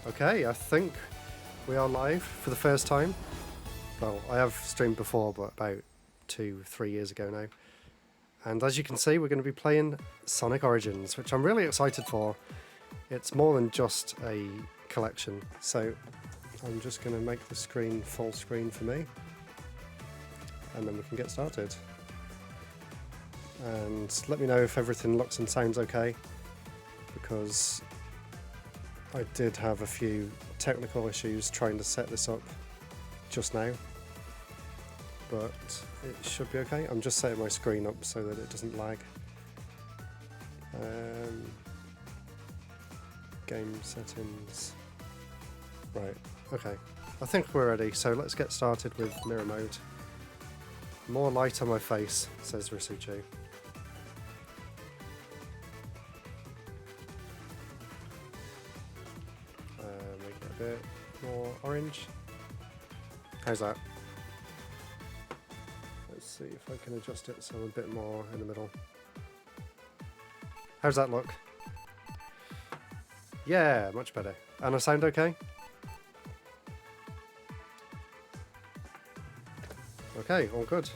Okay, I think we are live for the first time. Well, I have streamed before, but about 2-3 years ago now. And as you can see, we're going to be playing Sonic Origins, which I'm really excited for. It's more than just a collection, so I'm just going to make the screen full screen for me. And then we can get started. And let me know if everything looks and sounds okay, because I did have a few technical issues trying to set this up just now, but it should be okay. I'm just setting my screen up so that it doesn't lag. Game settings. Right, okay. I think we're ready, so let's get started with mirror mode. More light on my face, says Risuchu. Make it a bit more orange. How's that? Let's see if I can adjust it so I'm a bit more in the middle. How's that look? Yeah, much better. And I sound okay? Okay, all good.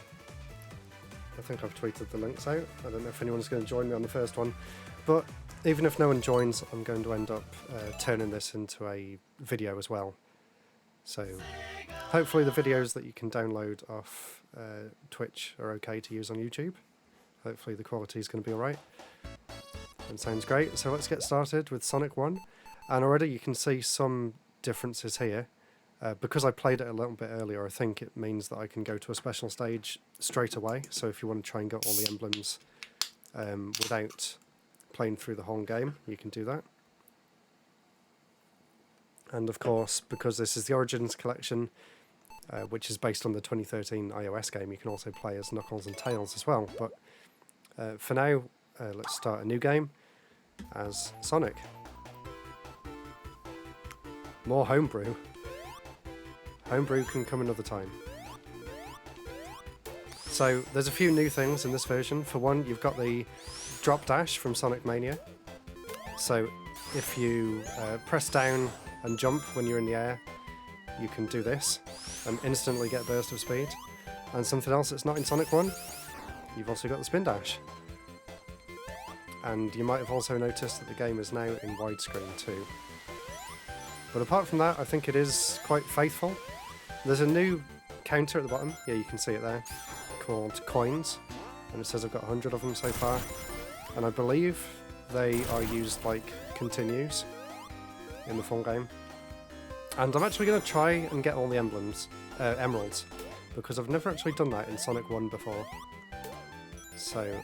I think I've tweeted the links out. I don't know if anyone's going to join me on the first one, but even if no one joins, I'm going to end up turning this into a video as well. So hopefully the videos that you can download off Twitch are okay to use on YouTube. Hopefully the quality is going to be alright. And sounds great. So let's get started with Sonic 1. And already you can see some differences here. Because I played it a little bit earlier, I think it means that I can go to a special stage straight away. So if you want to try and get all the emblems without playing through the whole game, you can do that. And of course, because this is the Origins collection, which is based on the 2013 iOS game, you can also play as Knuckles and Tails as well. But for now, let's start a new game as Sonic. More homebrew. Homebrew can come another time. So there's a few new things in this version. For one, you've got the drop dash from Sonic Mania. So if you press down and jump when you're in the air, you can do this and instantly get burst of speed. And something else that's not in Sonic 1, you've also got the Spindash. And you might have also noticed that the game is now in widescreen too. But apart from that, I think it is quite faithful. There's a new counter at the bottom, yeah, you can see it there, called coins, and it says I've got 100 of them so far, and I believe they are used like continues in the full game. And I'm actually going to try and get all the emeralds, because I've never actually done that in Sonic 1 before. So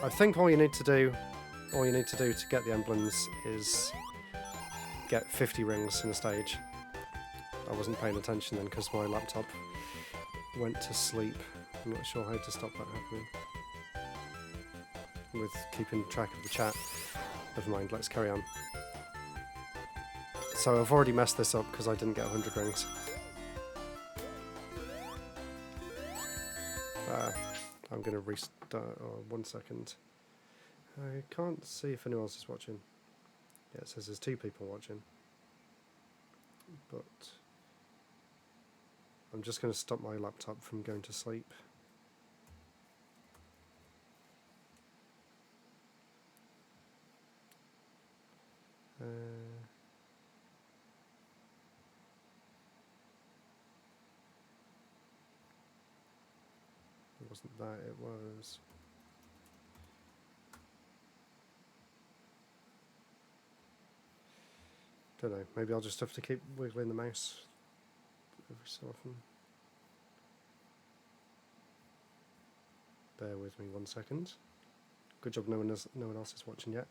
I think all you need to do to get the emblems is get 50 rings in a stage. I wasn't paying attention then because my laptop went to sleep. I'm not sure how to stop that happening with keeping track of the chat. Never mind, let's carry on. So I've already messed this up because I didn't get 100 rings. I'm going to restart. Oh, 1 second. I can't see if anyone else is watching. Yeah, it says there's 2 people watching. But I'm just going to stop my laptop from going to sleep. It wasn't that, it was... Don't know, maybe I'll just have to keep wiggling the mouse every so often. Bear with me 1 second. Good job no one else is watching yet.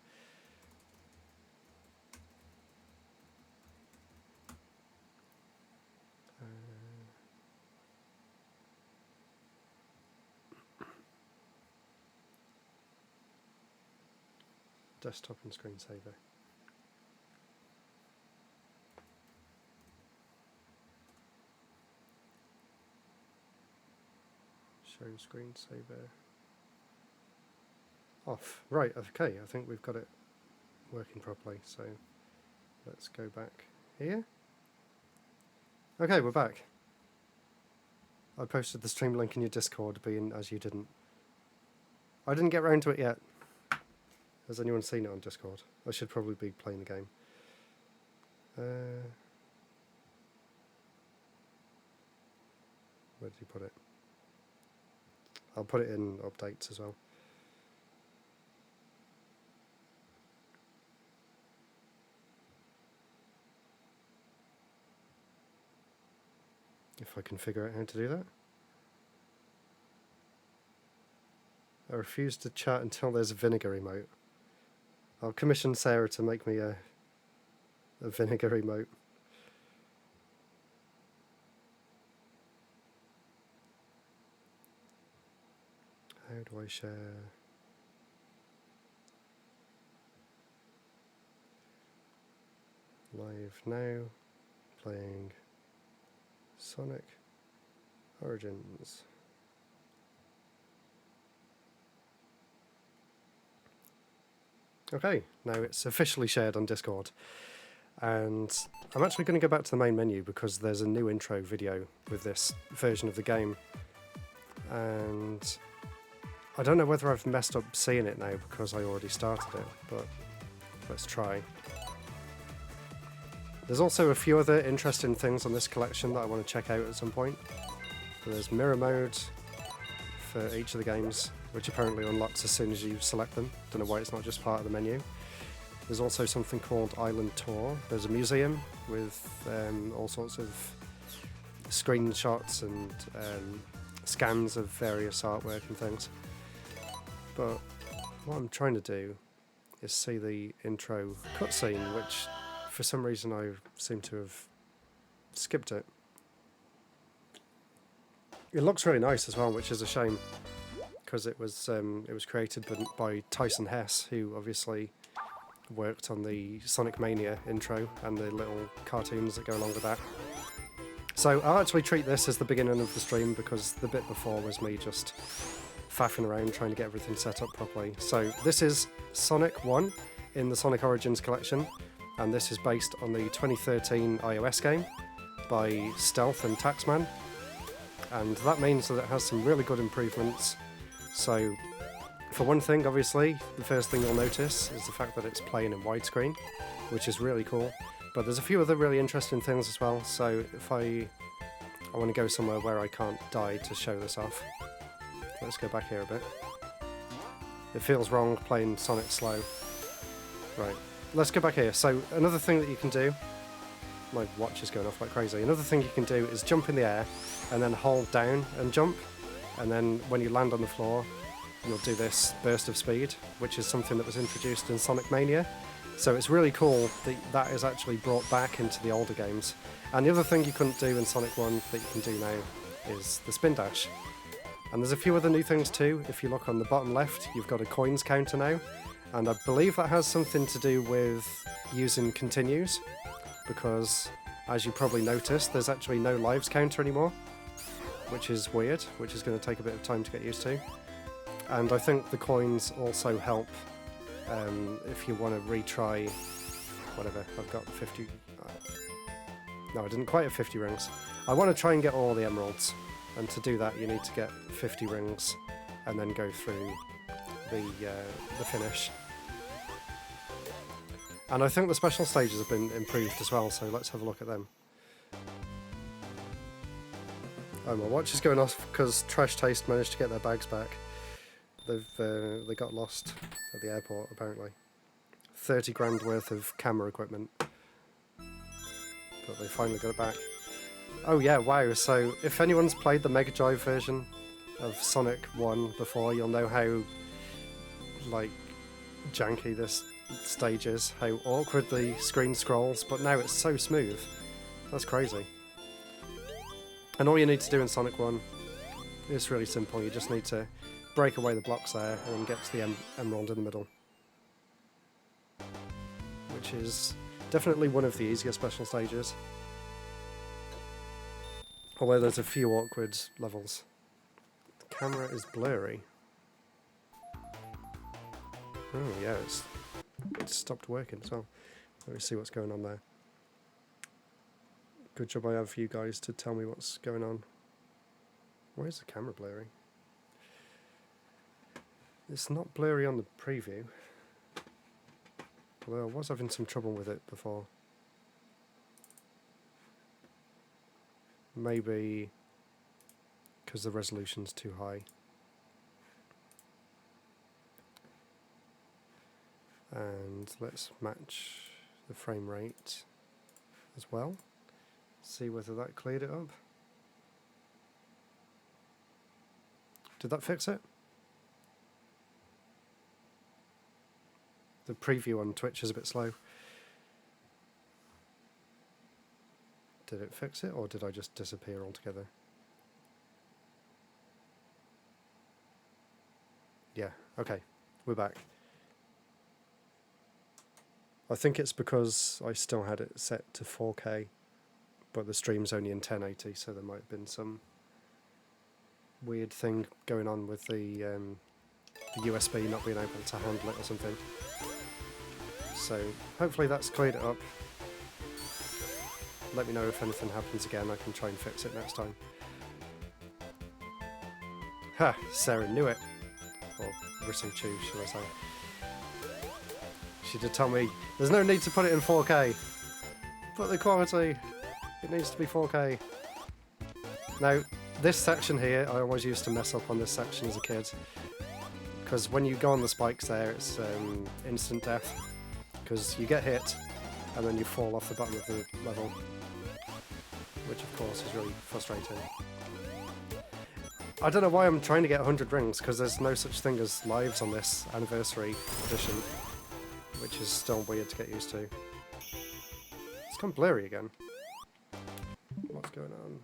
Desktop and screensaver. Show screensaver off. Right, okay, I think we've got it working properly, so let's go back here. Okay, we're back. I posted the stream link in your Discord, being as you didn't. I didn't get round to it yet. Has anyone seen it on Discord? I should probably be playing the game. Where did he put it? I'll put it in updates as well. If I can figure out how to do that. I refuse to chat until there's a vinegar emote. I'll commission Sarah to make me a vinegar emote. How do I share? Live now, playing Sonic Origins. Okay, now it's officially shared on Discord. And I'm actually going to go back to the main menu because there's a new intro video with this version of the game. And I don't know whether I've messed up seeing it now because I already started it, but let's try. There's also a few other interesting things on this collection that I want to check out at some point. So there's mirror mode for each of the games, which apparently unlocks as soon as you select them. Don't know why it's not just part of the menu. There's also something called Island Tour. There's a museum with all sorts of screenshots and scans of various artwork and things. But what I'm trying to do is see the intro cutscene, which for some reason I seem to have skipped it. It looks really nice as well, which is a shame, because it was created by Tyson Hess, who obviously worked on the Sonic Mania intro and the little cartoons that go along with that. So I'll actually treat this as the beginning of the stream, because the bit before was me just faffing around trying to get everything set up properly. So this is Sonic 1 in the Sonic Origins collection, and this is based on the 2013 iOS game by Stealth and Taxman, and that means that it has some really good improvements. So for one thing, obviously, the first thing you'll notice is the fact that it's playing in widescreen, which is really cool. But there's a few other really interesting things as well, so if I want to go somewhere where I can't die to show this off. Let's go back here a bit. It feels wrong playing Sonic slow. Right, let's go back here. So another thing that you can do, my watch is going off like crazy, another thing you can do is jump in the air and then hold down and jump, and then when you land on the floor you'll do this burst of speed, which is something that was introduced in Sonic Mania. So it's really cool that that is actually brought back into the older games. And the other thing you couldn't do in Sonic 1 that you can do now is the Spindash. And there's a few other new things too. If you look on the bottom left, you've got a coins counter now, and I believe that has something to do with using continues, because as you probably noticed, there's actually no lives counter anymore, which is weird, which is going to take a bit of time to get used to. And I think the coins also help if you want to retry whatever. I've got 50... no, I didn't quite have 50 rings. I want to try and get all the emeralds, and to do that you need to get 50 rings and then go through the finish. And I think the special stages have been improved as well, so let's have a look at them. Oh, my watch is going off because Trash Taste managed to get their bags back. They got lost at the airport, apparently. 30 grand worth of camera equipment. But they finally got it back. Oh yeah, wow, so if anyone's played the Mega Drive version of Sonic 1 before, you'll know how, like, janky this stage is, how awkward the screen scrolls, but now it's so smooth. That's crazy. And all you need to do in Sonic 1 is really simple. You just need to break away the blocks there and then get to the emerald in the middle, which is definitely one of the easier special stages. Although there's a few awkward levels. The camera is blurry. Oh yeah, it's stopped working as well. Let me see what's going on there. Good job I have you guys to tell me what's going on. Why is the camera blurry? It's not blurry on the preview. Although I was having some trouble with it before. Maybe because the resolution's too high. And let's match the frame rate as well. See whether that cleared it up. Did that fix it? The preview on Twitch is a bit slow. Did it fix it, or did I just disappear altogether? Yeah, okay, we're back. I think it's because I still had it set to 4K, but the stream's only in 1080, so there might have been some weird thing going on with the USB not being able to handle it or something. So hopefully that's cleared it up. Let me know if anything happens again. I can try and fix it next time. Ha! Sarah knew it. Or Risu Chu, shall I say. She did tell me, there's no need to put it in 4K. But the quality, it needs to be 4K. Now, this section here, I always used to mess up on this section as a kid. Because when you go on the spikes there, it's instant death. Because you get hit, and then you fall off the bottom of the level. Which of course is really frustrating. I don't know why I'm trying to get 100 rings, because there's no such thing as lives on this anniversary edition. Which is still weird to get used to. It's gone blurry again. What's going on?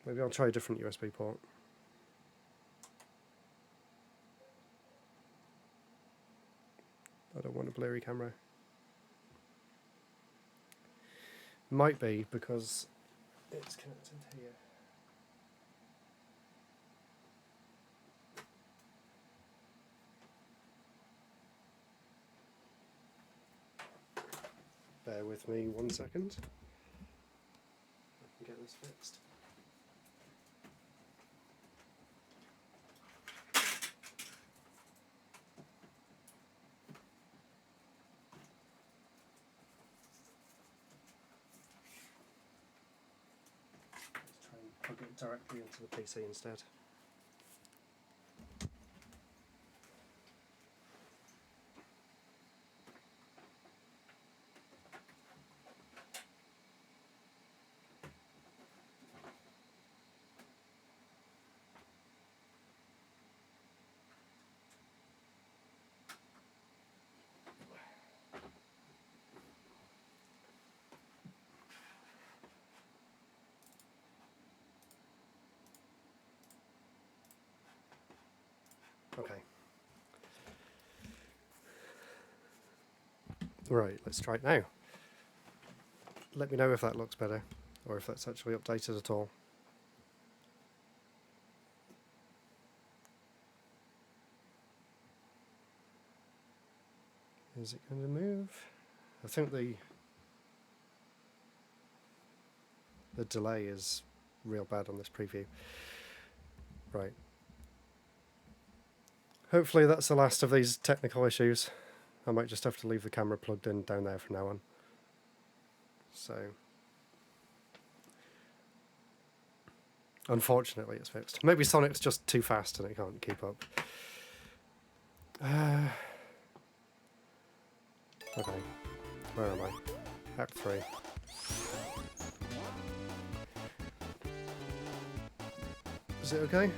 Maybe I'll try a different USB port. I don't want a blurry camera. Might be because it's connected here. Bear with me 1 second. I can get this fixed. Let's try and plug it directly into the PC instead. Okay. Right, let's try it now. Let me know if that looks better, or if that's actually updated at all. Is it going to move? I think the delay is real bad on this preview. Right. Hopefully that's the last of these technical issues. I might just have to leave the camera plugged in down there from now on. So, unfortunately it's fixed. Maybe Sonic's just too fast and it can't keep up. Okay, where am I? Act 3. Is it okay?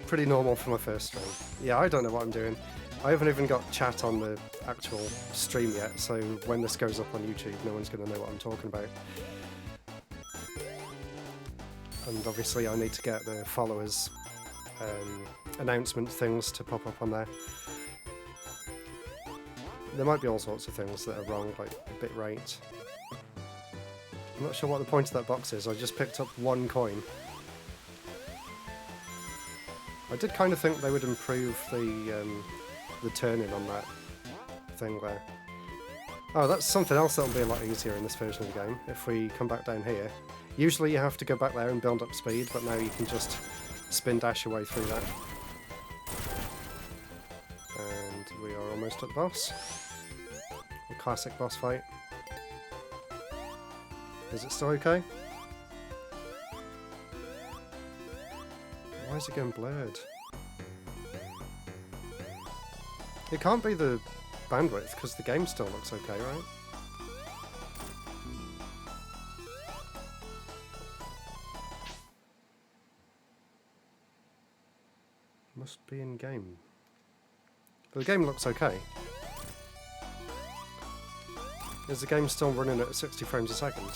Pretty normal for my first stream. Yeah, I don't know what I'm doing. I haven't even got chat on the actual stream yet, so when this goes up on YouTube, no one's going to know what I'm talking about. And obviously I need to get the followers announcement things to pop up on there. There might be all sorts of things that are wrong, like bit rate. I'm not sure what the point of that box is. I just picked up 1 coin. I did kind of think they would improve the turning on that thing there. Oh, that's something else that'll be a lot easier in this version of the game, if we come back down here. Usually you have to go back there and build up speed, but now you can just spin dash your way through that. And we are almost at the boss. The classic boss fight. Is it still okay? Why is it getting blurred? It can't be the bandwidth, because the game still looks okay, right? Must be in game. But the game looks okay. Is the game still running at 60 frames a second?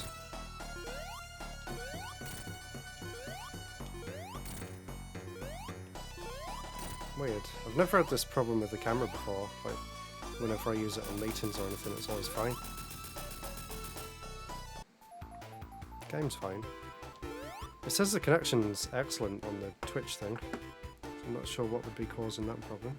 Weird. I've never had this problem with the camera before. Like, whenever I use it on meetings or anything, it's always fine. The game's fine. It says the connection's excellent on the Twitch thing. I'm not sure what would be causing that problem.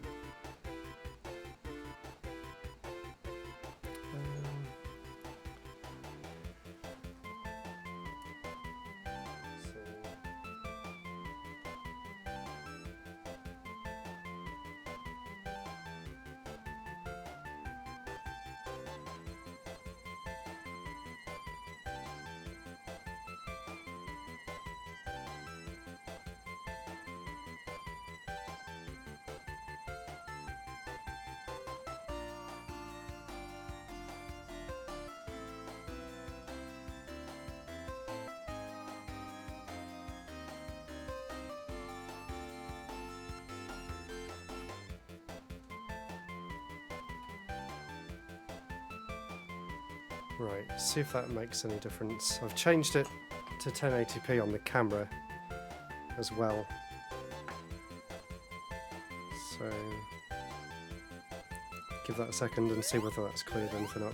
Right, see if that makes any difference. I've changed it to 1080p on the camera as well. So, give that a second and see whether that's cleared anything up.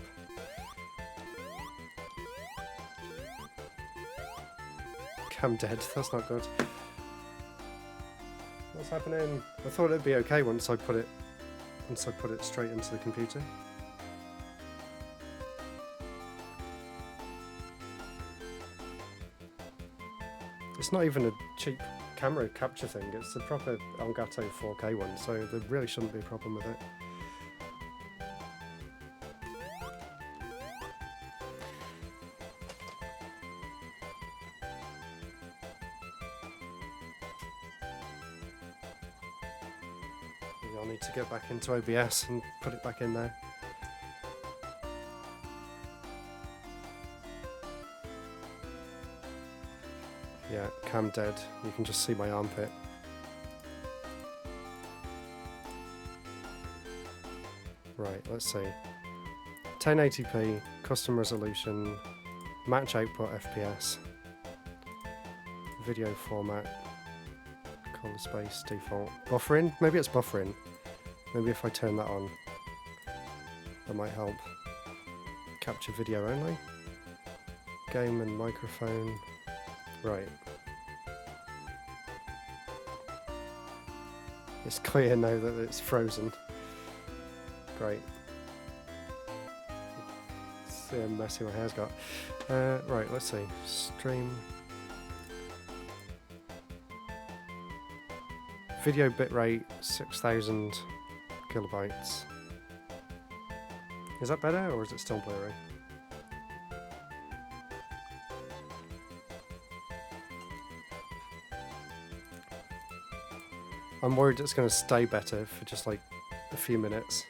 Cam dead, that's not good. What's happening? I thought it'd be okay once I put it straight into the computer. It's not even a cheap camera capture thing, it's the proper Elgato 4K one, so there really shouldn't be a problem with it. Maybe I'll need to get back into OBS and put it back in there. Yeah, cam dead. You can just see my armpit. Right, let's see. 1080p, custom resolution, match output FPS, video format, color space, default. Buffering? Maybe it's buffering. Maybe if I turn that on, that might help. Capture video only. Game and microphone. Right. It's clear now that it's frozen. Great. See how messy my hair's got. Right, let's see. Stream. Video bitrate 6,000 kilobytes. Is that better or is it still blurry? I'm worried it's going to stay better for just like a few minutes.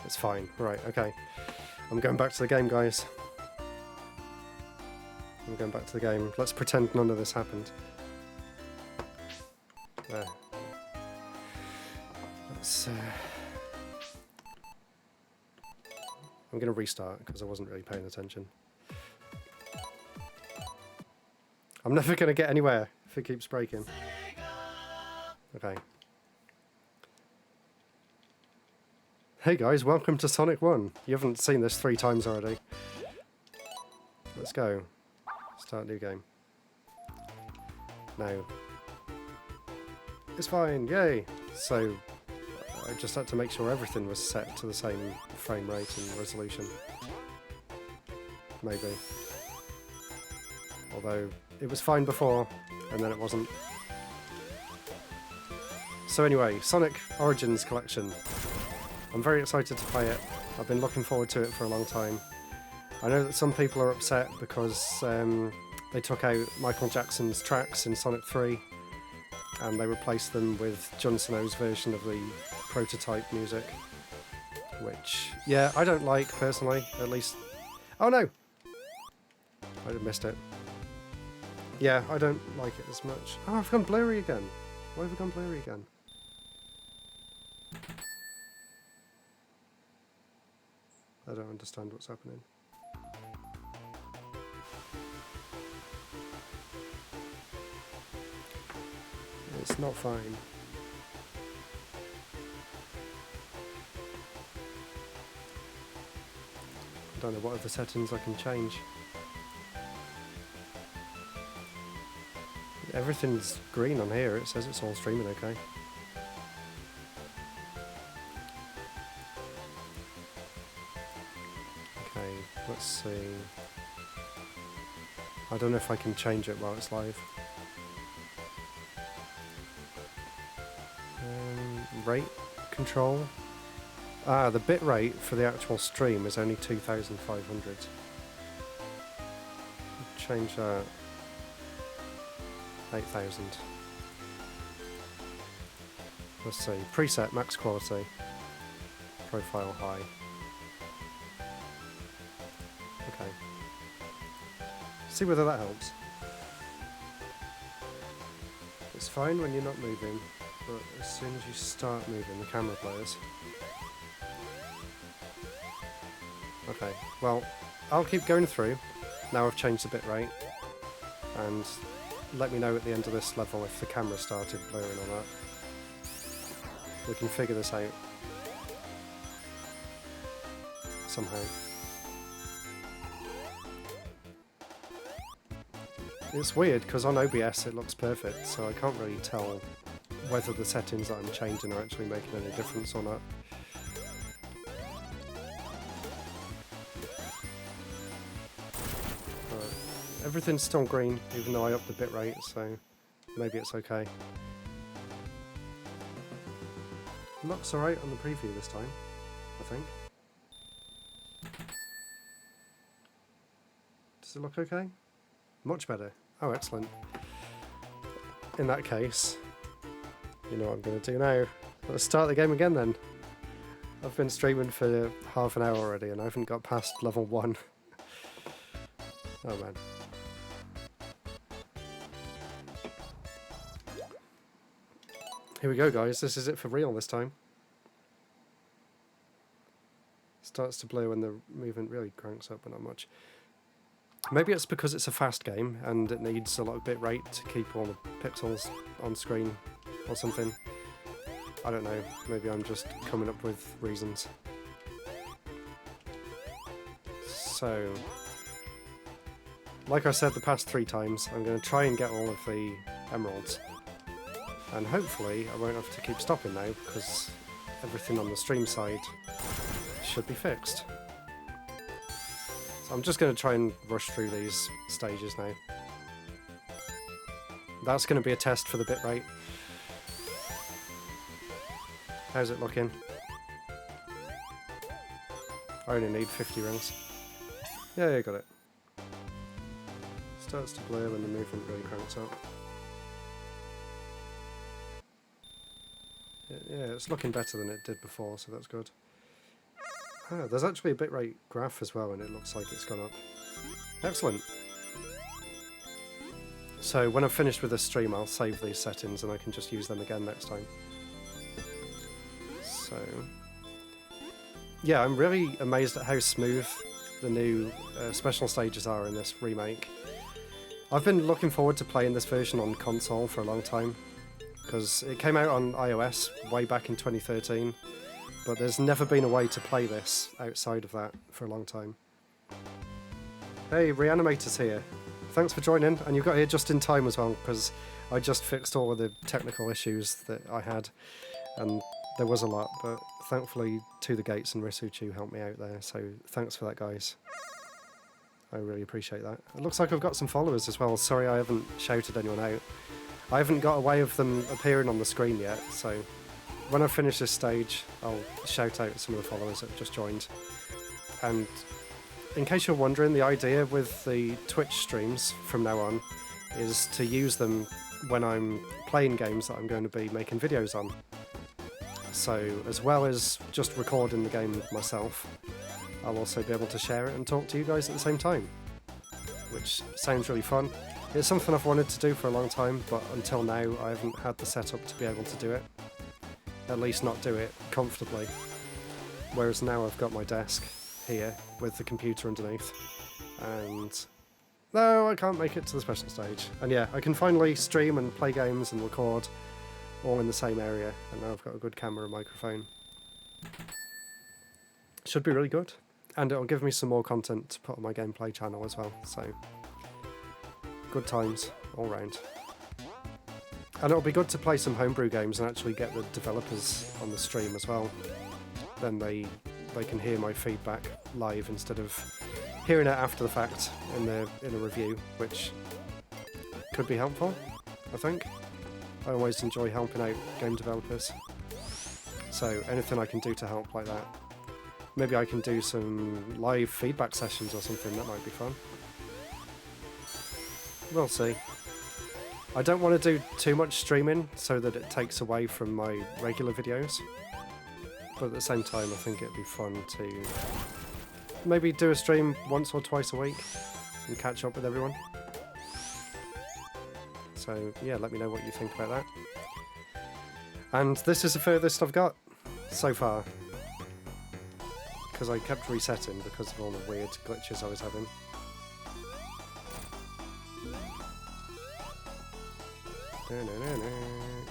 It's fine. Right, okay. I'm going back to the game, guys. I'm going back to the game. Let's pretend none of this happened. There. Let's... I'm going to restart because I wasn't really paying attention. I'm never going to get anywhere if it keeps breaking. Okay. Hey guys, welcome to Sonic 1. You haven't seen this 3 times already. Let's go. Start new game. Now. It's fine, yay! So, I just had to make sure everything was set to the same frame rate and resolution. Maybe. Although, it was fine before, and then it wasn't. So anyway, Sonic Origins Collection. I'm very excited to play it. I've been looking forward to it for a long time. I know that some people are upset because they took out Michael Jackson's tracks in Sonic 3 and they replaced them with Jon Snow's version of the prototype music. Which, yeah, I don't like personally, at least... Oh no! I missed it. Yeah, I don't like it as much. Oh, I've gone blurry again. Why have I gone blurry again? I don't understand what's happening. It's not fine. I don't know what other settings I can change. Everything's green on here, it says it's all streaming okay. Okay, let's see. I don't know if I can change it while it's live. Rate control. Ah, the bit rate for the actual stream is only 2,500. Change that. 8,000. Let's see. Preset max quality. Profile high. Okay. See whether that helps. It's fine when you're not moving, but as soon as you start moving, the camera blurs. Okay, well, I'll keep going through. Now I've changed the bitrate, and let me know at the end of this level if the camera started blurring or not. We can figure this out somehow. It's weird because on OBS it looks perfect, so I can't really tell whether the settings that I'm changing are actually making any difference or not. Everything's still green, even though I upped the bitrate, so maybe it's okay. Looks alright on the preview this time, I think. Does it look okay? Much better. Oh, excellent. In that case, you know what I'm going to do now. Let's start the game again then. I've been streaming for half an hour already and I haven't got past level 1. Oh man. Here we go guys, this is it for real this time. Starts to blur when the movement really cranks up, but not much. Maybe it's because it's a fast game and it needs a lot of bitrate to keep all the pixels on screen or something. I don't know, maybe I'm just coming up with reasons. So, like I said the past 3 times, I'm going to try and get all of the emeralds. And hopefully I won't have to keep stopping now because everything on the stream side should be fixed. So I'm just going to try and rush through these stages now. That's going to be a test for the bitrate. How's it looking? I only need 50 rings. Yeah, got it. Starts to blur when the movement really cranks up. Yeah, it's looking better than it did before, so that's good. Ah, there's actually a bitrate graph as well, and it looks like it's gone up. Excellent. So when I'm finished with this stream, I'll save these settings and I can just use them again next time. So, yeah, I'm really amazed at how smooth the new special stages are in this remake. I've been looking forward to playing this version on console for a long time, because it came out on iOS way back in 2013, but there's never been a way to play this outside of that for a long time. Hey, Reanimator's here. Thanks for joining, and you got here just in time as well, because I just fixed all of the technical issues that I had, and there was a lot, but thankfully To The Gates and Risuchu helped me out there, so thanks for that, guys. I really appreciate that. It looks like I've got some followers as well. Sorry I haven't shouted anyone out. I haven't got a way of them appearing on the screen yet, so when I finish this stage, I'll shout out some of the followers that have just joined. And in case you're wondering, the idea with the Twitch streams from now on is to use them when I'm playing games that I'm going to be making videos on. So as well as just recording the game myself, I'll also be able to share it and talk to you guys at the same time, which sounds really fun. It's something I've wanted to do for a long time, but until now I haven't had the setup to be able to do it. At least not do it comfortably. Whereas now I've got my desk here with the computer underneath, and no, I can't make it to the special stage. And yeah, I can finally stream and play games and record all in the same area, and now I've got a good camera and microphone. Should be really good, and it'll give me some more content to put on my gameplay channel as well, so good times all round. And it'll be good to play some homebrew games and actually get the developers on the stream as well. Then they can hear my feedback live instead of hearing it after the fact in a review, which could be helpful, I think. I always enjoy helping out game developers, so anything I can do to help like that. Maybe I can do some live feedback sessions or something, that might be fun. We'll see. I don't want to do too much streaming so that it takes away from my regular videos, but at the same time I think it'd be fun to maybe do a stream once or twice a week and catch up with everyone. So yeah, let me know what you think about that. And this is the furthest I've got so far, because I kept resetting because of all the weird glitches I was having.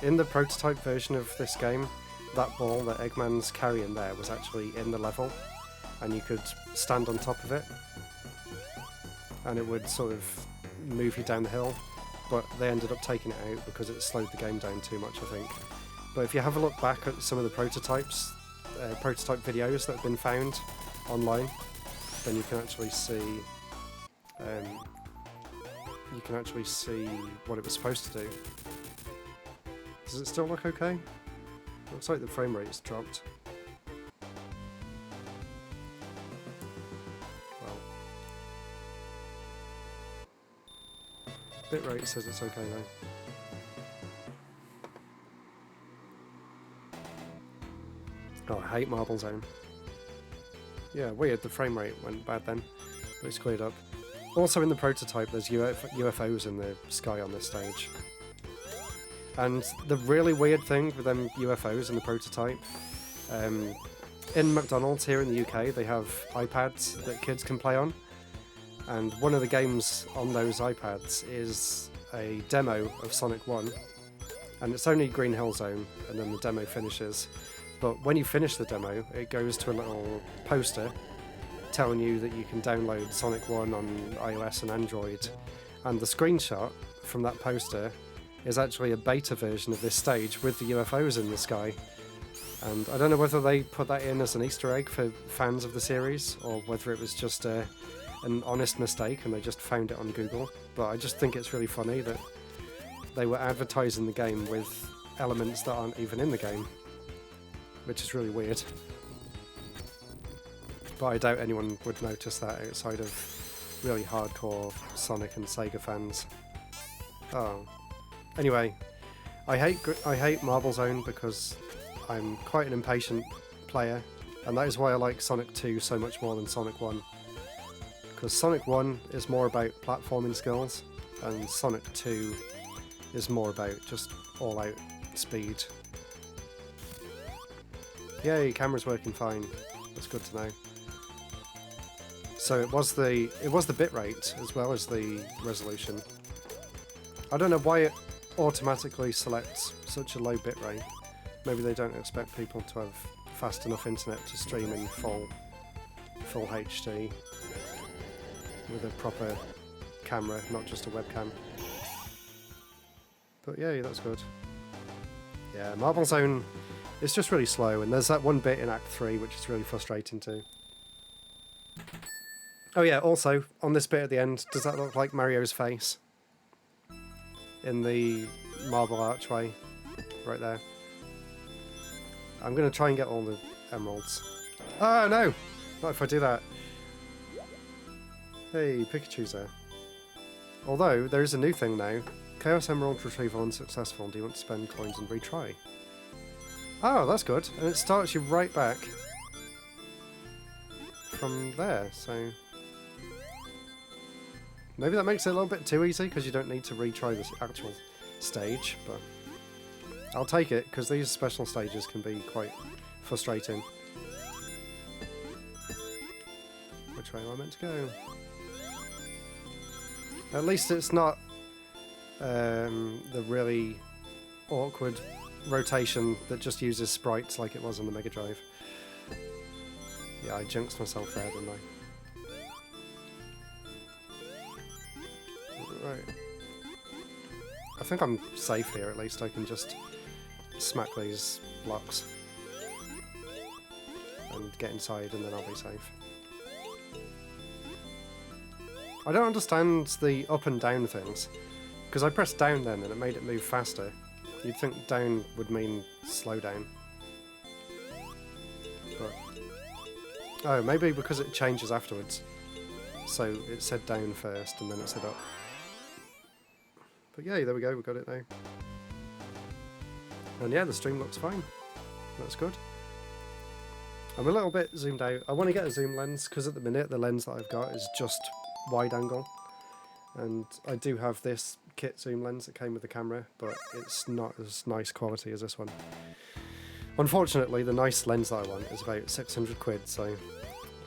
In the prototype version of this game, that ball that Eggman's carrying there was actually in the level, and you could stand on top of it and it would sort of move you down the hill, but they ended up taking it out because it slowed the game down too much, I think. But if you have a look back at some of the prototype videos that have been found online, then you can actually see what it was supposed to do. Does it still look okay? Looks like the frame rate's dropped. Well, bitrate says it's okay though. Oh, I hate Marble Zone. Yeah, weird, the frame rate went bad then, but it's cleared up. Also in the prototype there's UFOs in the sky on this stage. And the really weird thing with them UFOs in the prototype, in McDonald's here in the UK they have iPads that kids can play on, and one of the games on those iPads is a demo of Sonic 1, and it's only Green Hill Zone and then the demo finishes. But when you finish the demo, it goes to a little poster telling you that you can download Sonic 1 on iOS and Android, and the screenshot from that poster is actually a beta version of this stage with the UFOs in the sky. And I don't know whether they put that in as an Easter egg for fans of the series, or whether it was just an honest mistake and they just found it on Google, but I just think it's really funny that they were advertising the game with elements that aren't even in the game, which is really weird. But I doubt anyone would notice that outside of really hardcore Sonic and Sega fans. Oh. Anyway, I hate Marble Zone because I'm quite an impatient player, and that is why I like Sonic 2 so much more than Sonic 1. Because Sonic 1 is more about platforming skills, and Sonic 2 is more about just all-out speed. Yay, camera's working fine. That's good to know. So it was the bitrate as well as the resolution. I don't know why it automatically selects such a low bitrate. Maybe they don't expect people to have fast enough internet to stream in full HD with a proper camera, not just a webcam. But yeah, that's good. Yeah, Marble Zone It's just really slow, and there's that one bit in Act 3 which is really frustrating too. Oh yeah, also, on this bit at the end, does that look like Mario's face? In the marble archway, right there. I'm going to try and get all the emeralds. Oh no! Not if I do that. Hey, Pikachu's there. Although, there is a new thing now. Chaos Emerald retrieval unsuccessful. Do you want to spend coins and retry? Oh, that's good. And it starts you right back from there, so... Maybe that makes it a little bit too easy, because you don't need to retry this actual stage, but... I'll take it, because these special stages can be quite frustrating. Which way am I meant to go? At least it's not the really awkward rotation that just uses sprites like it was on the Mega Drive. Yeah, I jinxed myself there, didn't I? Right. I think I'm safe here, at least. I can just smack these blocks and get inside, and then I'll be safe. I don't understand the up and down things, because I pressed down then and it made it move faster. You'd think down would mean slow down. But... oh, maybe because it changes afterwards. So it said down first and then it said up. But yeah, there we go, we got it now. And yeah, the stream looks fine. That's good. I'm a little bit zoomed out. I want to get a zoom lens, because at the minute the lens that I've got is just wide angle. And I do have this kit zoom lens that came with the camera, but it's not as nice quality as this one. Unfortunately, the nice lens that I want is about 600 quid, so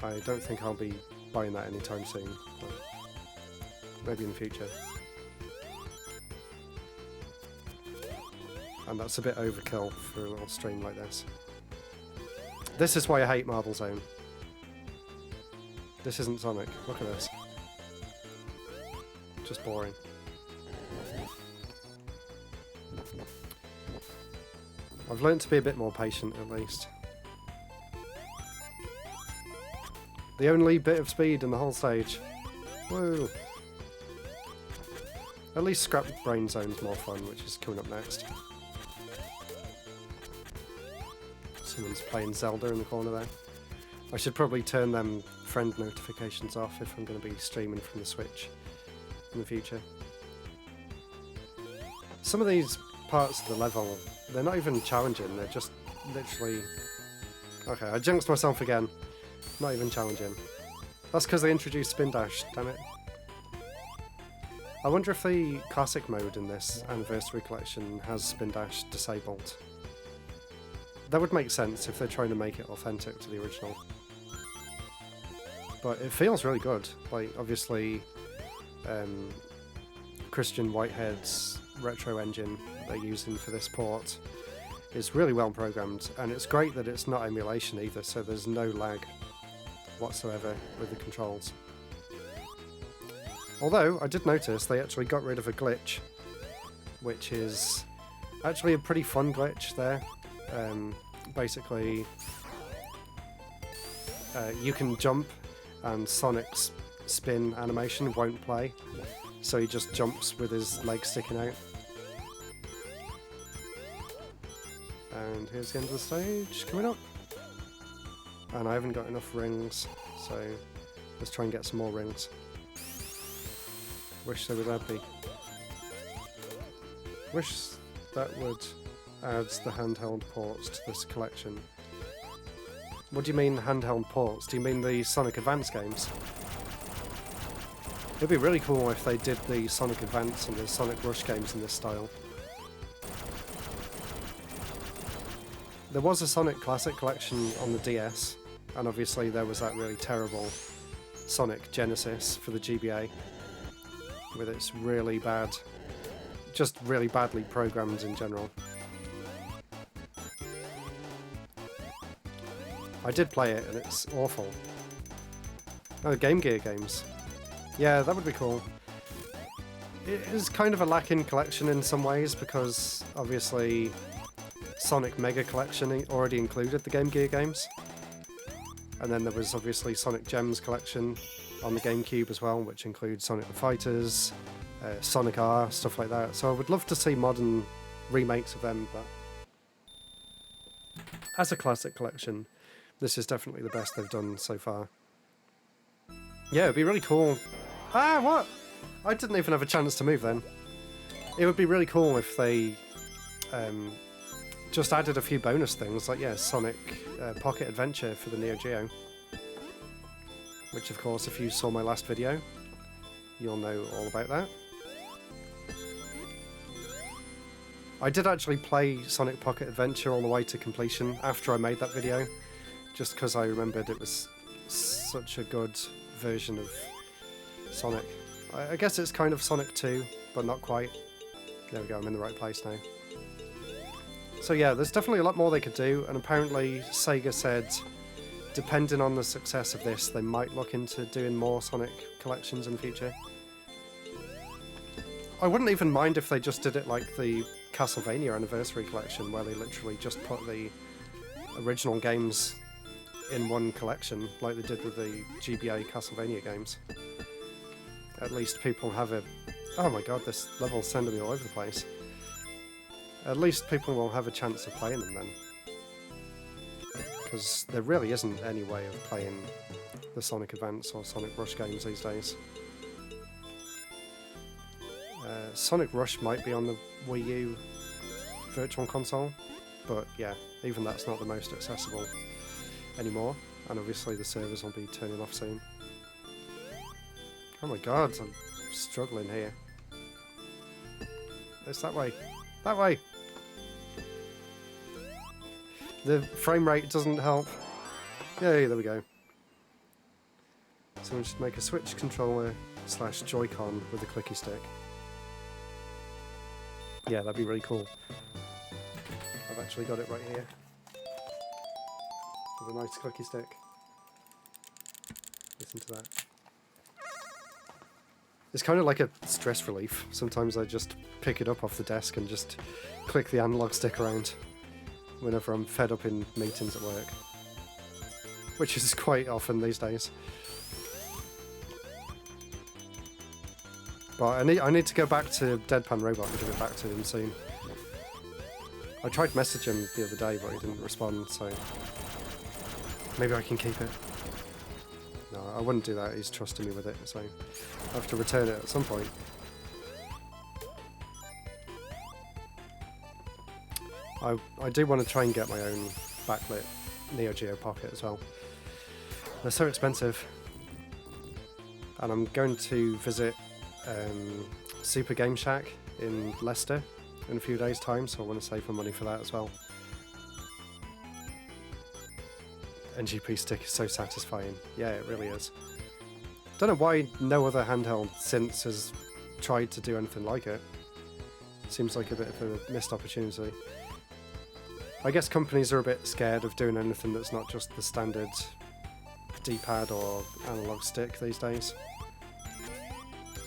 I don't think I'll be buying that anytime soon. But maybe in the future. And that's a bit overkill for a little stream like this. This is why I hate Marble Zone. This isn't Sonic. Look at this. Just boring. I've learned to be a bit more patient, at least. The only bit of speed in the whole stage. Woo! At least Scrap Brain Zone's more fun, which is coming up next. Someone's playing Zelda in the corner there. I should probably turn them friend notifications off if I'm going to be streaming from the Switch in the future. Some of these parts of the level, they're not even challenging, they're just literally... Okay, I jinxed myself again. Not even challenging. That's because they introduced Spindash, damn it. I wonder if the classic mode in this Anniversary Collection has Spindash disabled. That would make sense if they're trying to make it authentic to the original. But it feels really good. Like, obviously, Christian Whitehead's retro engine they're using for this port is really well programmed, and it's great that it's not emulation either, so there's no lag whatsoever with the controls. Although, I did notice they actually got rid of a glitch, which is actually a pretty fun glitch there. Basically, you can jump and Sonic's spin animation won't play, so he just jumps with his legs sticking out. And here's the end of the stage coming up. And I haven't got enough rings, so let's try and get some more rings. Wish they would add me. Wish that would add the handheld ports to this collection. What do you mean handheld ports? Do you mean the Sonic Advance games? It'd be really cool if they did the Sonic Advance and the Sonic Rush games in this style. There was a Sonic Classic collection on the DS, and obviously there was that really terrible Sonic Genesis for the GBA, with its really bad, just really badly programmed in general. I did play it and it's awful. Oh, Game Gear games. Yeah, that would be cool. It is kind of a lacking collection in some ways because obviously Sonic Mega Collection already included the Game Gear games. And then there was obviously Sonic Gems Collection on the GameCube as well, which includes Sonic the Fighters, Sonic R, stuff like that. So I would love to see modern remakes of them, but as a classic collection, this is definitely the best they've done so far. Yeah, it'd be really cool. Ah, what? I didn't even have a chance to move then. It would be really cool if they just added a few bonus things, like, yeah, Sonic Pocket Adventure for the Neo Geo. Which, of course, if you saw my last video, you'll know all about that. I did actually play Sonic Pocket Adventure all the way to completion after I made that video, just because I remembered it was such a good version of Sonic. I guess it's kind of Sonic 2, but not quite. There we go, I'm in the right place now. So yeah, there's definitely a lot more they could do, and apparently Sega said, depending on the success of this, they might look into doing more Sonic collections in the future. I wouldn't even mind if they just did it like the Castlevania Anniversary Collection, where they literally just put the original games in one collection, like they did with the GBA Castlevania games. At least people have a... Oh my god, this level's sending me all over the place. At least people will have a chance of playing them then. Because there really isn't any way of playing the Sonic Advance or Sonic Rush games these days. Sonic Rush might be on the Wii U Virtual Console, but yeah, even that's not the most accessible anymore, and obviously the servers will be turning off soon. Oh my god, I'm struggling here. It's that way. That way! The frame rate doesn't help. Yay, there we go. So we should make a Switch controller / Joy-Con with a clicky stick. Yeah, that'd be really cool. I've actually got it right here. With a nice clicky stick. Listen to that. It's kind of like a stress relief. Sometimes I just pick it up off the desk and just click the analog stick around whenever I'm fed up in meetings at work. Which is quite often these days. But I need to go back to Deadpan Robot and give it back to him soon. I tried to message him the other day, but he didn't respond, so maybe I can keep it. No, I wouldn't do that, he's trusting me with it, so I have to return it at some point. I do want to try and get my own backlit Neo Geo Pocket as well. They're so expensive. And I'm going to visit Super Game Shack in Leicester in a few days' time, so I want to save my money for that as well. NGP stick is so satisfying. Yeah, it really is. Don't know why no other handheld since has tried to do anything like it. Seems like a bit of a missed opportunity. I guess companies are a bit scared of doing anything that's not just the standard D-pad or analog stick these days.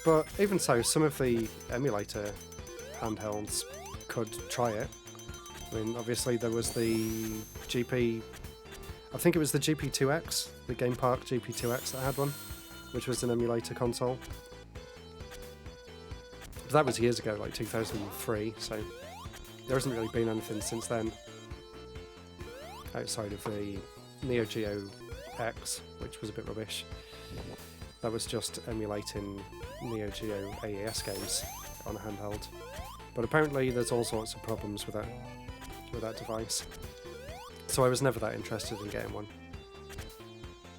But even so, some of the emulator handhelds could try it. I mean, obviously there was the GP... I think it was the GP2X, the Game Park GP2X that had one, which was an emulator console. But that was years ago, like 2003, so there hasn't really been anything since then. Outside of the Neo Geo X, which was a bit rubbish. That was just emulating Neo Geo AES games on a handheld. But apparently there's all sorts of problems with that device. So I was never that interested in getting one.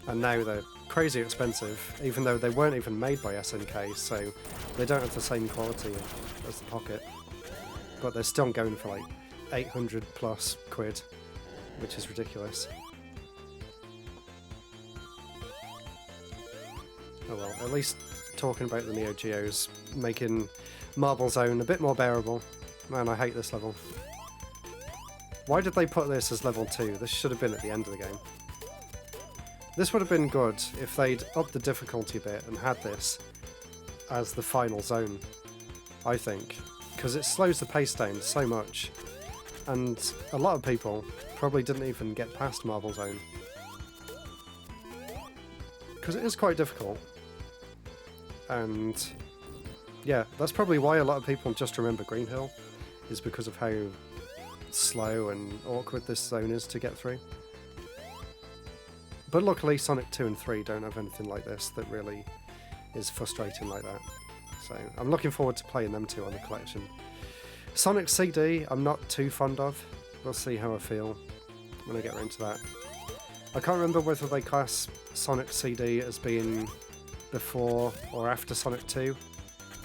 And now they're crazy expensive, even though they weren't even made by SNK, so they don't have the same quality as the Pocket. But they're still going for like 800 plus quid, which is ridiculous. Oh well, at least talking about the Neo Geos making Marble Zone a bit more bearable. Man, I hate this level. Why did they put this as level 2? This should have been at the end of the game. This would have been good if they'd upped the difficulty a bit and had this as the final zone, I think. Because it slows the pace down so much. And a lot of people probably didn't even get past Marble Zone. Because it is quite difficult. And yeah, that's probably why a lot of people just remember Green Hill, is because of how slow and awkward this zone is to get through. But luckily Sonic 2 and 3 don't have anything like this that really is frustrating like that. So I'm looking forward to playing them two on the collection. Sonic CD I'm not too fond of. We'll see how I feel when I get around to that. I can't remember whether they class Sonic CD as being before or after Sonic 2.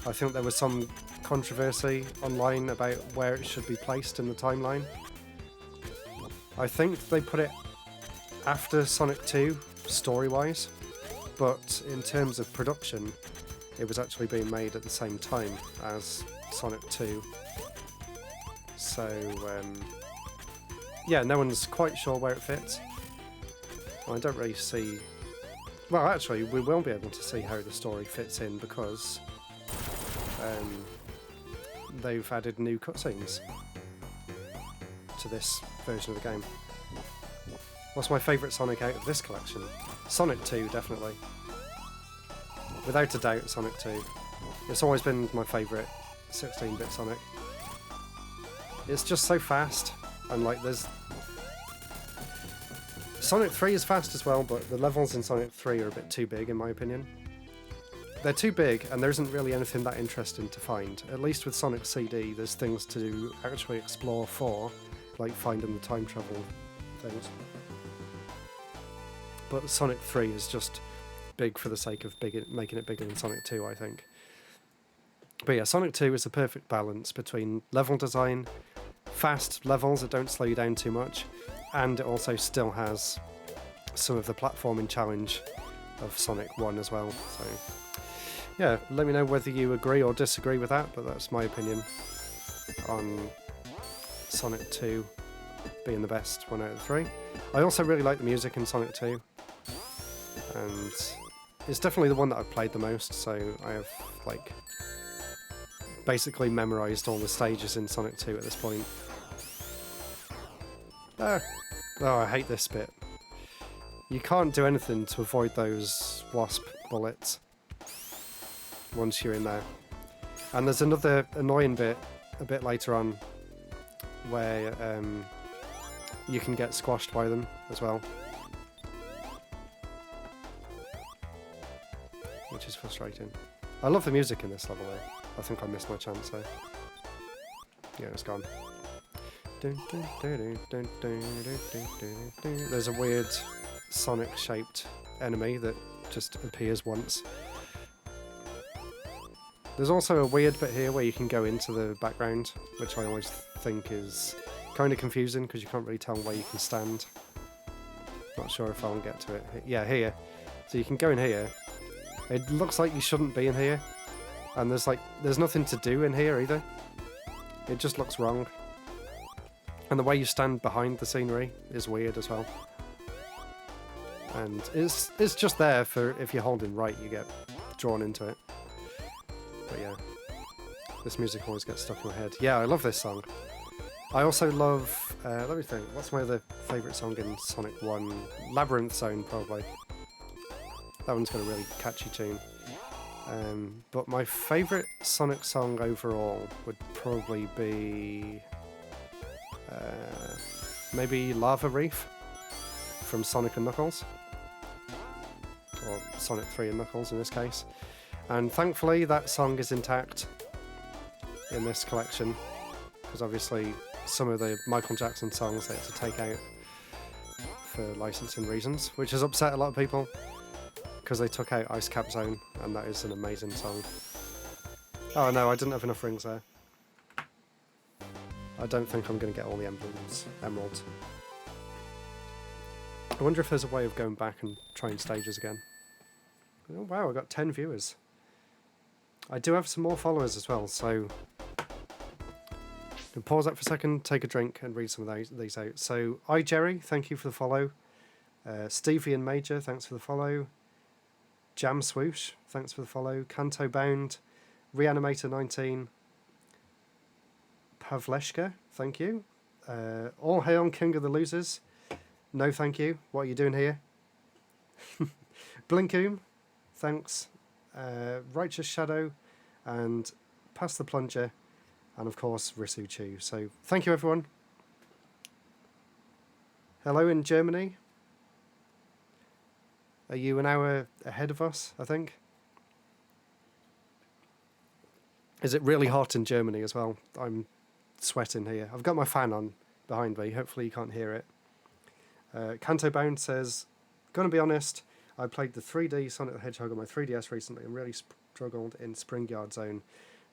I think there was some controversy online about where it should be placed in the timeline. I think they put it after Sonic 2, story-wise, but in terms of production, it was actually being made at the same time as Sonic 2. So, yeah, no one's quite sure where it fits. I don't really see... Well, actually, we will be able to see how the story fits in because they've added new cutscenes to this version of the game. What's my favourite Sonic out of this collection? Sonic 2, definitely. Without a doubt, Sonic 2. It's always been my favourite 16-bit Sonic. It's just so fast, and like there's... Sonic 3 is fast as well, but the levels in Sonic 3 are a bit too big in my opinion. They're too big, and there isn't really anything that interesting to find. At least with Sonic CD, there's things to actually explore for, like finding the time travel things. But Sonic 3 is just big for the sake of making it bigger than Sonic 2, I think. But yeah, Sonic 2 is a perfect balance between level design, fast levels that don't slow you down too much, and it also still has some of the platforming challenge of Sonic 1 as well. So yeah, let me know whether you agree or disagree with that, but that's my opinion on Sonic 2 being the best one out of the three. I also really like the music in Sonic 2, and it's definitely the one that I've played the most, so I have like basically memorised all the stages in Sonic 2 at this point. Oh, I hate this bit. You can't do anything to avoid those wasp bullets once you're in there. And there's another annoying bit a bit later on where you can get squashed by them as well, which is frustrating. I love the music in this level though. I think I missed my chance there. Yeah, it's gone. There's a weird Sonic-shaped enemy that just appears once. There's also a weird bit here where you can go into the background, which I always think is kind of confusing because you can't really tell where you can stand. Not sure if I'll get to it. Yeah, here. So you can go in here. It looks like you shouldn't be in here, and there's nothing to do in here either. It just looks wrong. And the way you stand behind the scenery is weird as well. And it's just there for if you're holding right, you get drawn into it. But yeah, this music always gets stuck in my head. Yeah, I love this song. I also love, let me think, what's my other favourite song in Sonic 1? Labyrinth Zone, probably. That one's got a really catchy tune. But my favourite Sonic song overall would probably be maybe Lava Reef from Sonic and Knuckles. Or Sonic 3 and Knuckles in this case. And thankfully that song is intact in this collection, because obviously some of the Michael Jackson songs they had to take out for licensing reasons, which has upset a lot of people, because they took out Ice Cap Zone, and that is an amazing song. Oh no, I didn't have enough rings there. I don't think I'm going to get all the emeralds. I wonder if there's a way of going back and trying stages again. Oh wow, I got 10 viewers. I do have some more followers as well, so I'll pause that for a second, take a drink, and read some of these out. So, Jerry, thank you for the follow. Stevie and Major, thanks for the follow. Jam Swoosh, thanks for the follow. Canto Bound, Reanimator 19, Pavleshka, thank you. All hail King of the Losers. No thank you. What are you doing here? Blinkoom, thanks. Righteous Shadow, and Pass the Plunger, and of course Risu Chu. So thank you everyone. Hello in Germany. Are you an hour ahead of us, I think? Is it really hot in Germany as well? I'm sweating here. I've got my fan on behind me. Hopefully you can't hear it. Canto Bound says, gonna be honest, I played the 3D Sonic the Hedgehog on my 3DS recently and really struggled in Springyard Zone.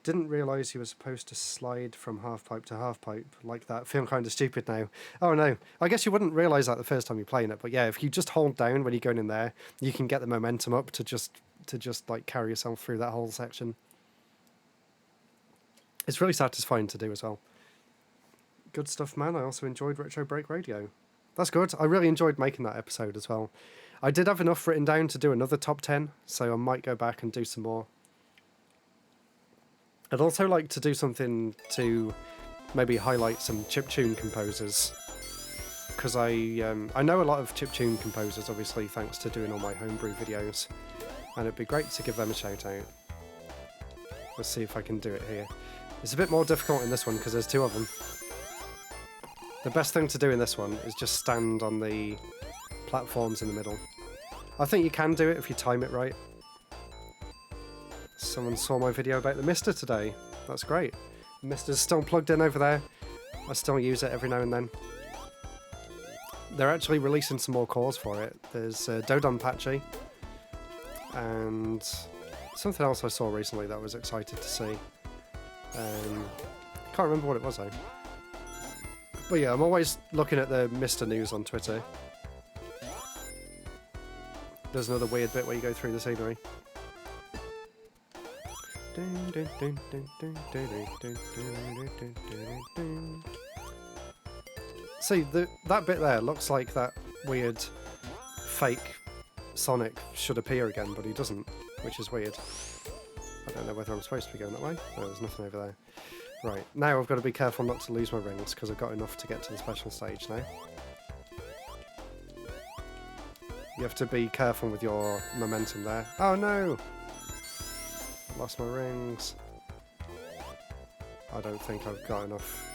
Didn't realise you were supposed to slide from half pipe to half pipe like that. Feel kind of stupid now. Oh no, I guess you wouldn't realise that the first time you're playing it, but yeah, if you just hold down when you're going in there, you can get the momentum up to just like carry yourself through that whole section. It's really satisfying to do as well. Good stuff, man. I also enjoyed Retro Break Radio. That's good. I really enjoyed making that episode as well. I did have enough written down to do another top 10, so I might go back and do some more. I'd also like to do something to maybe highlight some chiptune composers, because I know a lot of chiptune composers, obviously, thanks to doing all my homebrew videos, and it'd be great to give them a shout out. Let's see if I can do it here. It's a bit more difficult in this one because there's two of them. The best thing to do in this one is just stand on the platforms in the middle. I think you can do it if you time it right. Someone saw my video about the Mister today. That's great. The Mister's still plugged in over there. I still use it every now and then. They're actually releasing some more cores for it. There's Dodon Patchy and something else I saw recently that I was excited to see. Can't remember what it was though. But yeah, I'm always looking at the Mr. News on Twitter. There's another weird bit where you go through the scenery. See, that bit there looks like that weird fake Sonic should appear again, but he doesn't, which is weird. I don't know whether I'm supposed to be going that way. No, there's nothing over there. Right, now I've got to be careful not to lose my rings, because I've got enough to get to the special stage now. You have to be careful with your momentum there. Oh no! I lost my rings. I don't think I've got enough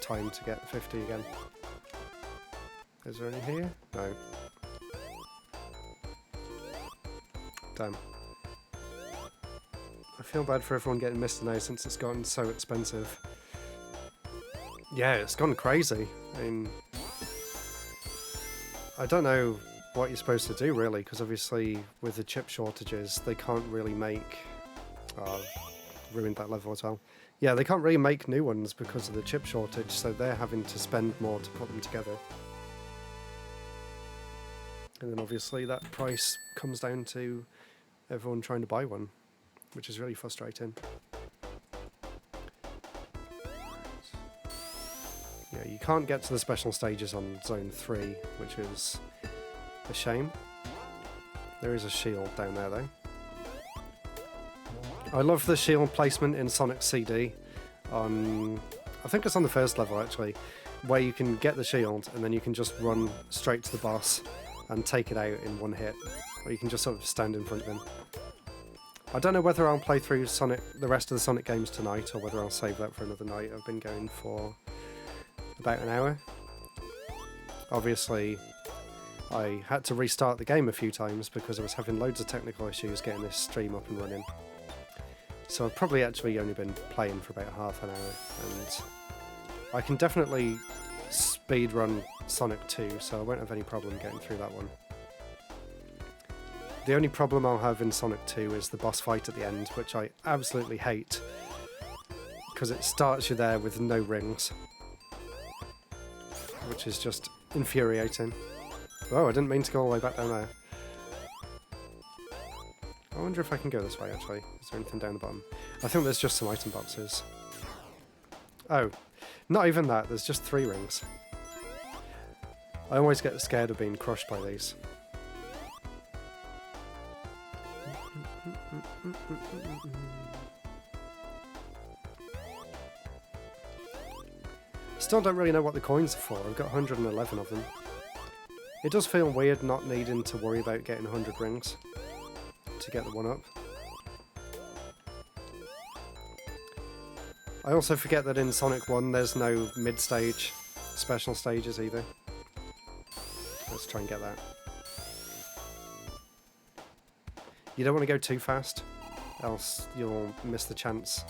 time to get 50 again. Is there any here? No. Damn. I feel bad for everyone getting Mr. now since it's gotten so expensive. Yeah, it's gone crazy. I mean, I don't know what you're supposed to do really, because obviously with the chip shortages they can't really make... Oh, ruined that level as well. Yeah, they can't really make new ones because of the chip shortage, so they're having to spend more to put them together. And then obviously that price comes down to everyone trying to buy one, which is really frustrating. Yeah, you can't get to the special stages on Zone 3, which is a shame. There is a shield down there though. I love the shield placement in Sonic CD. I think it's on the first level actually, where you can get the shield and then you can just run straight to the boss and take it out in one hit, or you can just sort of stand in front of him. I don't know whether I'll play through the rest of the Sonic games tonight or whether I'll save that for another night. I've been going for about an hour. Obviously, I had to restart the game a few times because I was having loads of technical issues getting this stream up and running. So I've probably actually only been playing for about half an hour, and I can definitely speedrun Sonic 2, so I won't have any problem getting through that one. The only problem I'll have in Sonic 2 is the boss fight at the end, which I absolutely hate, because it starts you there with no rings, which is just infuriating. Oh, I didn't mean to go all the way back down there. I wonder if I can go this way, actually. Is there anything down the bottom? I think there's just some item boxes. Oh, not even that. There's just 3 rings. I always get scared of being crushed by these. Still don't really know what the coins are for. I've got 111 of them. It does feel weird not needing to worry about getting 100 rings to get the 1-up. I also forget that in Sonic 1 there's no mid-stage special stages either. Let's try and get that. You don't want to go too fast, else you'll miss the chance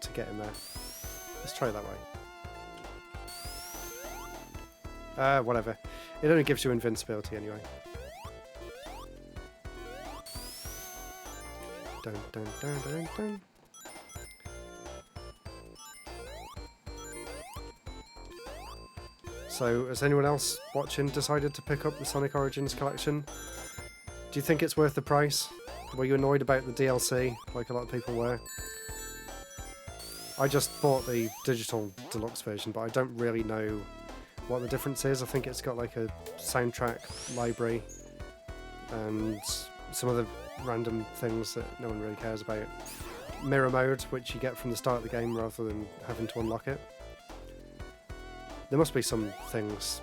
to get in there. Let's try it that way. Whatever. It only gives you invincibility anyway. Dun, dun, dun, dun, dun. So, has anyone else watching decided to pick up the Sonic Origins collection? Do you think it's worth the price? Were you annoyed about the DLC, like a lot of people were? I just bought the digital deluxe version, but I don't really know what the difference is. I think it's got like a soundtrack library and some other random things that no one really cares about. Mirror mode, which you get from the start of the game rather than having to unlock it. There must be some things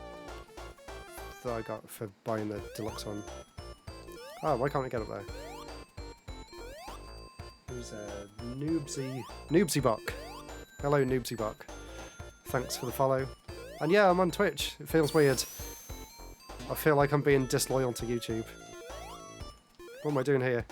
that I got for buying the deluxe one. Oh, why can't I get up there? Who's Noobsy Buck. Hello, Noobsy Buck. Thanks for the follow. And yeah, I'm on Twitch. It feels weird. I feel like I'm being disloyal to YouTube. What am I doing here?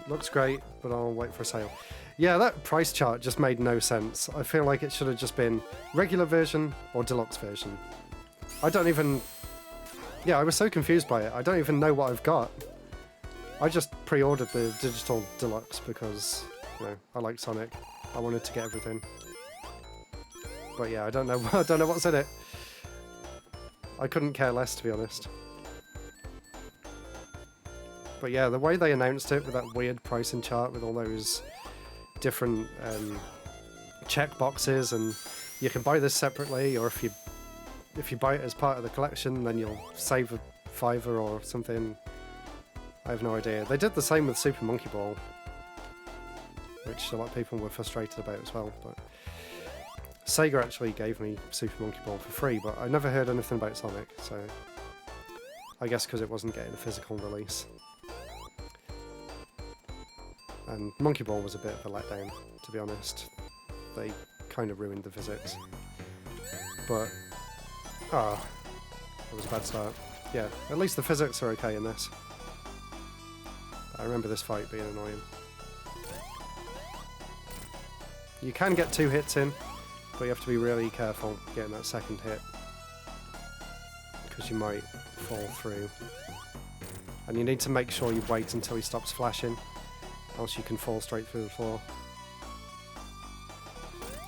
Looks great, but I'll wait for a sale. Yeah, that price chart just made no sense. I feel like it should have just been regular version or deluxe version. I don't even... Yeah, I was so confused by it. I don't even know what I've got. I just pre-ordered the digital deluxe because, you know, I like Sonic. I wanted to get everything. But yeah, I don't know. I don't know what's in it. I couldn't care less, to be honest. But yeah, the way they announced it with that weird pricing chart with all those different check boxes, and you can buy this separately, or if you buy it as part of the collection, then you'll save a $5 or something. I have no idea. They did the same with Super Monkey Ball, which a lot of people were frustrated about as well. But Sega actually gave me Super Monkey Ball for free, but I never heard anything about Sonic, so I guess because it wasn't getting a physical release. And Monkey Ball was a bit of a letdown, to be honest. They kind of ruined the physics. But, that was a bad start. Yeah, at least the physics are okay in this. I remember this fight being annoying. You can get 2 hits in, but you have to be really careful getting that second hit, because you might fall through. And you need to make sure you wait until he stops flashing, else you can fall straight through the floor.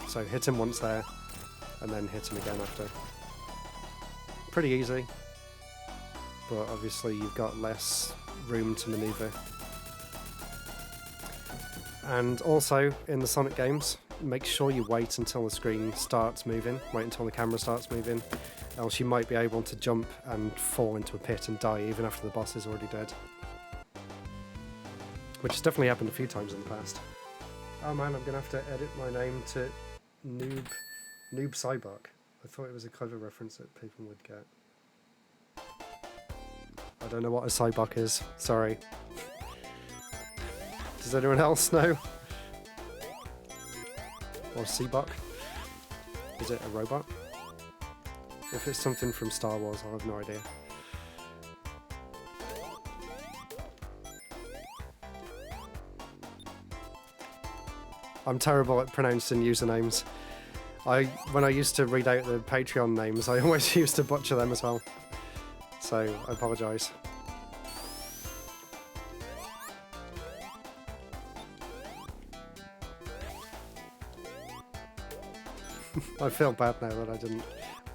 So hit him once there, and then hit him again after. Pretty easy, but obviously you've got less room to maneuver. And also, in the Sonic games, make sure you wait until the screen starts moving, wait until the camera starts moving, else you might be able to jump and fall into a pit and die even after the boss is already dead. Which has definitely happened a few times in the past. Oh man, I'm gonna have to edit my name to Noob Cyborg. I thought it was a clever reference that people would get. I don't know what a Cyborg is, sorry. Does anyone else know? Or Seabok? Is it a robot? If it's something from Star Wars, I'll have no idea. I'm terrible at pronouncing usernames. When I used to read out the Patreon names, I always used to butcher them as well. So, I apologise. I feel bad now that I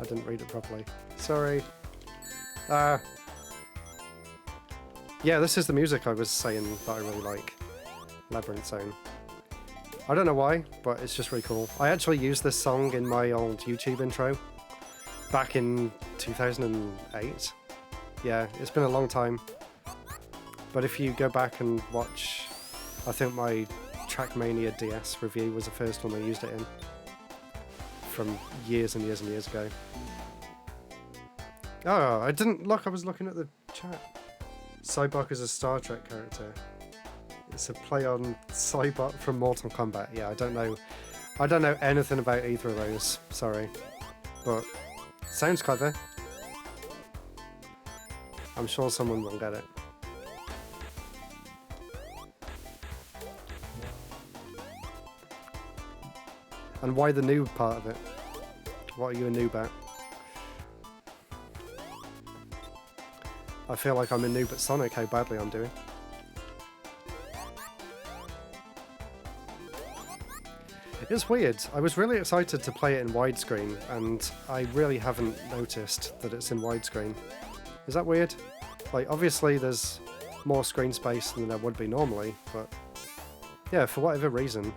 didn't read it properly. Sorry. Yeah, this is the music I was saying that I really like. Labyrinth Zone. I don't know why, but it's just really cool. I actually used this song in my old YouTube intro back in 2008. Yeah, it's been a long time. But if you go back and watch, I think my Trackmania DS review was the first one I used it in. From years and years and years ago. Oh, I didn't look, I was looking at the chat. Cybok is a Star Trek character. It's a play on Cybot from Mortal Kombat. Yeah, I don't know anything about either of those, sorry. But sounds clever. I'm sure someone will get it. And why the noob part of it? What are you a noob at? I feel like I'm a noob at Sonic, how badly I'm doing. It's weird. I was really excited to play it in widescreen, and I really haven't noticed that it's in widescreen. Is that weird? Like, obviously there's more screen space than there would be normally, but yeah, for whatever reason,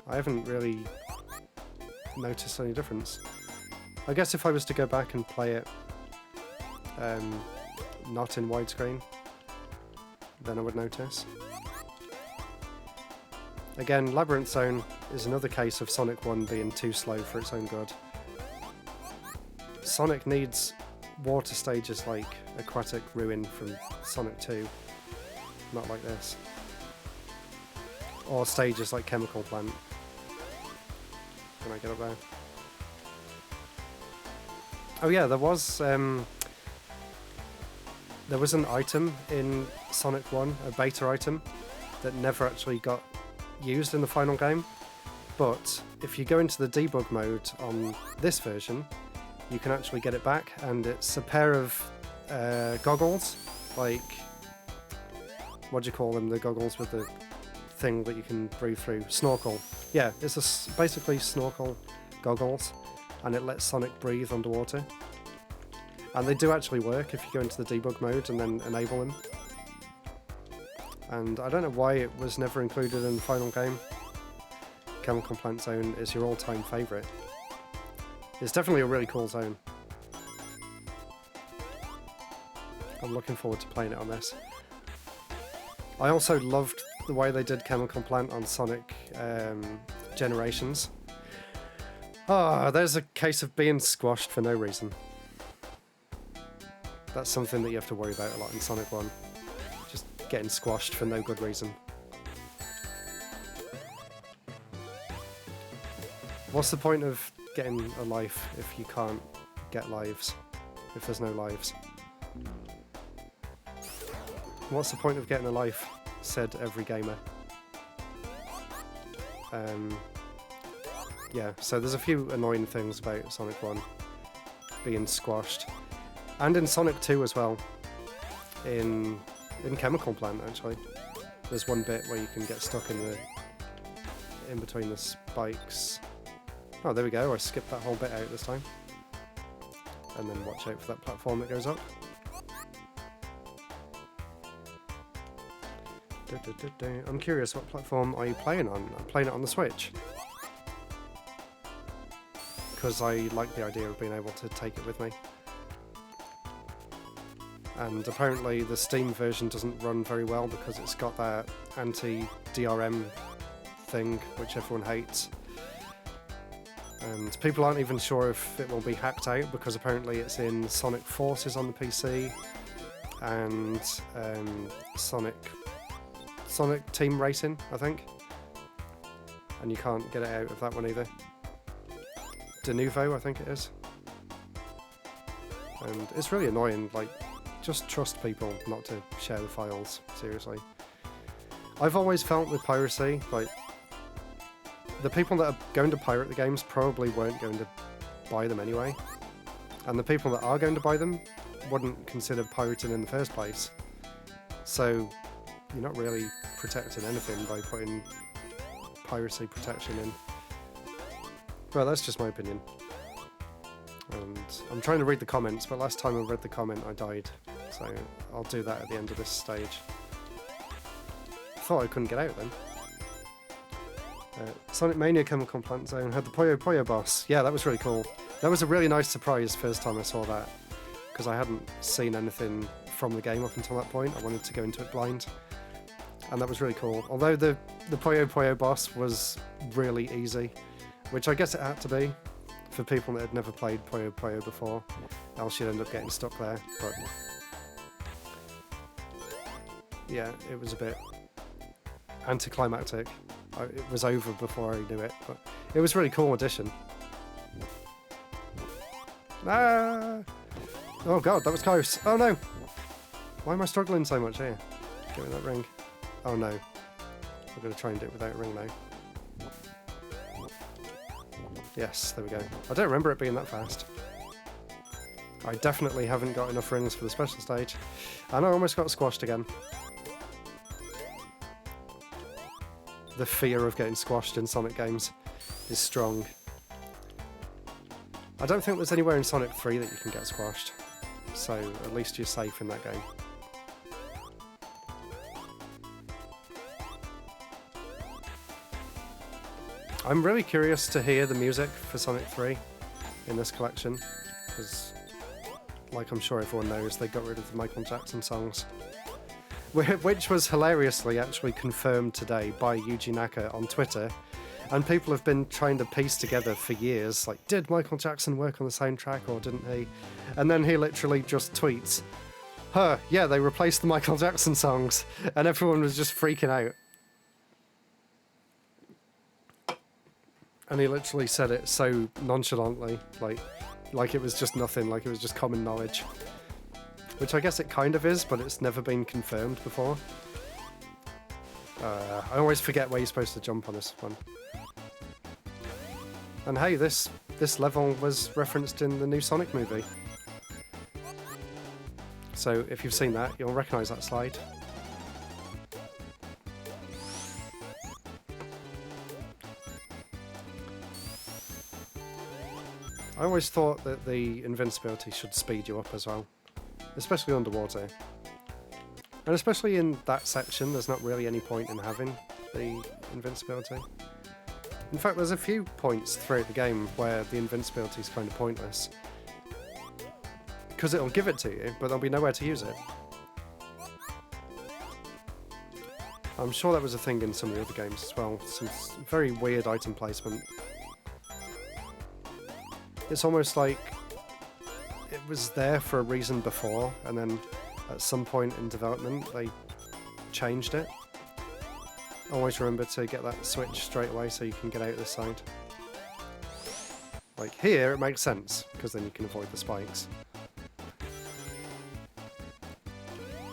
I haven't really noticed any difference. I guess if I was to go back and play it not in widescreen, then I would notice. Again, Labyrinth Zone is another case of Sonic 1 being too slow for its own good. Sonic needs water stages like Aquatic Ruin from Sonic 2, not like this. Or stages like Chemical Plant. Can I get up there? Oh yeah, there was an item in Sonic 1, a beta item, that never actually got used in the final game, but if you go into the debug mode on this version, you can actually get it back, and it's a pair of goggles, like, what do you call them, the goggles with the thing that you can breathe through, snorkel. Yeah, it's basically snorkel goggles, and it lets Sonic breathe underwater. And they do actually work if you go into the debug mode and then enable them. And I don't know why it was never included in the final game. Chemical Plant Zone is your all-time favourite. It's definitely a really cool zone. I'm looking forward to playing it on this. I also loved the way they did Chemical Plant on Sonic Generations. Ah, there's a case of being squashed for no reason. That's something that you have to worry about a lot in Sonic 1. Just getting squashed for no good reason. What's the point of getting a life if you can't get lives? If there's no lives? What's the point of getting a life? Said every gamer. Yeah, so there's a few annoying things about Sonic 1 being squashed. And in Sonic 2 as well. In Chemical Plant, actually. There's one bit where you can get stuck in between the spikes. Oh, there we go, I skipped that whole bit out this time. And then watch out for that platform that goes up. I'm curious, what platform are you playing on? I'm playing it on the Switch. Because I like the idea of being able to take it with me. And apparently the Steam version doesn't run very well because it's got that anti-DRM thing, which everyone hates. And people aren't even sure if it will be hacked out because apparently it's in Sonic Forces on the PC and Sonic Team Racing, I think. And you can't get it out of that one either. De Novo, I think it is. And it's really annoying, like, just trust people not to share the files, seriously. I've always felt with piracy, like, the people that are going to pirate the games probably weren't going to buy them anyway. And the people that are going to buy them wouldn't consider pirating in the first place. So, you're not really protecting anything by putting piracy protection in. Well, that's just my opinion. And I'm trying to read the comments, but last time I read the comment I died. So I'll do that at the end of this stage. Thought I couldn't get out then. Sonic Mania Chemical Plant Zone had the Puyo Puyo boss. Yeah, that was really cool. That was a really nice surprise first time I saw that, because I hadn't seen anything from the game up until that point. I wanted to go into it blind. and that was really cool. Although the Puyo Puyo boss was really easy, which I guess it had to be for people that had never played Puyo Puyo before, else you'd end up getting stuck there. But yeah, it was a bit anticlimactic. It was over before I knew it, but it was a really cool addition. Ah! Oh god, that was close. Oh no! Why am I struggling so much here? Give me that ring. Oh no. I'm going to try and do it without a ring now. Yes, there we go. I don't remember it being that fast. I definitely haven't got enough rings for the special stage. And I almost got squashed again. The fear of getting squashed in Sonic games is strong. I don't think there's anywhere in Sonic 3 that you can get squashed. So at least you're safe in that game. I'm really curious to hear the music for Sonic 3 in this collection, because, like I'm sure everyone knows, they got rid of the Michael Jackson songs. Which was hilariously actually confirmed today by Yuji Naka on Twitter, and people have been trying to piece together for years, like, did Michael Jackson work on the soundtrack or didn't he? And then he literally just tweets, yeah, they replaced the Michael Jackson songs, and everyone was just freaking out. And he literally said it so nonchalantly, like it was just nothing, like it was just common knowledge. Which I guess it kind of is, but it's never been confirmed before. I always forget where you're supposed to jump on this one. And hey, this level was referenced in the new Sonic movie. So if you've seen that, you'll recognise that slide. I always thought that the invincibility should speed you up as well, especially underwater. And especially in that section, there's not really any point in having the invincibility. In fact, there's a few points throughout the game where the invincibility is kind of pointless. Because it'll give it to you, but there'll be nowhere to use it. I'm sure that was a thing in some of the other games as well. Some very weird item placement. It's almost like it was there for a reason before, and then at some point in development they changed it. Always remember to get that switch straight away so you can get out this side. Like here it makes sense, because then you can avoid the spikes.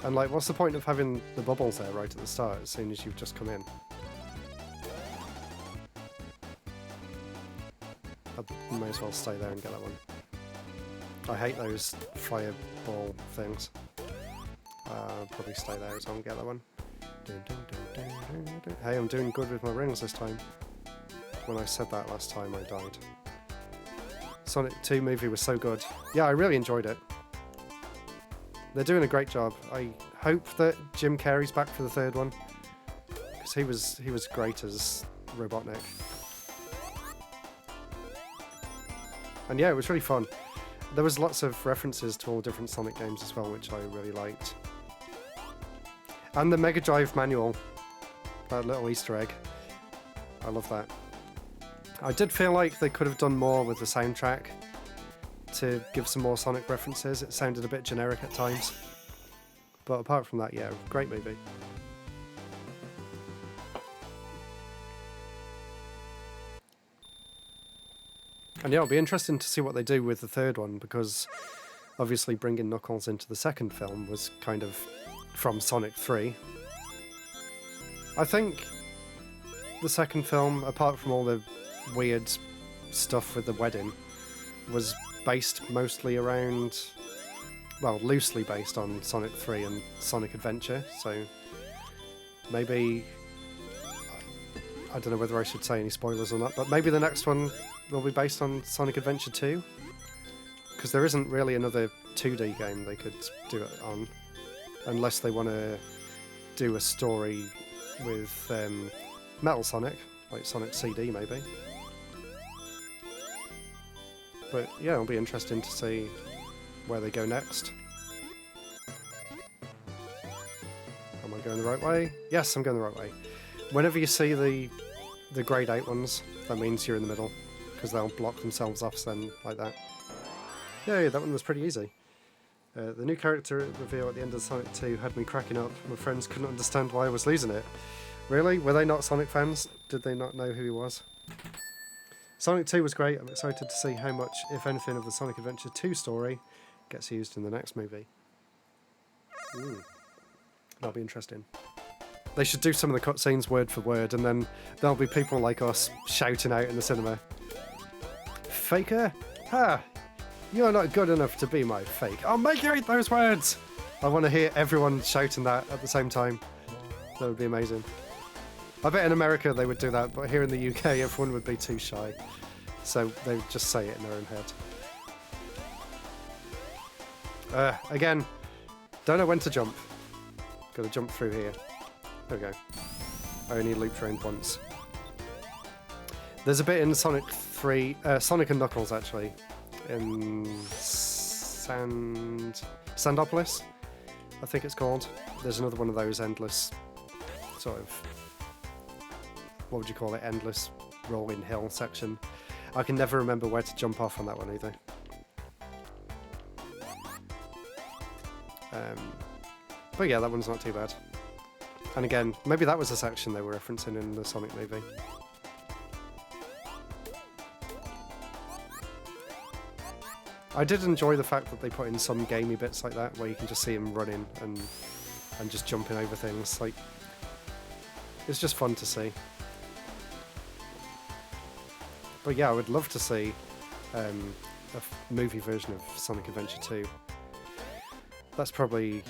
And like, what's the point of having the bubbles there right at the start as soon as you've just come in? I may as well stay there and get that one. I hate those fireball things. I'll probably stay there as well and get that one. Hey, I'm doing good with my rings this time. When I said that last time, I died. Sonic 2 movie was so good. Yeah, I really enjoyed it. They're doing a great job. I hope that Jim Carrey's back for the third one, because he was great as Robotnik. And yeah, it was really fun. There was lots of references to all different Sonic games as well, which I really liked. And the Mega Drive manual, that little Easter egg. I love that. I did feel like they could have done more with the soundtrack to give some more Sonic references. It sounded a bit generic at times. But apart from that, yeah, great movie. And yeah, it'll be interesting to see what they do with the third one, because obviously bringing Knuckles into the second film was kind of from Sonic 3. I think the second film, apart from all the weird stuff with the wedding, was based mostly around, well, loosely based on Sonic 3 and Sonic Adventure, so maybe, I don't know whether I should say any spoilers or not, but maybe the next one will be based on Sonic Adventure 2, because there isn't really another 2D game they could do it on, unless they want to do a story with Metal Sonic, like Sonic CD maybe. But yeah, it'll be interesting to see where they go next. Am I going the right way? Yes, I'm going the right way. Whenever you see the grayed out ones, that means you're in the middle, because they'll block themselves off then, like that. Yay, that one was pretty easy. The new character reveal at the end of Sonic 2 had me cracking up. My friends couldn't understand why I was losing it. Really? Were they not Sonic fans? Did they not know who he was? Sonic 2 was great. I'm excited to see how much, if anything, of the Sonic Adventure 2 story gets used in the next movie. Ooh. That'll be interesting. They should do some of the cutscenes word for word, and then there'll be people like us shouting out in the cinema. Faker? Ha! You're not good enough to be my fake. I'll make you eat those words! I want to hear everyone shouting that at the same time. That would be amazing. I bet in America they would do that, but here in the UK everyone would be too shy. So they would just say it in their own head. Again, don't know when to jump. Gotta jump through here. There we go. I only looped around once. There's a bit in Sonic 3, Sonic and Knuckles actually, in Sandopolis, I think it's called. There's another one of those endless sort of, what would you call it, endless rolling hill section. I can never remember where to jump off on that one either. But yeah, that one's not too bad. And again, maybe that was a section they were referencing in the Sonic movie. I did enjoy the fact that they put in some gamey bits like that, where you can just see him running and just jumping over things. Like, it's just fun to see. But yeah, I would love to see a movie version of Sonic Adventure 2. That's probably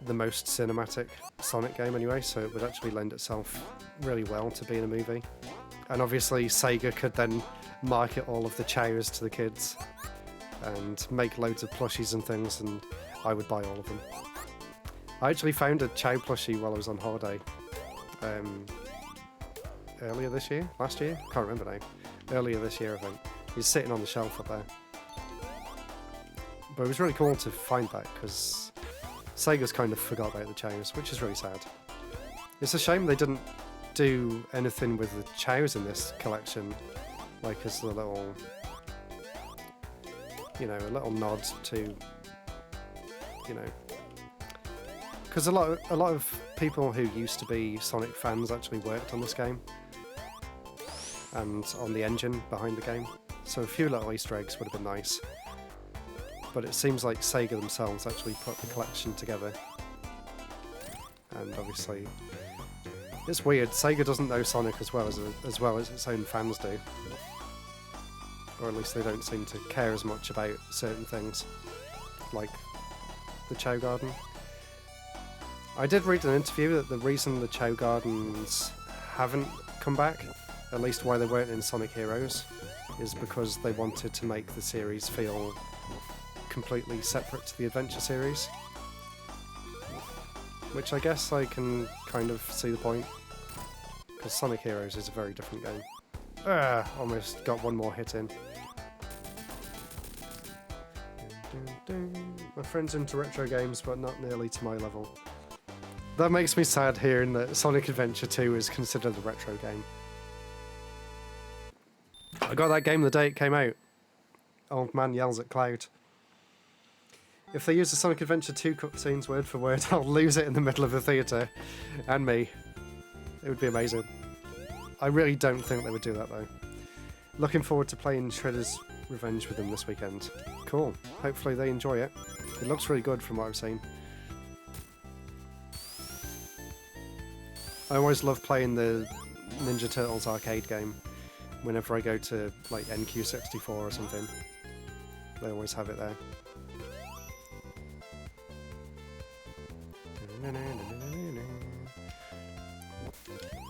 the most cinematic Sonic game anyway, so it would actually lend itself really well to being a movie. And obviously Sega could then market all of the chows to the kids and make loads of plushies and things, and I would buy all of them. I actually found a chow plushie while I was on holiday earlier this year? Last year? Can't remember now. Earlier this year, I think. He's sitting on the shelf up there. But it was really cool to find that, because Sega's kind of forgot about the chows, which is really sad. It's a shame they didn't do anything with the chows in this collection, like as a little, you know, a little nod to, you know, because a lot of people who used to be Sonic fans actually worked on this game and on the engine behind the game, so a few little Easter eggs would have been nice. But it seems like Sega themselves actually put the collection together. And obviously, it's weird. Sega doesn't know Sonic as well as its own fans do. Or at least they don't seem to care as much about certain things, like the Chow Garden. I did read an interview that the reason the Chow Gardens haven't come back, at least why they weren't in Sonic Heroes, is because they wanted to make the series feel completely separate to the Adventure series, which I guess I can kind of see the point, because Sonic Heroes is a very different game. Almost got one more hit in. My friend's into retro games, but not nearly to my level. That makes me sad hearing that Sonic Adventure 2 is considered a retro game. I got that game the day it came out. Old man yells at Cloud. If they use the Sonic Adventure 2 cutscenes word for word, I'll lose it in the middle of the theatre. And me. It would be amazing. I really don't think they would do that though. Looking forward to playing Shredder's Revenge with them this weekend. Cool. Hopefully they enjoy it. It looks really good from what I've seen. I always love playing the Ninja Turtles arcade game whenever I go to like NQ64 or something. They always have it there.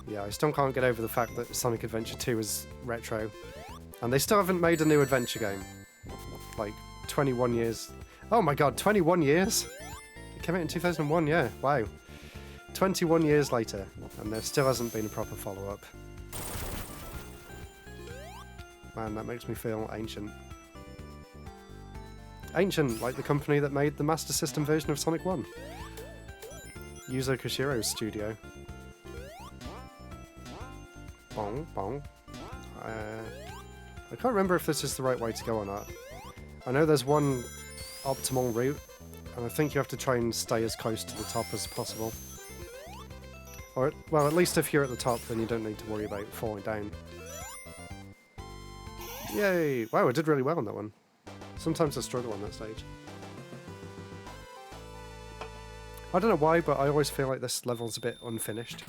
Yeah, I still can't get over the fact that Sonic Adventure 2 is retro. And they still haven't made a new adventure game. Like, 21 years. Oh my god, 21 years? It came out in 2001, yeah, wow. 21 years later, and there still hasn't been a proper follow-up. Man, that makes me feel ancient. Ancient, like the company that made the Master System version of Sonic 1. Yuzo Koshiro's studio. Bong, bong. I can't remember if this is the right way to go or not. I know there's one optimal route, and I think you have to try and stay as close to the top as possible. Or, well, at least if you're at the top, then you don't need to worry about falling down. Yay! Wow, I did really well on that one. Sometimes I struggle on that stage. I don't know why, but I always feel like this level's a bit unfinished.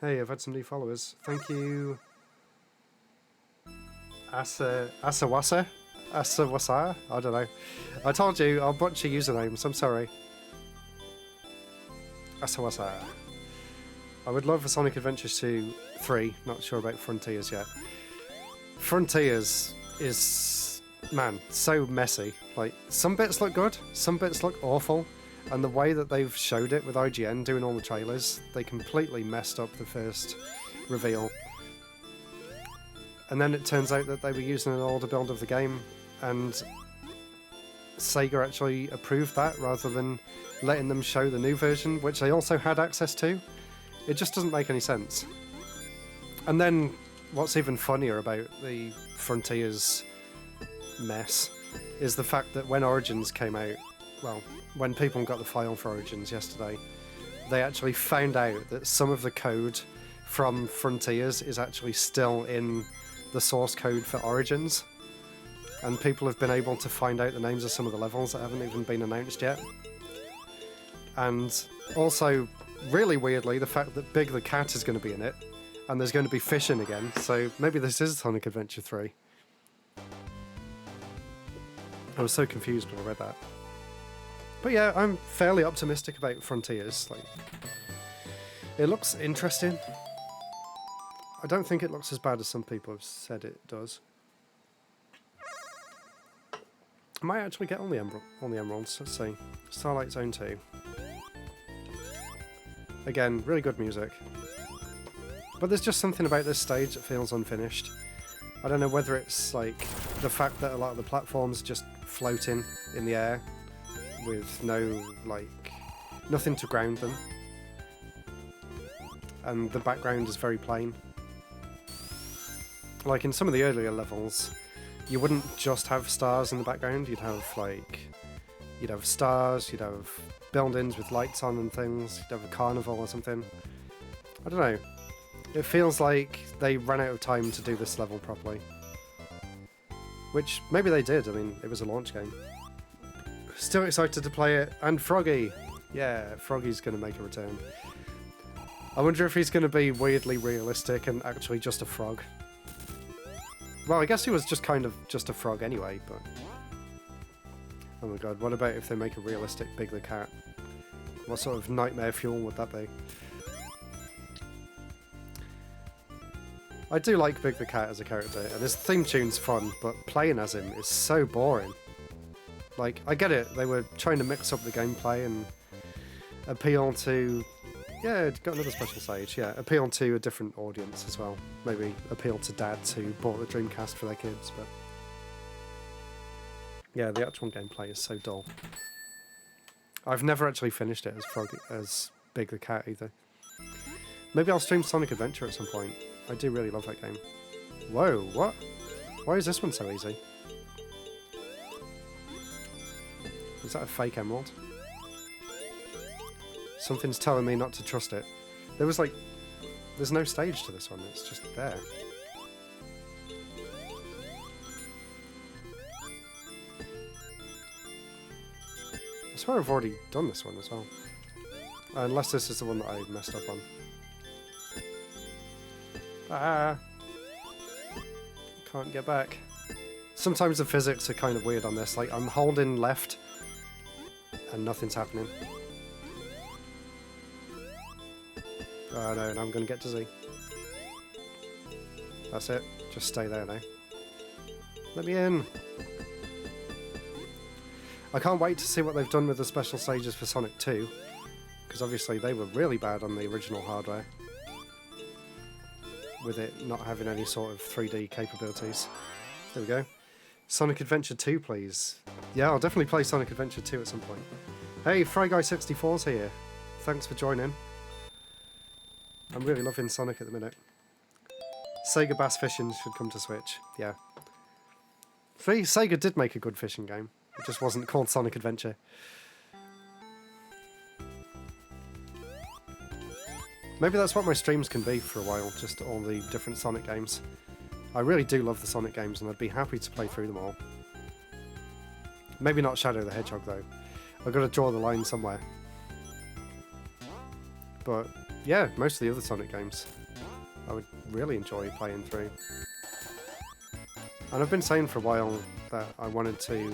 Hey, I've had some new followers. Thank you... Asawasa? Asawasa? I don't know. I told you, I'll butcher usernames, I'm sorry. Asawasa. I would love a Sonic Adventure 2 3, not sure about Frontiers yet. Frontiers is, man, so messy. Like, some bits look good, some bits look awful, and the way that they've showed it with IGN doing all the trailers, they completely messed up the first reveal. And then it turns out that they were using an older build of the game, and Sega actually approved that rather than letting them show the new version, which they also had access to. It just doesn't make any sense. And then, what's even funnier about the Frontiers mess is the fact that when Origins came out, well, when people got the file for Origins yesterday, they actually found out that some of the code from Frontiers is actually still in the source code for Origins, and people have been able to find out the names of some of the levels that haven't even been announced yet. And also, really weirdly, the fact that Big the Cat is going to be in it, and there's going to be fishing again, so maybe this is Sonic Adventure 3. I was so confused when I read that. But yeah, I'm fairly optimistic about Frontiers. Like, it looks interesting. I don't think it looks as bad as some people have said it does. I might actually get all the emeralds. Let's see. Starlight Zone 2. Again, really good music. But there's just something about this stage that feels unfinished. I don't know whether it's like the fact that a lot of the platforms are just floating in the air with no, like, nothing to ground them. And the background is very plain. Like in some of the earlier levels, you wouldn't just have stars in the background, you'd have stars, you'd have buildings with lights on and things, you'd have a carnival or something. I don't know. It feels like they ran out of time to do this level properly. Which, maybe they did, I mean, it was a launch game. Still excited to play it, and Froggy! Yeah, Froggy's gonna make a return. I wonder if he's gonna be weirdly realistic and actually just a frog. Well, I guess he was just kind of just a frog anyway, but... Oh my god, what about if they make a realistic Big the Cat? What sort of nightmare fuel would that be? I do like Big the Cat as a character, and his theme tune's fun, but playing as him is so boring. Like, I get it, they were trying to mix up the gameplay and appeal to... Yeah, it's got another special stage, yeah. Appeal to a different audience as well. Maybe appeal to dads who bought the Dreamcast for their kids, but... Yeah, the actual gameplay is so dull. I've never actually finished it as Big the Cat either. Maybe I'll stream Sonic Adventure at some point. I do really love that game. Whoa, what? Why is this one so easy? Is that a fake emerald? Something's telling me not to trust it. There was like... There's no stage to this one, it's just there. I swear I've already done this one as well. Unless this is the one that I messed up on. Ah! Can't get back. Sometimes the physics are kind of weird on this, like I'm holding left and nothing's happening. Oh no, and I'm gonna get dizzy. That's it, just stay there now. Let me in! I can't wait to see what they've done with the special stages for Sonic 2, because obviously they were really bad on the original hardware, with it not having any sort of 3D capabilities. There we go. Sonic Adventure 2, please. Yeah, I'll definitely play Sonic Adventure 2 at some point. Hey, FryGuy64's here. thanks for joining. I'm really loving Sonic at the minute. Sega Bass Fishing should come to Switch, yeah. See, Sega did make a good fishing game. It just wasn't called Sonic Adventure. Maybe that's what my streams can be for a while, just all the different Sonic games. I really do love the Sonic games and I'd be happy to play through them all. Maybe not Shadow the Hedgehog though. I've got to draw the line somewhere. But yeah, most of the other Sonic games I would really enjoy playing through. And I've been saying for a while that I wanted to...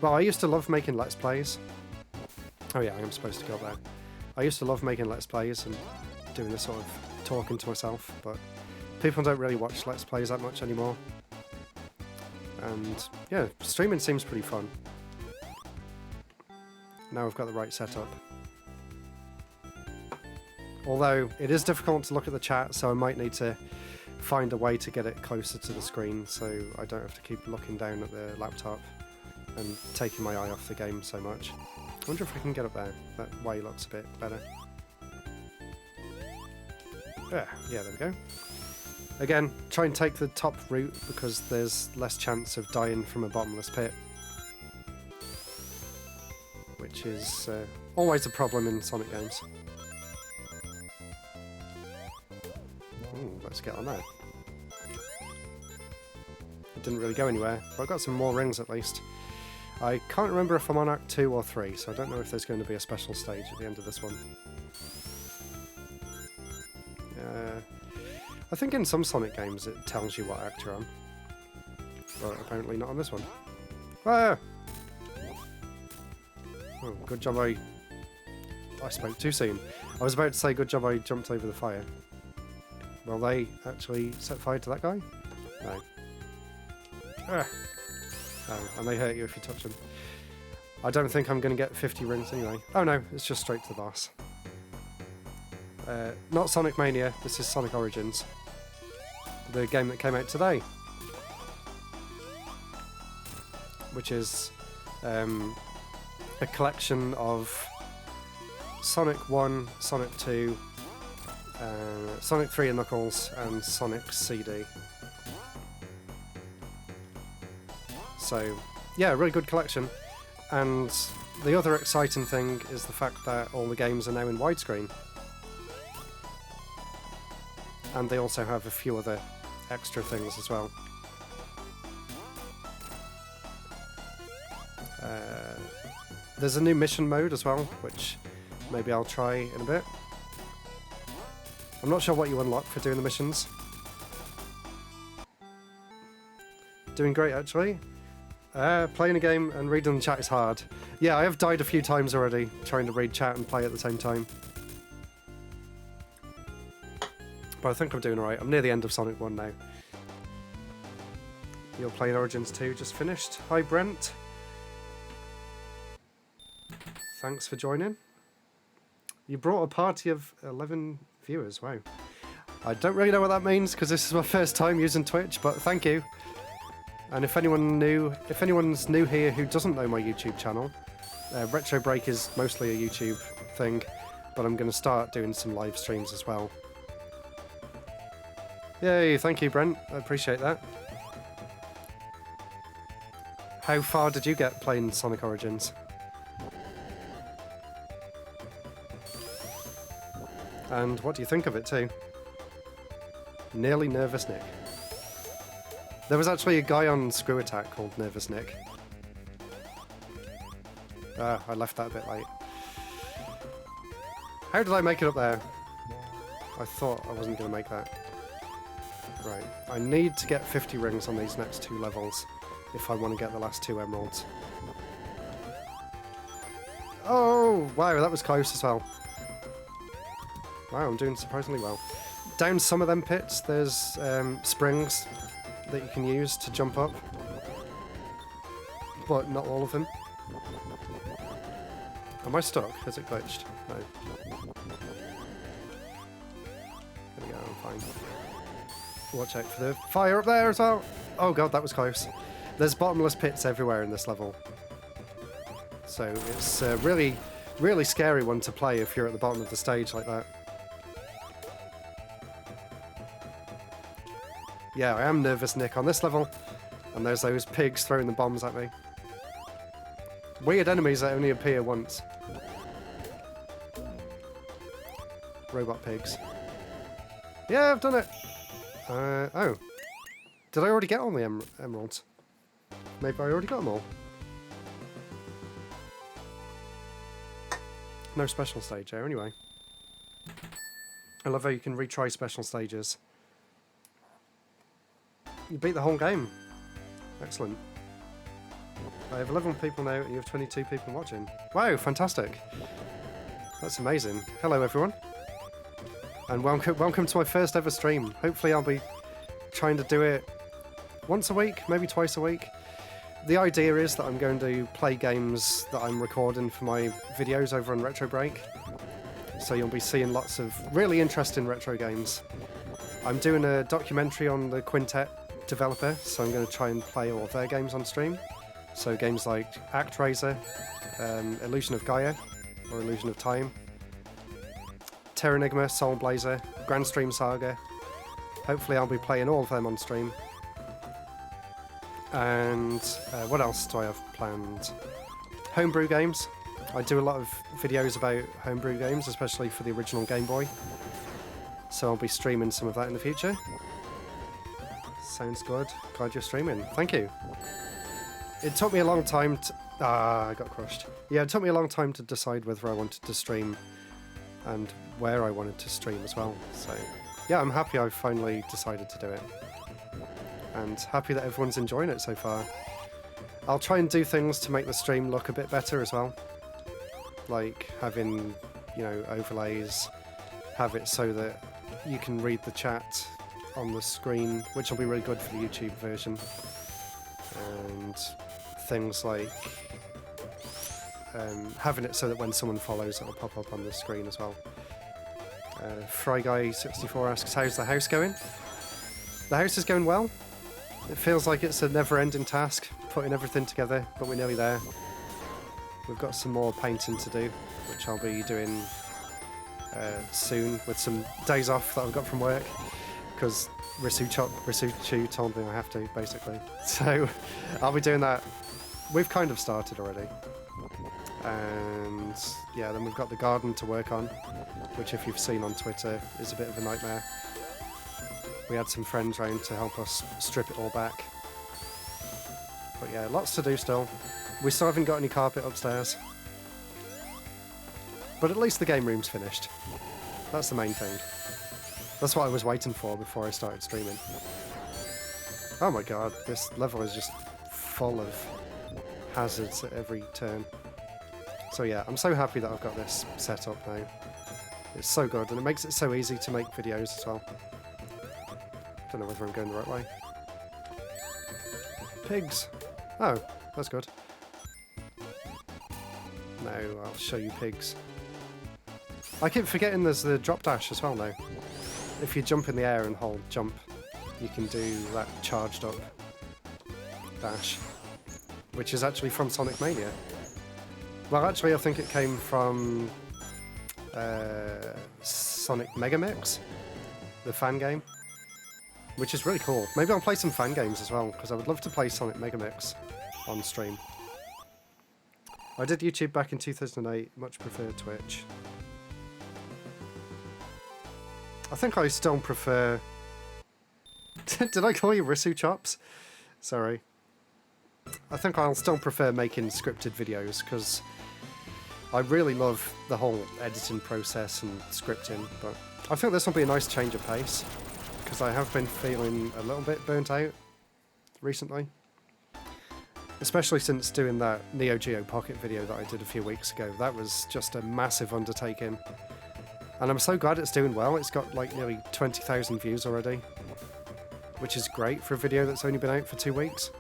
Well, I used to love making Let's Plays. Oh yeah, I am supposed to go there. I used to love making Let's Plays and doing this sort of talking to myself, but people don't really watch Let's Plays that much anymore. And yeah, streaming seems pretty fun. Now I've got the right setup. Although it is difficult to look at the chat, so I might need to find a way to get it closer to the screen so I don't have to keep looking down at the laptop and taking my eye off the game so much. I wonder if I can get up there. That way looks a bit better. Yeah, there we go. Again, try and take the top route because there's less chance of dying from a bottomless pit. Which is always a problem in Sonic games. Ooh, let's get on there. It didn't really go anywhere, but I got some more rings at least. I can't remember if I'm on Act 2 or 3, so I don't know if there's going to be a special stage at the end of this one. I think in some Sonic games it tells you what act you're on, but apparently not on this one. Ah! Oh, good job I spoke too soon. I was about to say good job I jumped over the fire. Will they actually set fire to that guy? No. Ah! Oh, and they hurt you if you touch them. I don't think I'm going to get 50 rings anyway. Oh no, it's just straight to the boss. Not Sonic Mania, this is Sonic Origins. The game that came out today. Which is a collection of Sonic 1, Sonic 2, Sonic 3 and Knuckles, and Sonic CD. So, yeah, really good collection. And the other exciting thing is the fact that all the games are now in widescreen. And they also have a few other extra things as well. There's a new mission mode as well, which maybe I'll try in a bit. I'm not sure what you unlock for doing the missions. Doing great, actually. Playing a game and reading the chat is hard. Yeah, I have died a few times already, trying to read chat and play at the same time. But I think I'm doing alright. I'm near the end of Sonic 1 now. You're playing Origins 2, just finished. Hi, Brent. Thanks for joining. You brought a party of 11 viewers, wow. I don't really know what that means because this is my first time using Twitch, but thank you. And if anyone's new here who doesn't know my YouTube channel, Retro Break is mostly a YouTube thing, but I'm going to start doing some live streams as well. Yay, thank you, Brent. I appreciate that. How far did you get playing Sonic Origins? And what do you think of it too? Nearly Nervous Nick. There was actually a guy on Screw Attack called Nervous Nick. I left that a bit late. How did I make it up there? I thought I wasn't going to make that. Right, I need to get 50 rings on these next 2 levels if I want to get the last 2 emeralds. Oh, wow, that was close as well. Wow, I'm doing surprisingly well. Down some of them pits, there's springs that you can use to jump up, but not all of them. Am I stuck? Has it glitched? No. There we go, I'm fine. Watch out for the fire up there as well. Oh god, that was close. There's bottomless pits everywhere in this level. So it's really Really scary one to play if you're at the bottom of the stage like that. Yeah, I am nervous, Nick, on this level. And there's those pigs throwing the bombs at me. Weird enemies that only appear once. Robot pigs. Yeah, I've done it! Oh. Did I already get all the emeralds? Maybe I already got them all. No special stage there, anyway. I love how you can retry special stages. You beat the whole game. Excellent. I have 11 people now and you have 22 people watching. Wow, fantastic. That's amazing. Hello everyone. And welcome to my first ever stream. Hopefully I'll be trying to do it once a week, maybe twice a week. The idea is that I'm going to play games that I'm recording for my videos over on Retro Break. So you'll be seeing lots of really interesting retro games. I'm doing a documentary on the Quintet developer, so I'm going to try and play all of their games on stream. So games like ActRaiser, Illusion of Gaia, or Illusion of Time, Terranigma, Soul Blazer, Grand Stream Saga. Hopefully I'll be playing all of them on stream. And what else do I have planned? Homebrew games. I do a lot of videos about homebrew games, especially for the original Game Boy. So I'll be streaming some of that in the future. Sounds good. Glad you're streaming. Thank you. It took me a long time to... I got crushed. Yeah, it took me a long time to decide whether I wanted to stream and where I wanted to stream as well. So, yeah, I'm happy I finally decided to do it. And happy that everyone's enjoying it so far. I'll try and do things to make the stream look a bit better as well. Like having, you know, overlays, have it so that you can read the chat on the screen, which will be really good for the YouTube version. And things like having it so that when someone follows, it'll pop up on the screen as well. FryGuy64 asks, how's the house going? The house is going well. It feels like it's a never-ending task, putting everything together, but we're nearly there. We've got some more painting to do, which I'll be doing soon, with some days off that I've got from work, because Risuchu told me I have to, basically. So I'll be doing that. We've kind of started already. And yeah, then we've got the garden to work on, which if you've seen on Twitter is a bit of a nightmare. We had some friends round to help us strip it all back. But yeah, lots to do still. We still haven't got any carpet upstairs. But at least the game room's finished. That's the main thing. That's what I was waiting for before I started streaming. Oh my god, this level is just full of hazards at every turn. So yeah, I'm so happy that I've got this set up now. It's so good, and it makes it so easy to make videos as well. Don't know whether I'm going the right way. Pigs! Oh, that's good. Now I'll show you pigs. I keep forgetting there's the drop dash as well now. If you jump in the air and hold jump, you can do that charged up dash, which is actually from Sonic Mania. Well, actually I think it came from Sonic Mega Mix, the fan game, which is really cool. Maybe I'll play some fan games as well, because I would love to play Sonic Mega Mix on stream. I did YouTube back in 2008, much prefer Twitch. I think I still prefer... Did I call you Risu Chops? Sorry. I think I'll still prefer making scripted videos, because I really love the whole editing process and scripting, but I think this will be a nice change of pace, because I have been feeling a little bit burnt out recently. Especially since doing that Neo Geo Pocket video that I did a few weeks ago. That was just a massive undertaking. And I'm so glad it's doing well. It's got like nearly 20,000 views already, which is great for a video that's only been out for 2 weeks.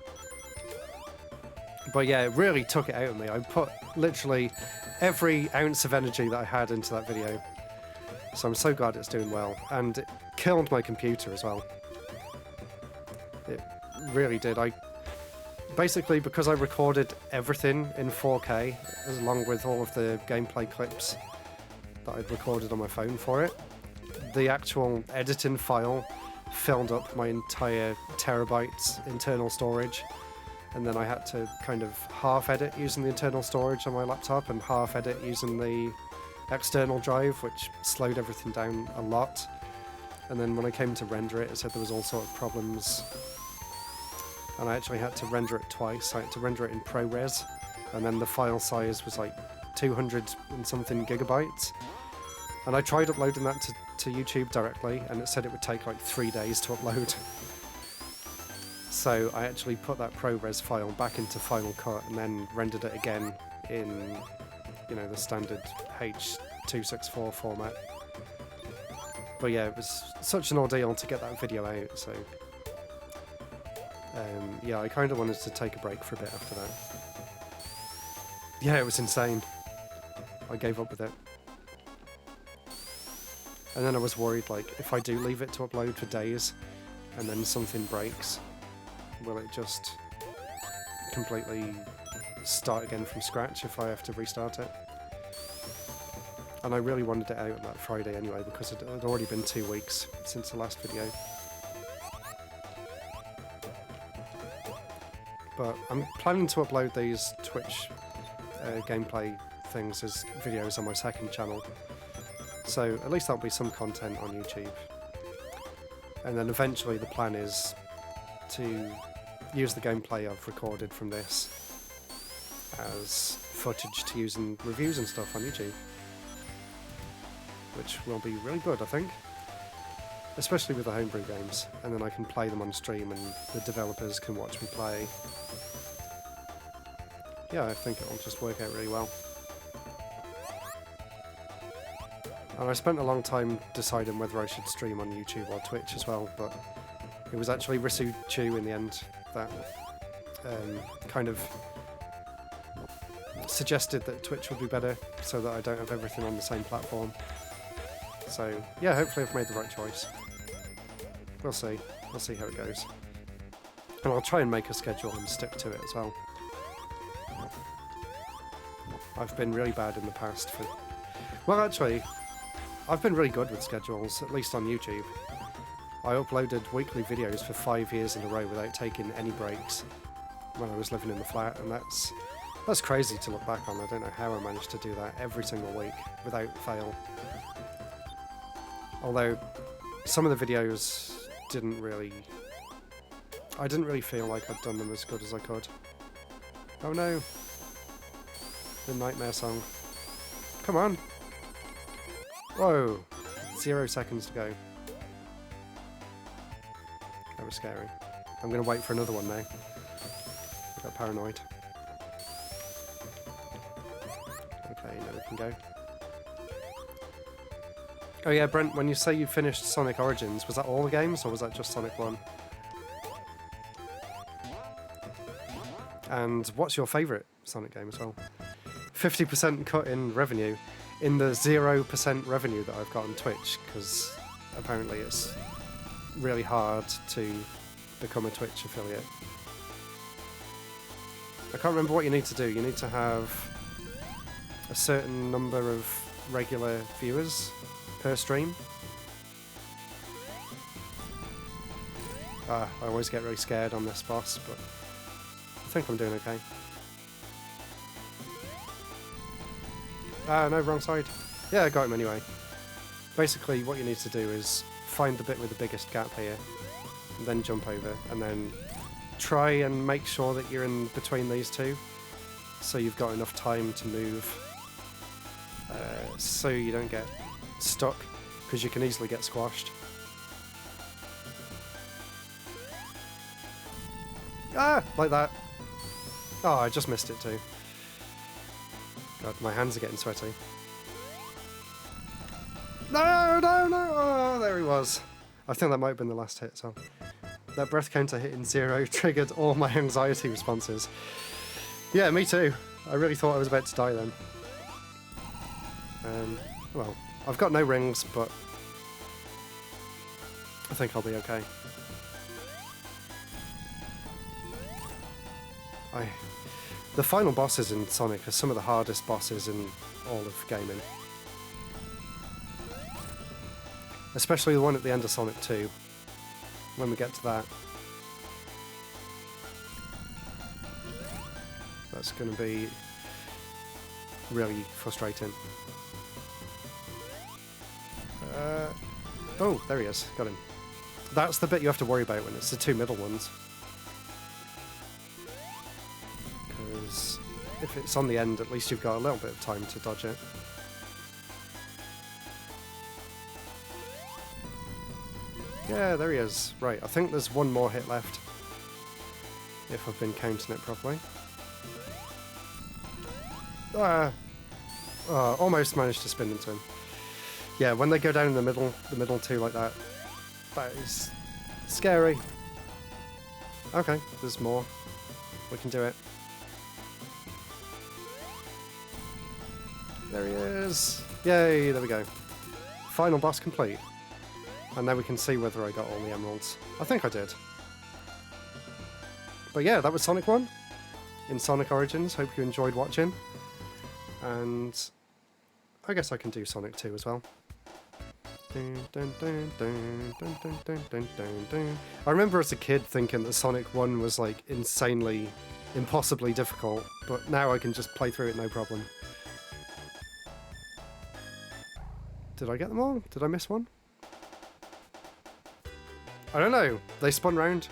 But yeah, it really took it out of me. I put literally every ounce of energy that I had into that video. So I'm so glad it's doing well. And it killed my computer as well. It really did. basically, because I recorded everything in 4K, along with all of the gameplay clips that I'd recorded on my phone for it, the actual editing file filled up my entire terabyte internal storage, and then I had to kind of half edit using the internal storage on my laptop and half edit using the external drive, which slowed everything down a lot. And then when I came to render it, it said there was all sort of problems, and I actually had to render it twice. I had to render it in ProRes, and then the file size was like 200 and something gigabytes. And I tried uploading that to YouTube directly, and it said it would take like 3 days to upload. So I actually put that ProRes file back into Final Cut and then rendered it again in, you know, the standard H.264 format. But yeah, it was such an ordeal to get that video out, so yeah, I kind of wanted to take a break for a bit after that. Yeah, it was insane. I gave up with it. And then I was worried, like, if I do leave it to upload for days and then something breaks, will it just completely start again from scratch if I have to restart it? And I really wanted it out on that Friday anyway, because it had already been 2 weeks since the last video. But I'm planning to upload these Twitch gameplay things as videos on my second channel. So at least there'll be some content on YouTube. And then eventually the plan is to use the gameplay I've recorded from this as footage to use in reviews and stuff on YouTube. Which will be really good, I think. Especially with the homebrew games. And then I can play them on stream and the developers can watch me play. Yeah, I think it'll just work out really well. And I spent a long time deciding whether I should stream on YouTube or Twitch as well, but it was actually Risu Chu in the end that kind of suggested that Twitch would be better so that I don't have everything on the same platform. So yeah, hopefully I've made the right choice. We'll see. We'll see how it goes. And I'll try and make a schedule and stick to it as well. I've been really bad in the past for... Well, actually, I've been really good with schedules, at least on YouTube. I uploaded weekly videos for 5 years in a row without taking any breaks when I was living in the flat, and that's crazy to look back on. I don't know how I managed to do that every single week without fail. Although, some of the videos didn't really... I didn't really feel like I'd done them as good as I could. Oh no! The Nightmare song. Come on! Whoa! 0 seconds to go. That was scary. I'm gonna wait for another one now. I got paranoid. Okay, now we can go. Oh yeah, Brent, when you say you finished Sonic Origins, was that all the games, or was that just Sonic 1? And what's your favourite Sonic game as well? 50% cut in revenue, in the 0% revenue that I've got on Twitch, because apparently it's really hard to become a Twitch affiliate. I can't remember what you need to do. You need to have a certain number of regular viewers per stream. I always get really scared on this boss, but I think I'm doing okay. Ah, no, wrong side. Yeah, I got him anyway. Basically, what you need to do is find the bit with the biggest gap here, and then jump over, and then try and make sure that you're in between these two, so you've got enough time to move, so you don't get stuck, because you can easily get squashed. Ah! Like that. Oh, I just missed it too. God, my hands are getting sweaty. No, no, no! Oh, there he was. I think that might have been the last hit, so... That breath counter hitting 0 triggered all my anxiety responses. Yeah, me too. I really thought I was about to die then. Well, I've got no rings, but... I think I'll be okay. The final bosses in Sonic are some of the hardest bosses in all of gaming. Especially the one at the end of Sonic 2. When we get to that. That's going to be really frustrating. Oh, there he is. Got him. That's the bit you have to worry about when it's the two middle ones. Because if it's on the end, at least you've got a little bit of time to dodge it. Yeah, there he is. Right, I think there's one more hit left. If I've been counting it properly. Almost managed to spin into him. Yeah, when they go down in the middle two like that, that is scary. Okay, there's more. We can do it. There he is. Yay, there we go. Final boss complete. And now we can see whether I got all the emeralds. I think I did. But yeah, that was Sonic 1 in Sonic Origins. Hope you enjoyed watching. And I guess I can do Sonic 2 as well. I remember as a kid thinking that Sonic 1 was like insanely, impossibly difficult, but now I can just play through it no problem. Did I get them all? Did I miss one? I don't know. They spun round,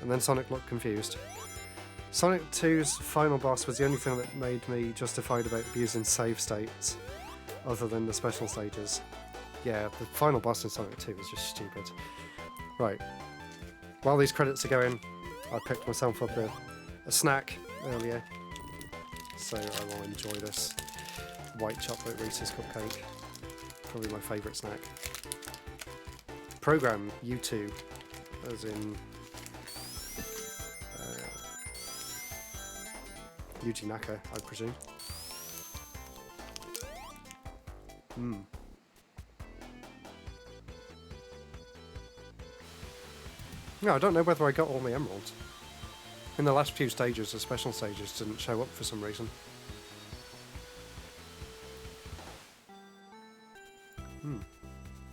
and then Sonic looked confused. Sonic 2's final boss was the only thing that made me justified about abusing save states, other than the special stages. Yeah, the final boss in Sonic 2 was just stupid. Right. While these credits are going, I picked myself up a snack earlier, so I will enjoy this white chocolate Reese's cupcake. Probably my favourite snack. Program U2, as in Yuji Naka, I presume. No, I don't know whether I got all the emeralds. In the last few stages, the special stages didn't show up for some reason.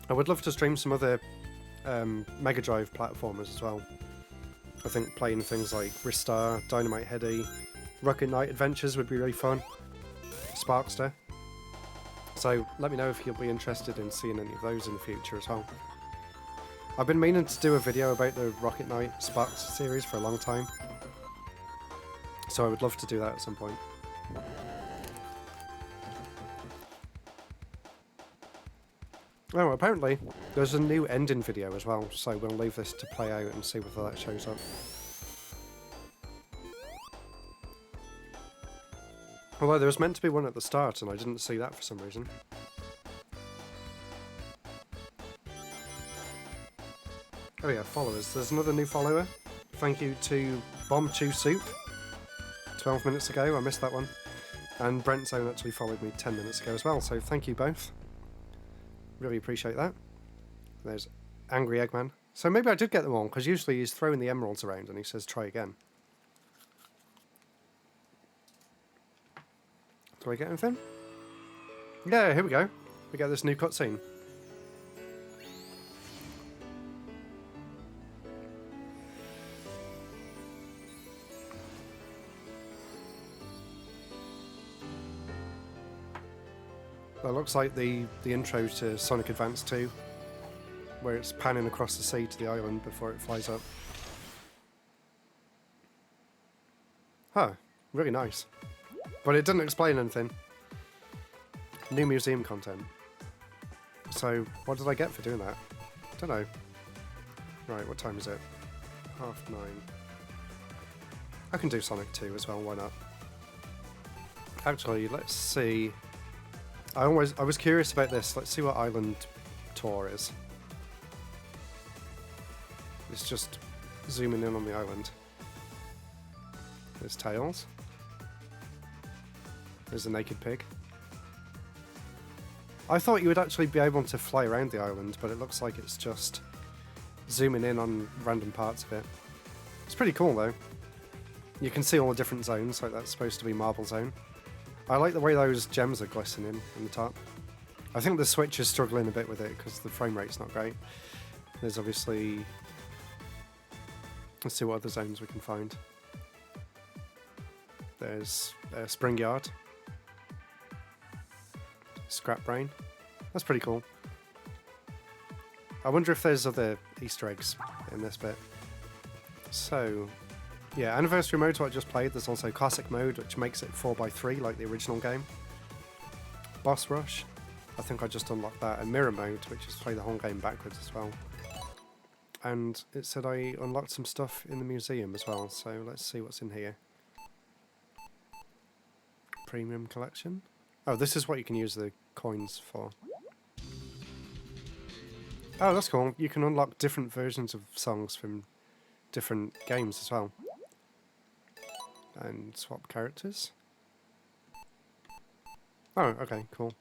I would love to stream some other Mega Drive platformers as well. I think playing things like Ristar, Dynamite Headdy, Rocket Knight Adventures would be really fun. Sparkster. So let me know if you'll be interested in seeing any of those in the future as well. I've been meaning to do a video about the Rocket Knight Sparkster series for a long time. So I would love to do that at some point. Oh, apparently there's a new ending video as well, so we'll leave this to play out and see whether that shows up. Although there was meant to be one at the start and I didn't see that for some reason. Oh yeah, followers. There's another new follower. Thank you to Bomb Chew Soup. 12 minutes ago, I missed that one. And Brent Zone actually followed me 10 minutes ago as well, so thank you both. Really appreciate that. There's Angry Eggman. So maybe I did get them all, because usually he's throwing the emeralds around and he says try again. Do I get anything? Yeah, here we go. We get this new cutscene. That looks like the intro to Sonic Advance 2, where it's panning across the sea to the island before it flies up. Huh, really nice. But it doesn't explain anything. New museum content. So, what did I get for doing that? Don't know. Right, what time is it? 9:30. I can do Sonic 2 as well, why not? Actually, let's see. I was curious about this. Let's see what Island Tour is. It's just zooming in on the island. There's Tails. There's a naked pig. I thought you would actually be able to fly around the island, but it looks like it's just zooming in on random parts of it. It's pretty cool though. You can see all the different zones, like that's supposed to be Marble Zone. I like the way those gems are glistening on the top. I think the Switch is struggling a bit with it because the frame rate's not great. There's obviously... Let's see what other zones we can find. There's Spring Yard. Scrap Brain. That's pretty cool. I wonder if there's other Easter eggs in this bit. So, yeah, Anniversary Mode's what I just played. There's also Classic Mode, which makes it 4x3 like the original game. Boss Rush. I think I just unlocked that. And Mirror Mode, which is play the whole game backwards as well. And it said I unlocked some stuff in the museum as well, so let's see what's in here. Premium Collection. Oh, this is what you can use the coins for. Oh, that's cool. You can unlock different versions of songs from different games as well. And swap characters. Oh, okay, cool.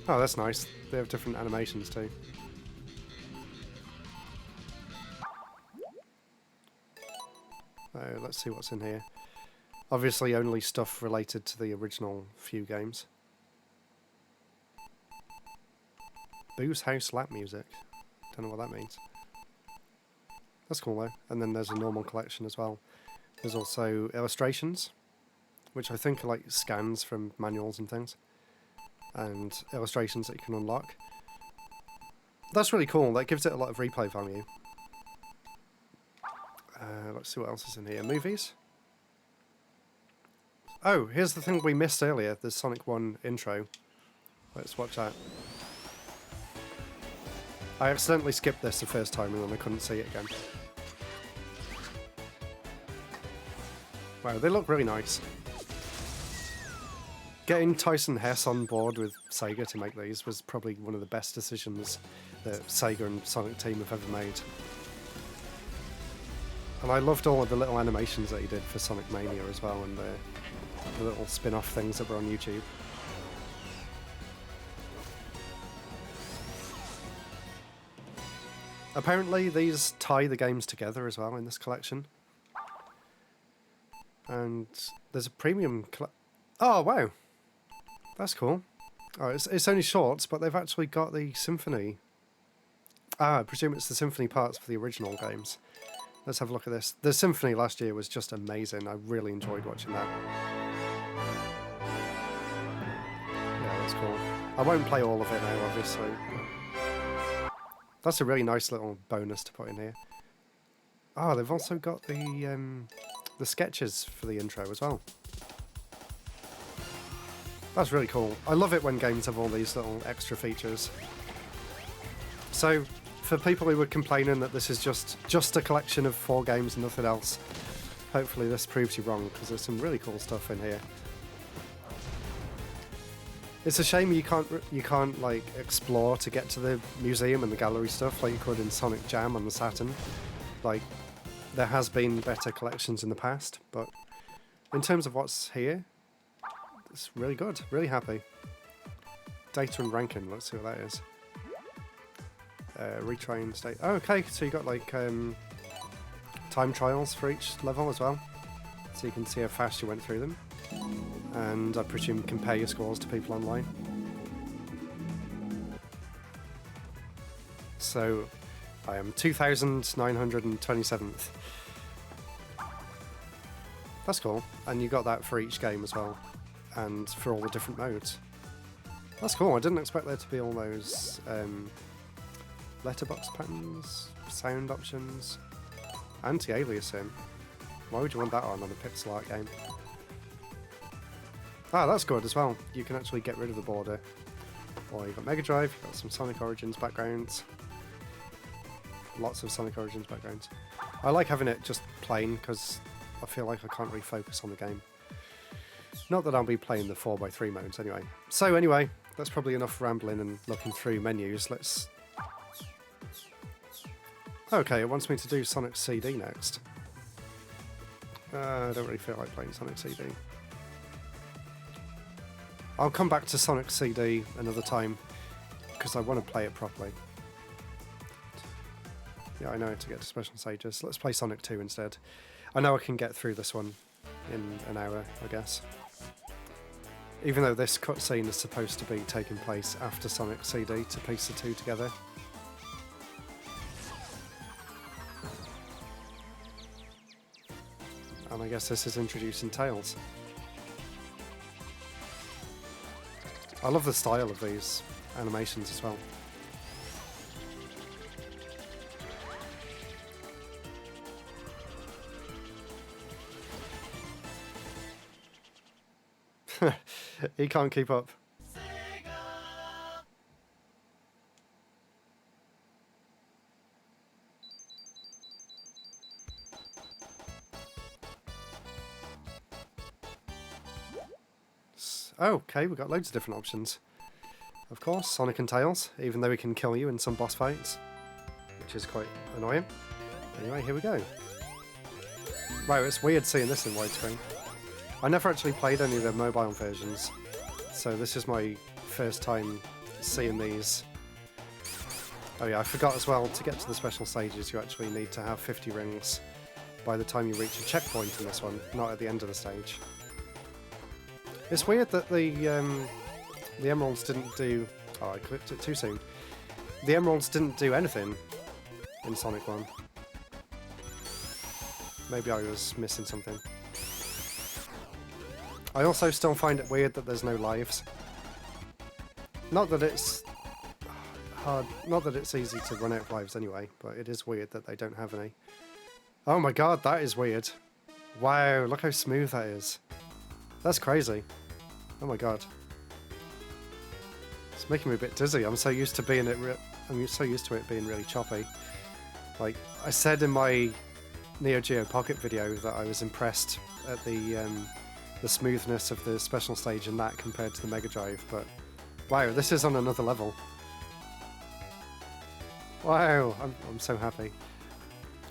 Oh, that's nice. They have different animations too. Let's see what's in here. Obviously only stuff related to the original few games. Boo's House lap music. Don't know what that means. That's cool though. And then there's a normal collection as well. There's also illustrations, which I think are like scans from manuals and things. And illustrations that you can unlock. That's really cool. That gives it a lot of replay value. Let's see what else is in here. Movies. Oh, here's the thing we missed earlier. The Sonic 1 intro. Let's watch that. I accidentally skipped this the first time and then I couldn't see it again. Wow, they look really nice. Getting Tyson Hess on board with Sega to make these was probably one of the best decisions that Sega and Sonic Team have ever made. And I loved all of the little animations that he did for Sonic Mania as well, and the little spin-off things that were on YouTube. Apparently these tie the games together as well in this collection. And there's a premium... Oh, wow! That's cool. Oh, it's only shorts, but they've actually got the symphony. Ah, I presume it's the symphony parts for the original games. Let's have a look at this. The symphony last year was just amazing. I really enjoyed watching that. Yeah, that's cool. I won't play all of it now, obviously. That's a really nice little bonus to put in here. Oh, they've also got the sketches for the intro as well. That's really cool. I love it when games have all these little extra features. So, for people who were complaining that this is just a collection of 4 games and nothing else, hopefully this proves you wrong, because there's some really cool stuff in here. It's a shame you can't like explore to get to the museum and the gallery stuff like you could in Sonic Jam on the Saturn. Like, there has been better collections in the past, but in terms of what's here, it's really good. Really happy. Data and ranking. Let's see what that is. Retrain state. Oh, okay, so you got like time trials for each level as well, so you can see how fast you went through them, and I presume compare your scores to people online. So I am 2,927th. That's cool, and you got that for each game as well, and for all the different modes. That's cool. I didn't expect there to be all those letterbox patterns, sound options, anti-aliasing. Why would you want that on a pixel art game? Ah, that's good as well. You can actually get rid of the border. Or you've got Mega Drive, you've got some Sonic Origins backgrounds. Lots of Sonic Origins backgrounds. I like having it just plain because I feel like I can't really focus on the game. Not that I'll be playing the 4x3 modes anyway. So anyway, that's probably enough rambling and looking through menus. Let's... Okay, it wants me to do Sonic CD next. I don't really feel like playing Sonic CD. I'll come back to Sonic CD another time, because I want to play it properly. Yeah, I know to get to special stages. Let's play Sonic 2 instead. I know I can get through this one in an hour, I guess. Even though this cutscene is supposed to be taking place after Sonic CD to piece the two together. And I guess this is introducing Tails. I love the style of these animations as well. He can't keep up. Oh, okay, we've got loads of different options. Of course, Sonic and Tails, even though he can kill you in some boss fights, which is quite annoying. Anyway, here we go. Wow, it's weird seeing this in widescreen. I never actually played any of the mobile versions, so this is my first time seeing these. Oh yeah, I forgot as well, to get to the special stages you actually need to have 50 rings by the time you reach a checkpoint in this one, not at the end of the stage. It's weird that the emeralds didn't do... Oh, I clicked it too soon. The emeralds didn't do anything in Sonic 1. Maybe I was missing something. I also still find it weird that there's no lives. Not that it's hard, not that it's easy to run out of lives anyway, but it is weird that they don't have any. Oh my god, that is weird. Wow, look how smooth that is. That's crazy. Oh my god. It's making me a bit dizzy. I'm so used to being I'm so used to it being really choppy. Like I said in my Neo Geo Pocket video that I was impressed at the smoothness of the special stage in that compared to the Mega Drive, but wow, this is on another level. Wow, I'm so happy.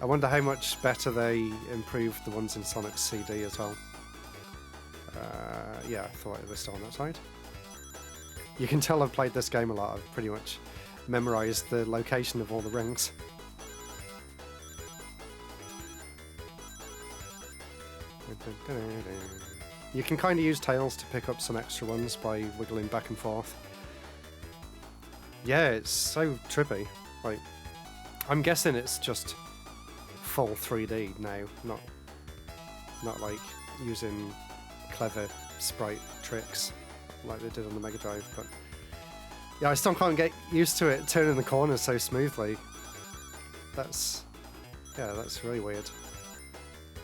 I wonder how much better they improved the ones in Sonic CD as well. Yeah, I thought it was still on that side. You can tell I've played this game a lot. I've pretty much memorised the location of all the rings. You can kind of use Tails to pick up some extra ones by wiggling back and forth. Yeah, it's so trippy. Like, I'm guessing it's just full 3D now, not like using clever sprite tricks like they did on the Mega Drive. But yeah, I still can't get used to it turning the corners so smoothly. That's really weird.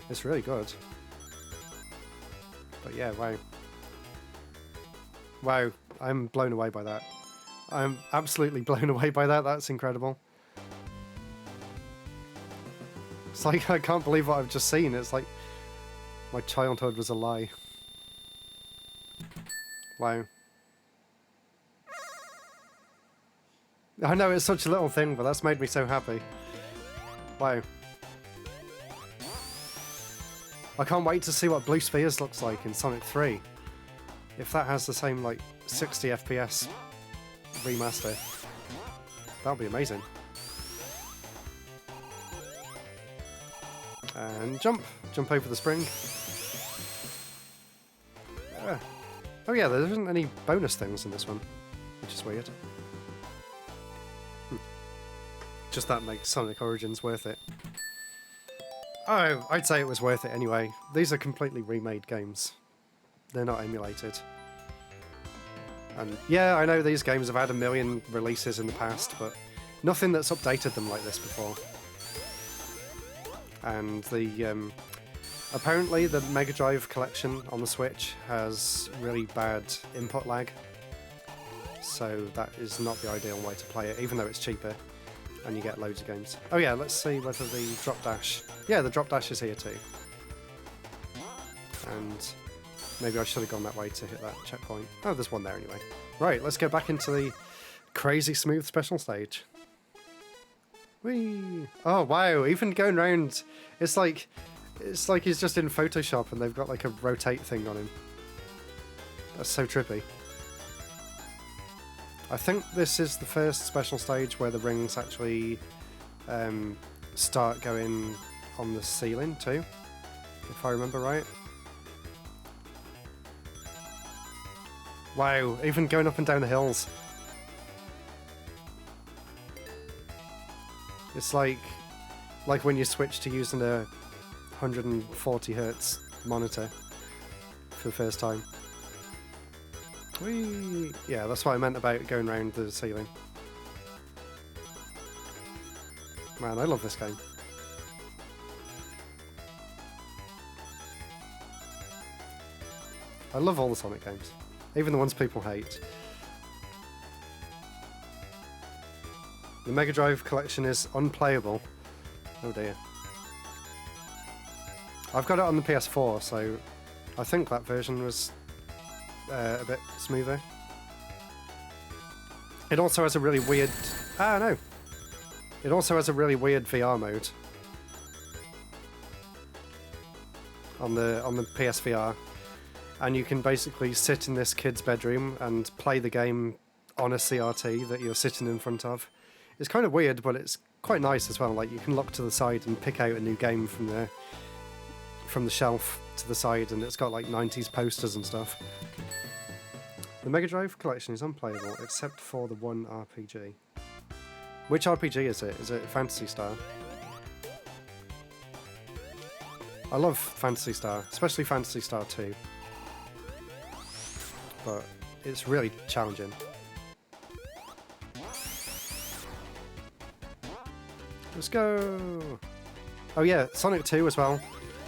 It's really good. But yeah, wow. Wow, I'm blown away by that. I'm absolutely blown away by that. That's incredible. It's like, I can't believe what I've just seen. It's like my childhood was a lie. Wow. I know it's such a little thing, but that's made me so happy. Wow. I can't wait to see what Blue Spheres looks like in Sonic 3. If that has the same, like, 60 FPS remaster, that'll be amazing. And jump! Jump over the spring. Oh yeah, there isn't any bonus things in this one, which is weird. Just that makes Sonic Origins worth it. Oh, I'd say it was worth it anyway. These are completely remade games. They're not emulated. And yeah, I know these games have had a million releases in the past, but nothing that's updated them like this before. And the apparently the Mega Drive collection on the Switch has really bad input lag. So that is not the ideal way to play it, even though it's cheaper. And you get loads of games. Oh yeah, let's see whether the drop dash... Yeah, the drop dash is here too. And maybe I should have gone that way to hit that checkpoint. Oh, there's one there anyway. Right, let's go back into the crazy smooth special stage. Whee! Oh wow, even going around, it's like he's just in Photoshop and they've got like a rotate thing on him. That's so trippy. I think this is the first special stage where the rings actually start going on the ceiling too. if I remember right. Wow, even going up and down the hills. It's like when you switch to using a 140 Hz monitor for the first time. Whee! Yeah, that's what I meant about going around the ceiling. Man, I love this game. I love all the Sonic games, even the ones people hate. The Mega Drive collection is unplayable. Oh dear. I've got it on the PS4, so I think that version was a bit smoother. It also has a really weird... Ah, no! It also has a really weird VR mode on the PSVR, and you can basically sit in this kid's bedroom and play the game on a CRT that you're sitting in front of. It's kind of weird, but it's quite nice as well. Like, you can look to the side and pick out a new game from the shelf to the side, and it's got like 90s posters and stuff. The Mega Drive collection is unplayable except for the one RPG. Which RPG is it? Is it Phantasy Star? I love Phantasy Star, especially Phantasy Star 2. But it's really challenging. Let's go! Oh yeah, Sonic 2 as well.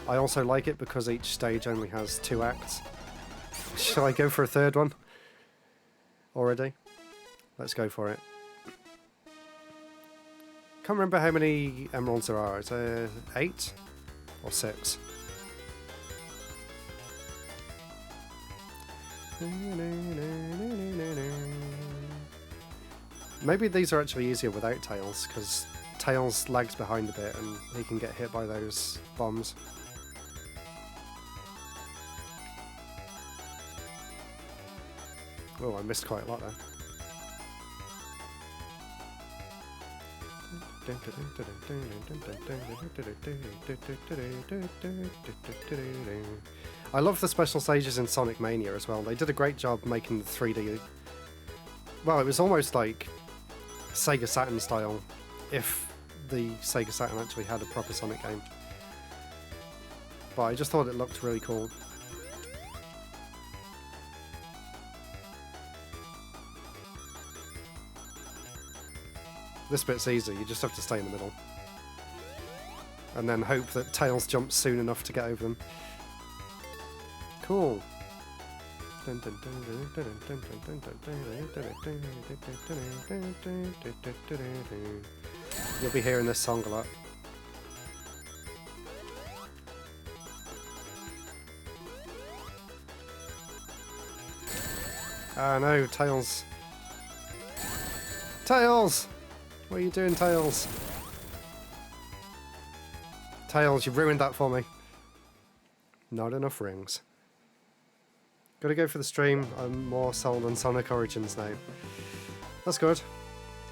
I also like it because each stage only has 2 acts. Shall I go for a third one? Already? Let's go for it. Can't remember how many emeralds there are. Is there 8 or 6? Maybe these are actually easier without Tails, because Tails lags behind a bit and he can get hit by those bombs. Oh, I missed quite a lot there. I love the special stages in Sonic Mania as well. They did a great job making the 3D... Well, it was almost like Sega Saturn style, if the Sega Saturn actually had a proper Sonic game. But I just thought it looked really cool. This bit's easy, you just have to stay in the middle. And then hope that Tails jumps soon enough to get over them. Cool. You'll be hearing this song a lot. Ah no, Tails. Tails! What are you doing, Tails? Tails, you ruined that for me. Not enough rings. Gotta go for the stream. I'm more sold on Sonic Origins now. That's good.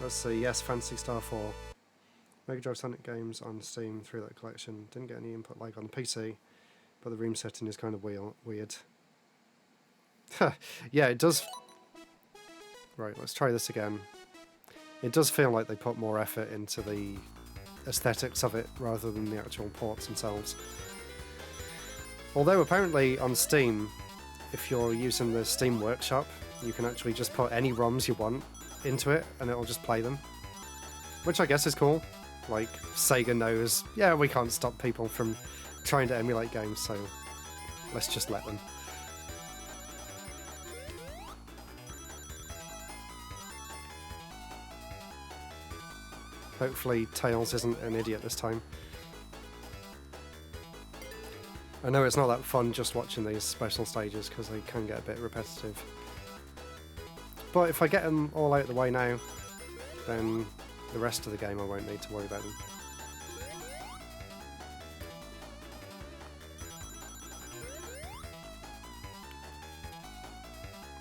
Let's see. Yes, Phantasy Star 4. Mega Drive Sonic games on Steam through that collection. Didn't get any input lag on the PC, but the room setting is kind of weird. Yeah, it does... Right, let's try this again. It does feel like they put more effort into the aesthetics of it rather than the actual ports themselves. Although apparently on Steam, if you're using the Steam Workshop, you can actually just put any ROMs you want into it and it'll just play them. Which I guess is cool. Like, Sega knows, yeah, we can't stop people from trying to emulate games, so let's just let them. Hopefully Tails isn't an idiot this time. I know it's not that fun just watching these special stages because they can get a bit repetitive. But if I get them all out of the way now, then the rest of the game I won't need to worry about them.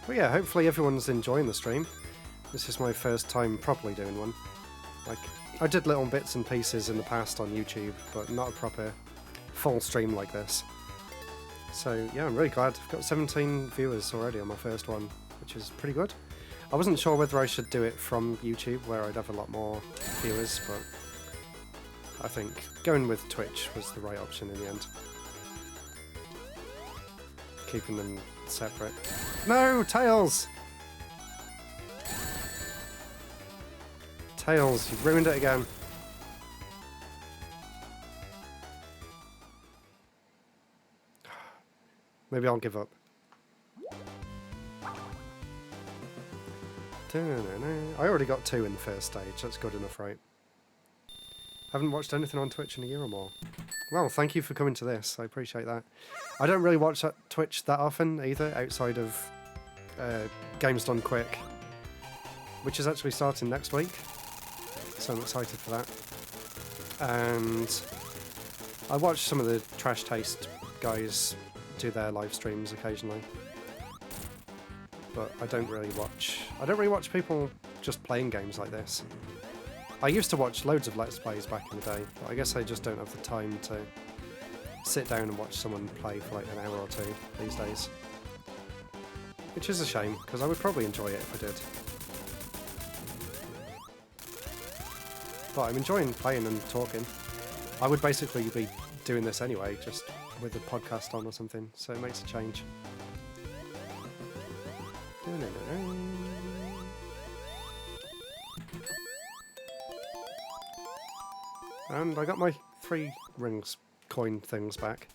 But yeah, hopefully everyone's enjoying the stream. This is my first time properly doing one. Like, I did little bits and pieces in the past on YouTube, but not a proper full stream like this. So yeah, I'm really glad. I've got 17 viewers already on my first one, which is pretty good. I wasn't sure whether I should do it from YouTube, where I'd have a lot more viewers, but I think going with Twitch was the right option in the end. Keeping them separate. No! Tails! Tails, you've ruined it again. Maybe I'll give up. I already got 2 in the first stage, that's good enough, right? Haven't watched anything on Twitch in a year or more. Well, thank you for coming to this, I appreciate that. I don't really watch Twitch that often either, outside of Games Done Quick, which is actually starting next week, so I'm excited for that. And I watch some of the Trash Taste guys do their live streams occasionally. But I don't really watch people just playing games like this. I used to watch loads of Let's Plays back in the day, but I guess I just don't have the time to sit down and watch someone play for like an hour or two these days. Which is a shame, because I would probably enjoy it if I did. But I'm enjoying playing and talking. I would basically be doing this anyway, just with a podcast on or something, so it makes a change. And I got my 3 rings coin things back.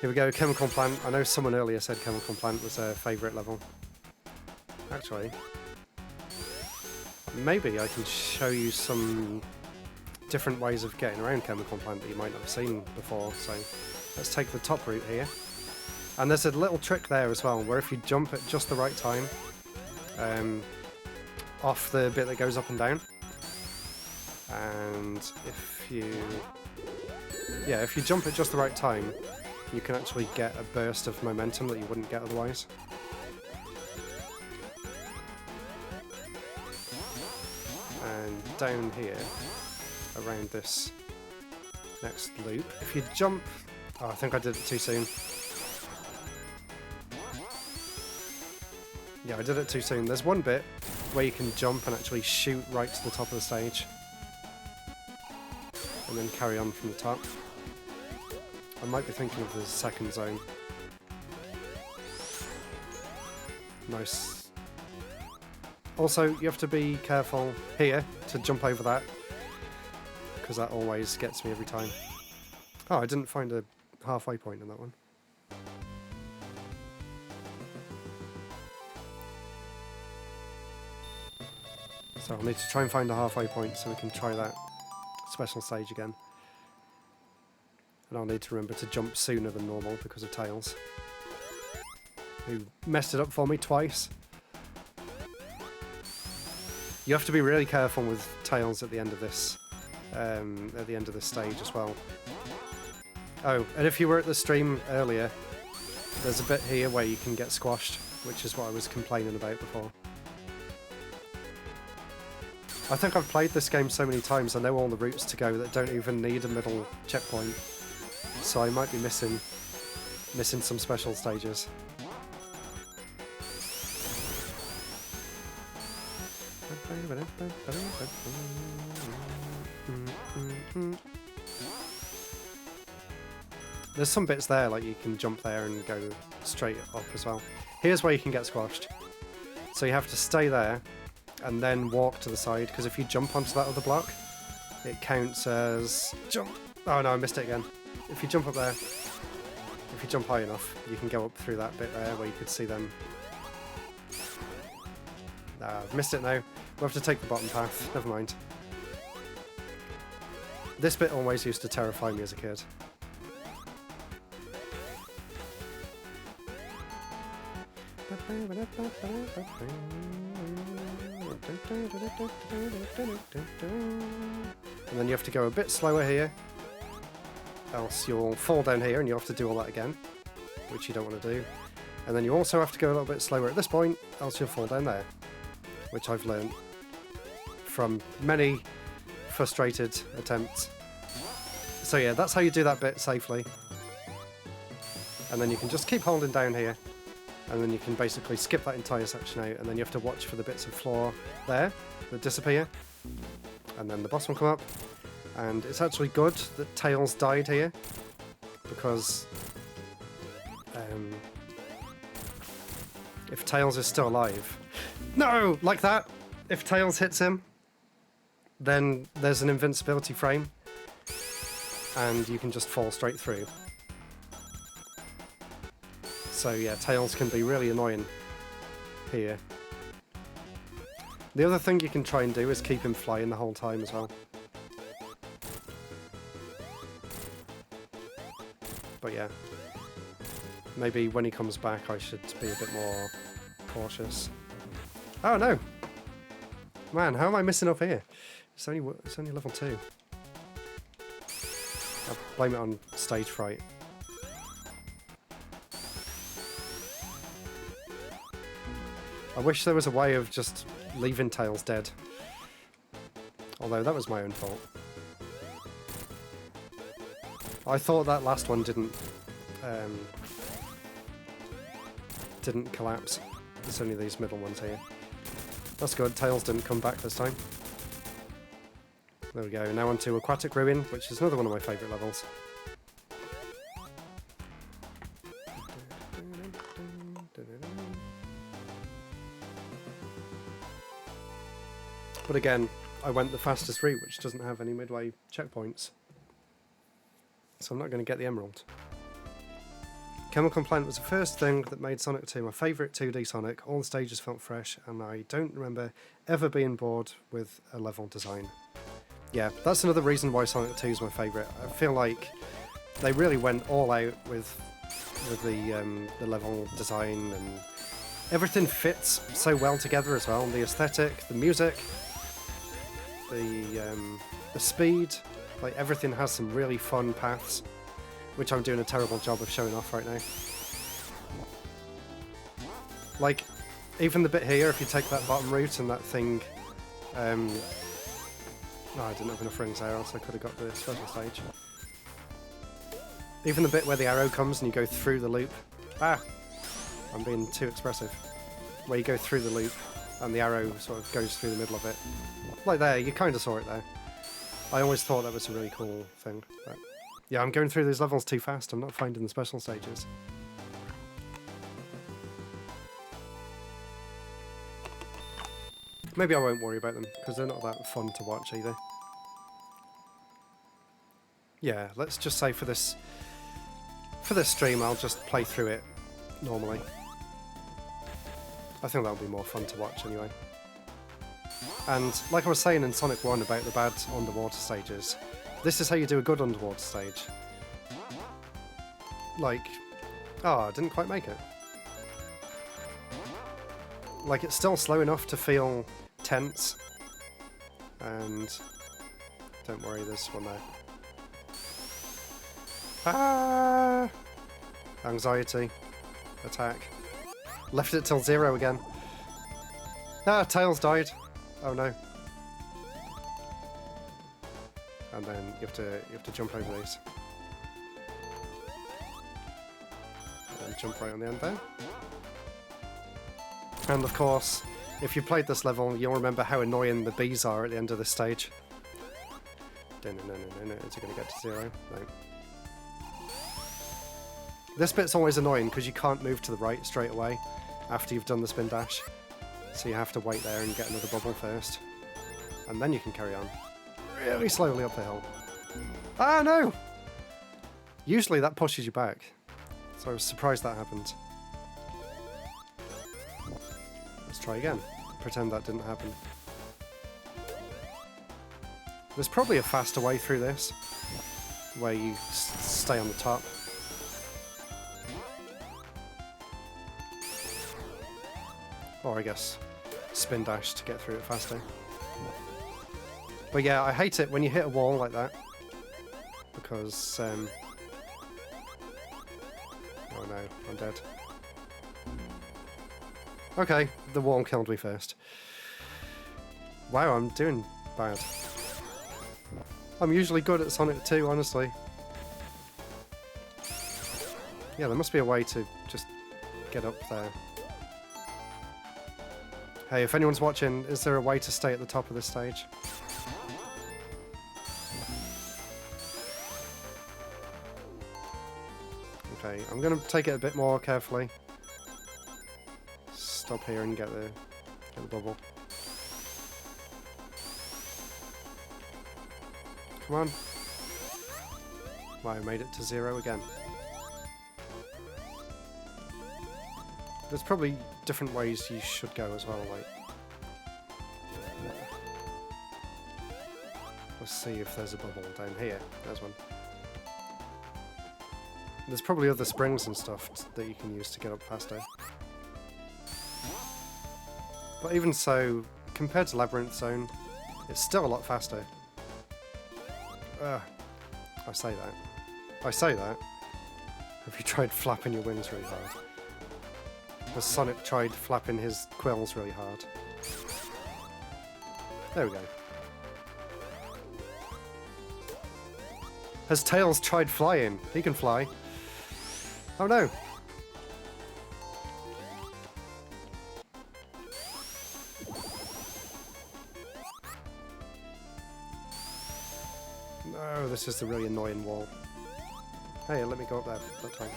Here we go, Chemical Plant. I know someone earlier said Chemical Plant was their favourite level. Actually, maybe I can show you some different ways of getting around Chemical Plant that you might not have seen before. So let's take the top route here. And there's a little trick there as well, where if you jump at just the right time, off the bit that goes up and down, and if you jump at just the right time, you can actually get a burst of momentum that you wouldn't get otherwise. And down here, around this next loop, if you jump... Oh, I think I did it too soon. Yeah, I did it too soon. There's one bit where you can jump and actually shoot right to the top of the stage. And then carry on from the top. I might be thinking of the second zone. Nice. Also, you have to be careful here to jump over that, because that always gets me every time. Oh, I didn't find a halfway point in that one. So I'll need to try and find a halfway point so we can try that special stage again. And I'll need to remember to jump sooner than normal because of Tails, who messed it up for me twice. You have to be really careful with Tails at the end of this stage as well. Oh, and if you were at the stream earlier, there's a bit here where you can get squashed, which is what I was complaining about before. I think I've played this game so many times, I know all the routes to go that don't even need a middle checkpoint. So I might be missing some special stages. There's some bits there, like you can jump there and go straight up as well. Here's where you can get squashed. So you have to stay there and then walk to the side, because if you jump onto that other block, it counts as jump. Oh no, I missed it again. If you jump up there, if you jump high enough, you can go up through that bit there where you could see them. I've missed it now. We'll have to take the bottom path. Never mind. This bit always used to terrify me as a kid. And then you have to go a bit slower here, else you'll fall down here and you have to do all that again, which you don't want to do. And then you also have to go a little bit slower at this point, else you'll fall down there, which I've learned from many frustrated attempts. So yeah, that's how you do that bit safely. And then you can just keep holding down here, and then you can basically skip that entire section out, and then you have to watch for the bits of floor there that disappear, and then the boss will come up. And it's actually good that Tails died here, because if Tails is still alive... No! Like that! If Tails hits him, then there's an invincibility frame, and you can just fall straight through. So yeah, Tails can be really annoying here. The other thing you can try and do is keep him flying the whole time as well. But yeah, maybe when he comes back I should be a bit more cautious. Oh no! Man, how am I missing up here? It's only level 2. I'll blame it on stage fright. I wish there was a way of just leaving Tails dead. Although that was my own fault. I thought that last one didn't collapse. It's only these middle ones here. That's good, Tails didn't come back this time. There we go, now on to Aquatic Ruin, which is another one of my favourite levels. But again, I went the fastest route, which doesn't have any midway checkpoints. So I'm not going to get the emerald. Chemical Plant was the first thing that made Sonic 2 my favourite 2D Sonic. All the stages felt fresh, and I don't remember ever being bored with a level design. Yeah, that's another reason why Sonic 2 is my favourite. I feel like they really went all out with the level design, and everything fits so well together as well. The aesthetic, the music, the speed, like everything has some really fun paths, which I'm doing a terrible job of showing off right now. Like, even the bit here, if you take that bottom route and that thing... no, I didn't have enough rings there, else I could have got the special stage. Even the bit where the arrow comes and you go through the loop... Ah! I'm being too expressive. Where you go through the loop and the arrow sort of goes through the middle of it. Like there, you kind of saw it there. I always thought that was a really cool thing. But yeah, I'm going through these levels too fast. I'm not finding the special stages. Maybe I won't worry about them, because they're not that fun to watch either. Yeah, let's just say for this stream I'll just play through it normally. I think that'll be more fun to watch anyway. And like I was saying in Sonic 1 about the bad underwater stages, this is how you do a good underwater stage. Like, oh, I didn't quite make it. Like, it's still slow enough to feel tense. And don't worry, there's one there. Ah! Anxiety. Attack. Left it till 0 again. Ah, Tails died. Oh no. And then you have to jump over these. And jump right on the end there. And of course, if you played this level, you'll remember how annoying the bees are at the end of this stage. No, is it going to get to 0? No. This bit's always annoying because you can't move to the right straight away after you've done the spin dash. So you have to wait there and get another bubble first. And then you can carry on. Really slowly up the hill. Ah, no! Usually that pushes you back. So I was surprised that happened. Let's try again. Pretend that didn't happen. There's probably a faster way through this, where you stay on the top. Or I guess spin dash to get through it faster. But yeah, I hate it when you hit a wall like that, because oh no, I'm dead. Okay, the wall killed me first. Wow, I'm doing bad. I'm usually good at Sonic 2, honestly. Yeah, there must be a way to just get up there. Hey, if anyone's watching, is there a way to stay at the top of this stage? Okay, I'm going to take it a bit more carefully. Stop here and get the bubble. Come on. Wow, I made it to 0 again. There's probably different ways you should go as well, like... Let's see if there's a bubble down here. There's one. There's probably other springs and stuff that you can use to get up faster. But even so, compared to Labyrinth Zone, it's still a lot faster. I say that. Have you tried flapping your wings really hard? Has Sonic tried flapping his quills really hard? There we go. Has Tails tried flying? He can fly. Oh no! No, this is the really annoying wall. Hey, let me go up there that time.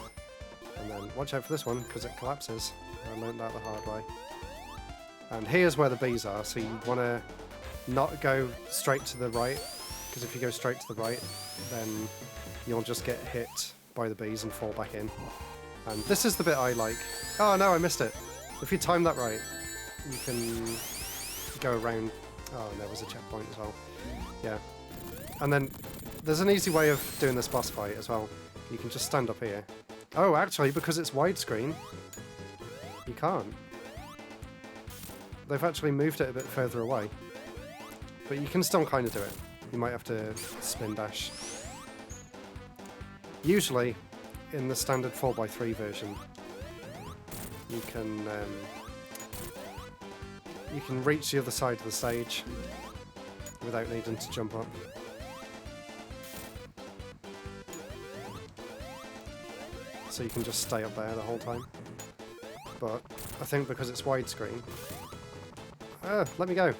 And then watch out for this one, because it collapses. I learned that the hard way. And here's where the bees are, so you want to not go straight to the right, because if you go straight to the right, then you'll just get hit by the bees and fall back in. And this is the bit I like. Oh no, I missed it. If you time that right, you can go around. Oh, and there was a checkpoint as well. Yeah. And then there's an easy way of doing this boss fight as well. You can just stand up here. Oh, actually, because it's widescreen, you can't. They've actually moved it a bit further away. But you can still kind of do it. You might have to spin dash. Usually, in the standard 4x3 version, you can reach the other side of the stage without needing to jump up. So you can just stay up there the whole time. But I think because it's widescreen... let me go!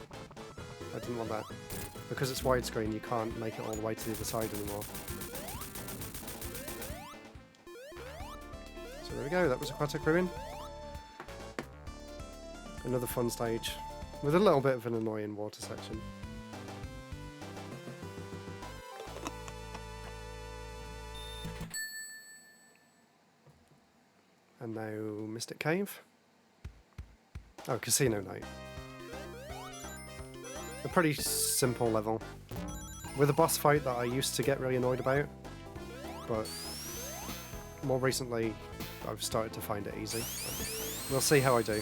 I didn't want that. Because it's widescreen, you can't make it all the way to the other side anymore. So there we go, that was Aquatic Ruin. Another fun stage, with a little bit of an annoying water section. And now Mystic Cave. Oh, Casino Night. A pretty simple level. With a boss fight that I used to get really annoyed about, but more recently I've started to find it easy. We'll see how I do.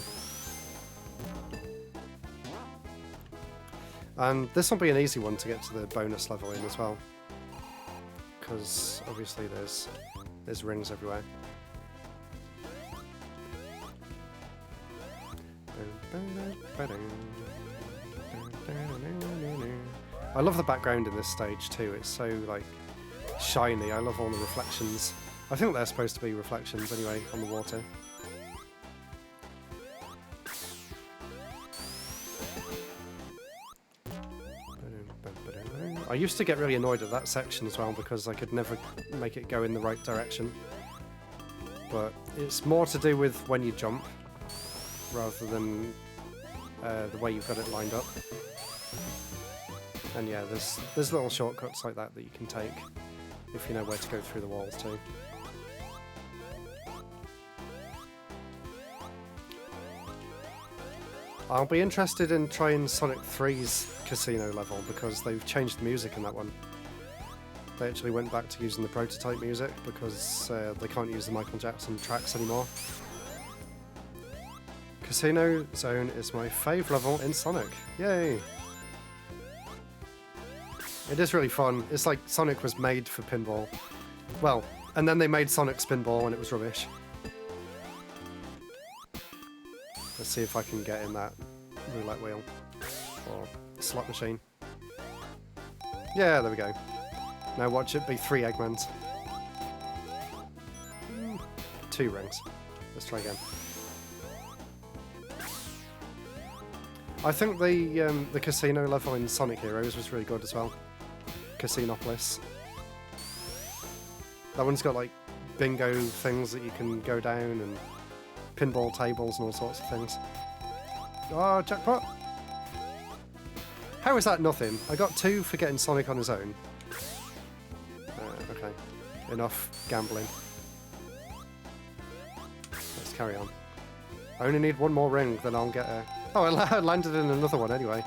And this will be an easy one to get to the bonus level in as well, because obviously there's rings everywhere. I love the background in this stage too, it's so like shiny. I love all the reflections. I think they're supposed to be reflections anyway on the water. I used to get really annoyed at that section as well because I could never make it go in the right direction. But it's more to do with when you jump rather than the way you've got it lined up. And yeah, there's little shortcuts like that you can take if you know where to go through the walls too. I'll be interested in trying Sonic 3's casino level because they've changed the music in that one. They actually went back to using the prototype music because they can't use the Michael Jackson tracks anymore. Casino Zone is my fave level in Sonic. Yay! It is really fun. It's like Sonic was made for pinball. Well, and then they made Sonic Spinball and it was rubbish. Let's see if I can get in that roulette wheel or slot machine. Yeah, there we go. Now watch it be 3 Eggmans. 2 rings. Let's try again. I think the casino level in Sonic Heroes was really good as well. Casinopolis. That one's got like bingo things that you can go down and pinball tables and all sorts of things. Oh, jackpot! How is that nothing? I got 2 for getting Sonic on his own. Okay, enough gambling. Let's carry on. I only need 1 more ring, then I'll get a... Oh, I landed in another one anyway.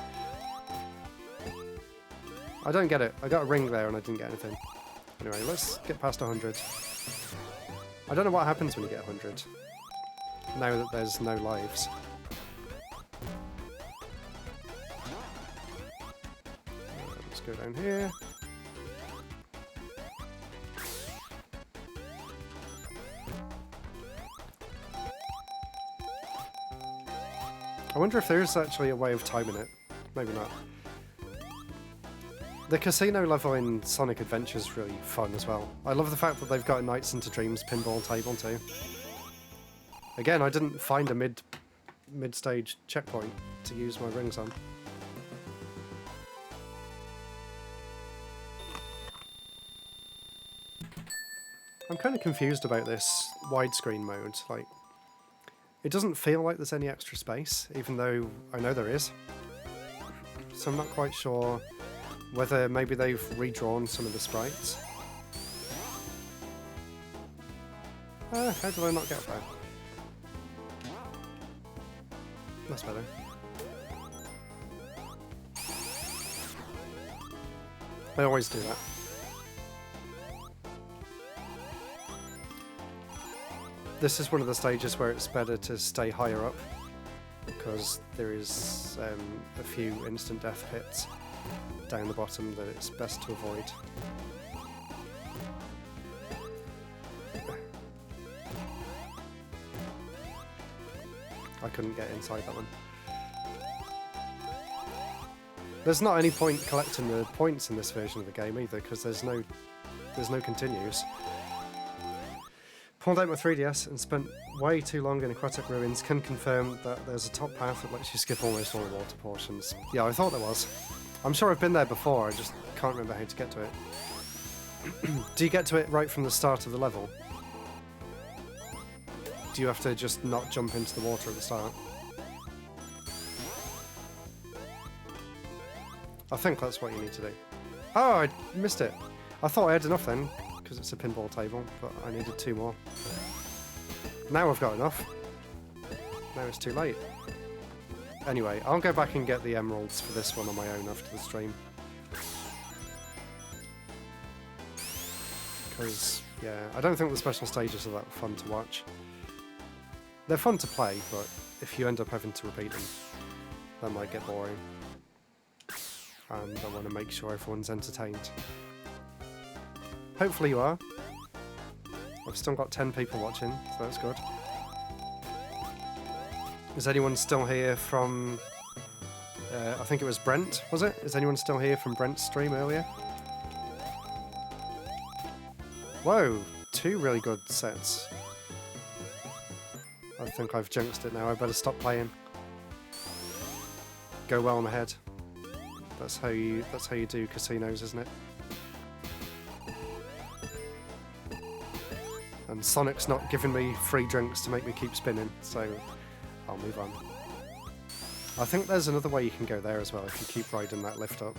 I don't get it. I got a ring there and I didn't get anything. Anyway, let's get past 100. I don't know what happens when you get 100. Now that there's no lives. Let's go down here. I wonder if there's actually a way of timing it. Maybe not. The casino level in Sonic Adventure is really fun as well. I love the fact that they've got a Nights into Dreams pinball table too. Again, I didn't find a mid-stage checkpoint to use my rings on. I'm kind of confused about this widescreen mode. Like, it doesn't feel like there's any extra space, even though I know there is. So I'm not quite sure whether maybe they've redrawn some of the sprites. How did I not get there? That's better. I always do that. This is one of the stages where it's better to stay higher up, because there is a few instant death hits down the bottom that it's best to avoid. I couldn't get inside that one. There's not any point collecting the points in this version of the game either, because there's no continues. Pulled out my 3DS and spent way too long in Aquatic Ruins. Can confirm that there's a top path that lets you skip almost all the water portions. Yeah, I thought there was. I'm sure I've been there before, I just can't remember how to get to it. Do you get to it right from the start of the level? Do you have to just not jump into the water at the start? I think that's what you need to do. Oh, I missed it. I thought I had enough then, because it's a pinball table, but I needed 2 more. Now I've got enough. Now it's too late. Anyway, I'll go back and get the emeralds for this one on my own after the stream. Because, yeah, I don't think the special stages are that fun to watch. They're fun to play, but if you end up having to repeat them, that might get boring. And I want to make sure everyone's entertained. Hopefully you are. I've still got 10 people watching, so that's good. Is anyone still here from... I think it was Brent, was it? Is anyone still here from Brent's stream earlier? Whoa, 2 really good sets. I think I've jinxed it now, I better stop playing. Go well on ahead. That's how you do casinos, isn't it? And Sonic's not giving me free drinks to make me keep spinning, so I'll move on. I think there's another way you can go there as well if you keep riding that lift up.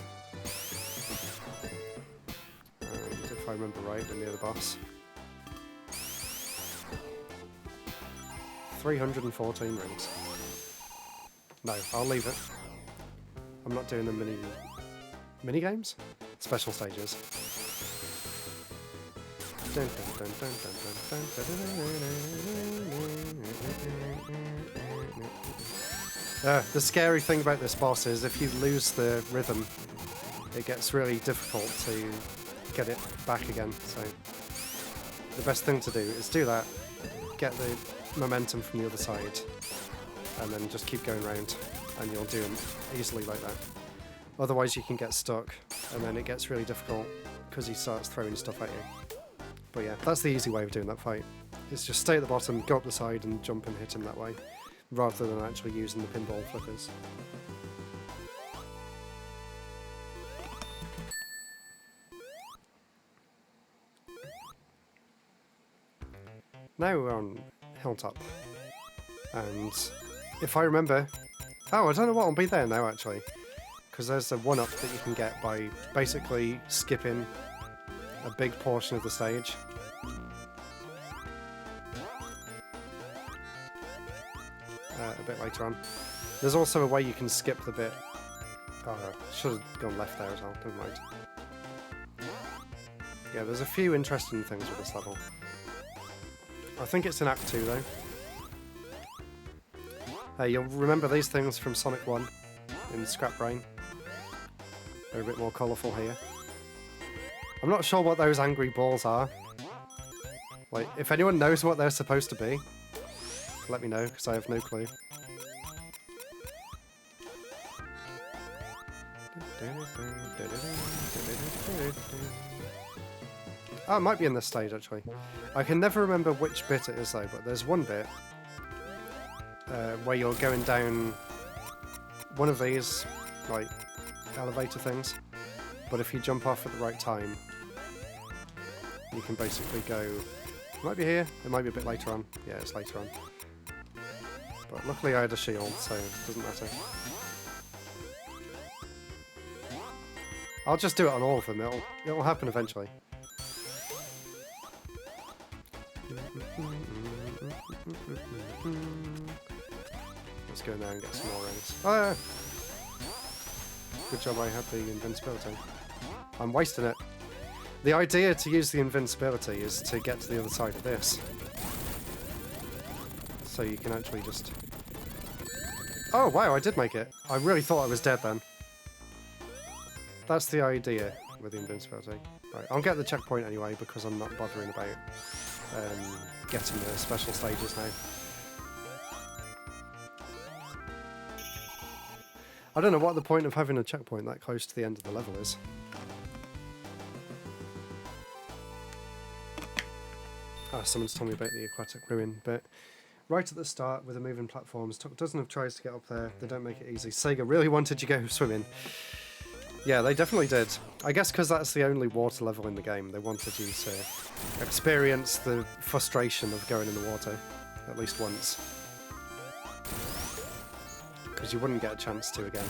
And if I remember right, we're near the boss. 314 rings. No, I'll leave it. I'm not doing the mini games? Special stages. The scary thing about this boss is if you lose the rhythm, it gets really difficult to get it back again. So the best thing to do is do that, get the momentum from the other side, and then just keep going round, and you'll do them easily like that. Otherwise you can get stuck, and then it gets really difficult because he starts throwing stuff at you. But yeah, that's the easy way of doing that fight. is just stay at the bottom, go up the side and jump and hit him that way, rather than actually using the pinball flippers. Now we're on Hilltop, and if I remember... Oh, I don't know what will be there now actually, because there's a 1-up that you can get by basically skipping a big portion of the stage. A bit later on. There's also a way you can skip the bit... Oh, I should have gone left there as well, never mind. Yeah, there's a few interesting things with this level. I think it's in Act 2 though. You'll remember these things from Sonic 1 in Scrap Brain. They're a bit more colourful here. I'm not sure what those angry balls are. Like, if anyone knows what they're supposed to be, let me know, because I have no clue. Oh, it might be in this stage, actually. I can never remember which bit it is, though, but there's one bit where you're going down one of these, like, elevator things, but if you jump off at the right time, you can basically go... It might be here, it might be a bit later on. Yeah, it's later on. But luckily I had a shield, so it doesn't matter. I'll just do it on all of them, it'll happen eventually. Let's go now and get some more rings. Oh, yeah. Good job I had the invincibility. I'm wasting it. The idea to use the invincibility is to get to the other side of this. So you can actually just... Oh wow, I did make it. I really thought I was dead then. That's the idea with the invincibility. Right, I'll get the checkpoint anyway because I'm not bothering about getting the special stages now. I don't know what the point of having a checkpoint that close to the end of the level is. Someone's told me about the Aquatic Ruin, but right at the start with the moving platforms, took a dozen of tries to get up there, they don't make it easy. Sega really wanted you to go swimming. Yeah, they definitely did. I guess because that's the only water level in the game, they wanted you to experience the frustration of going in the water, at least once. Because you wouldn't get a chance to again.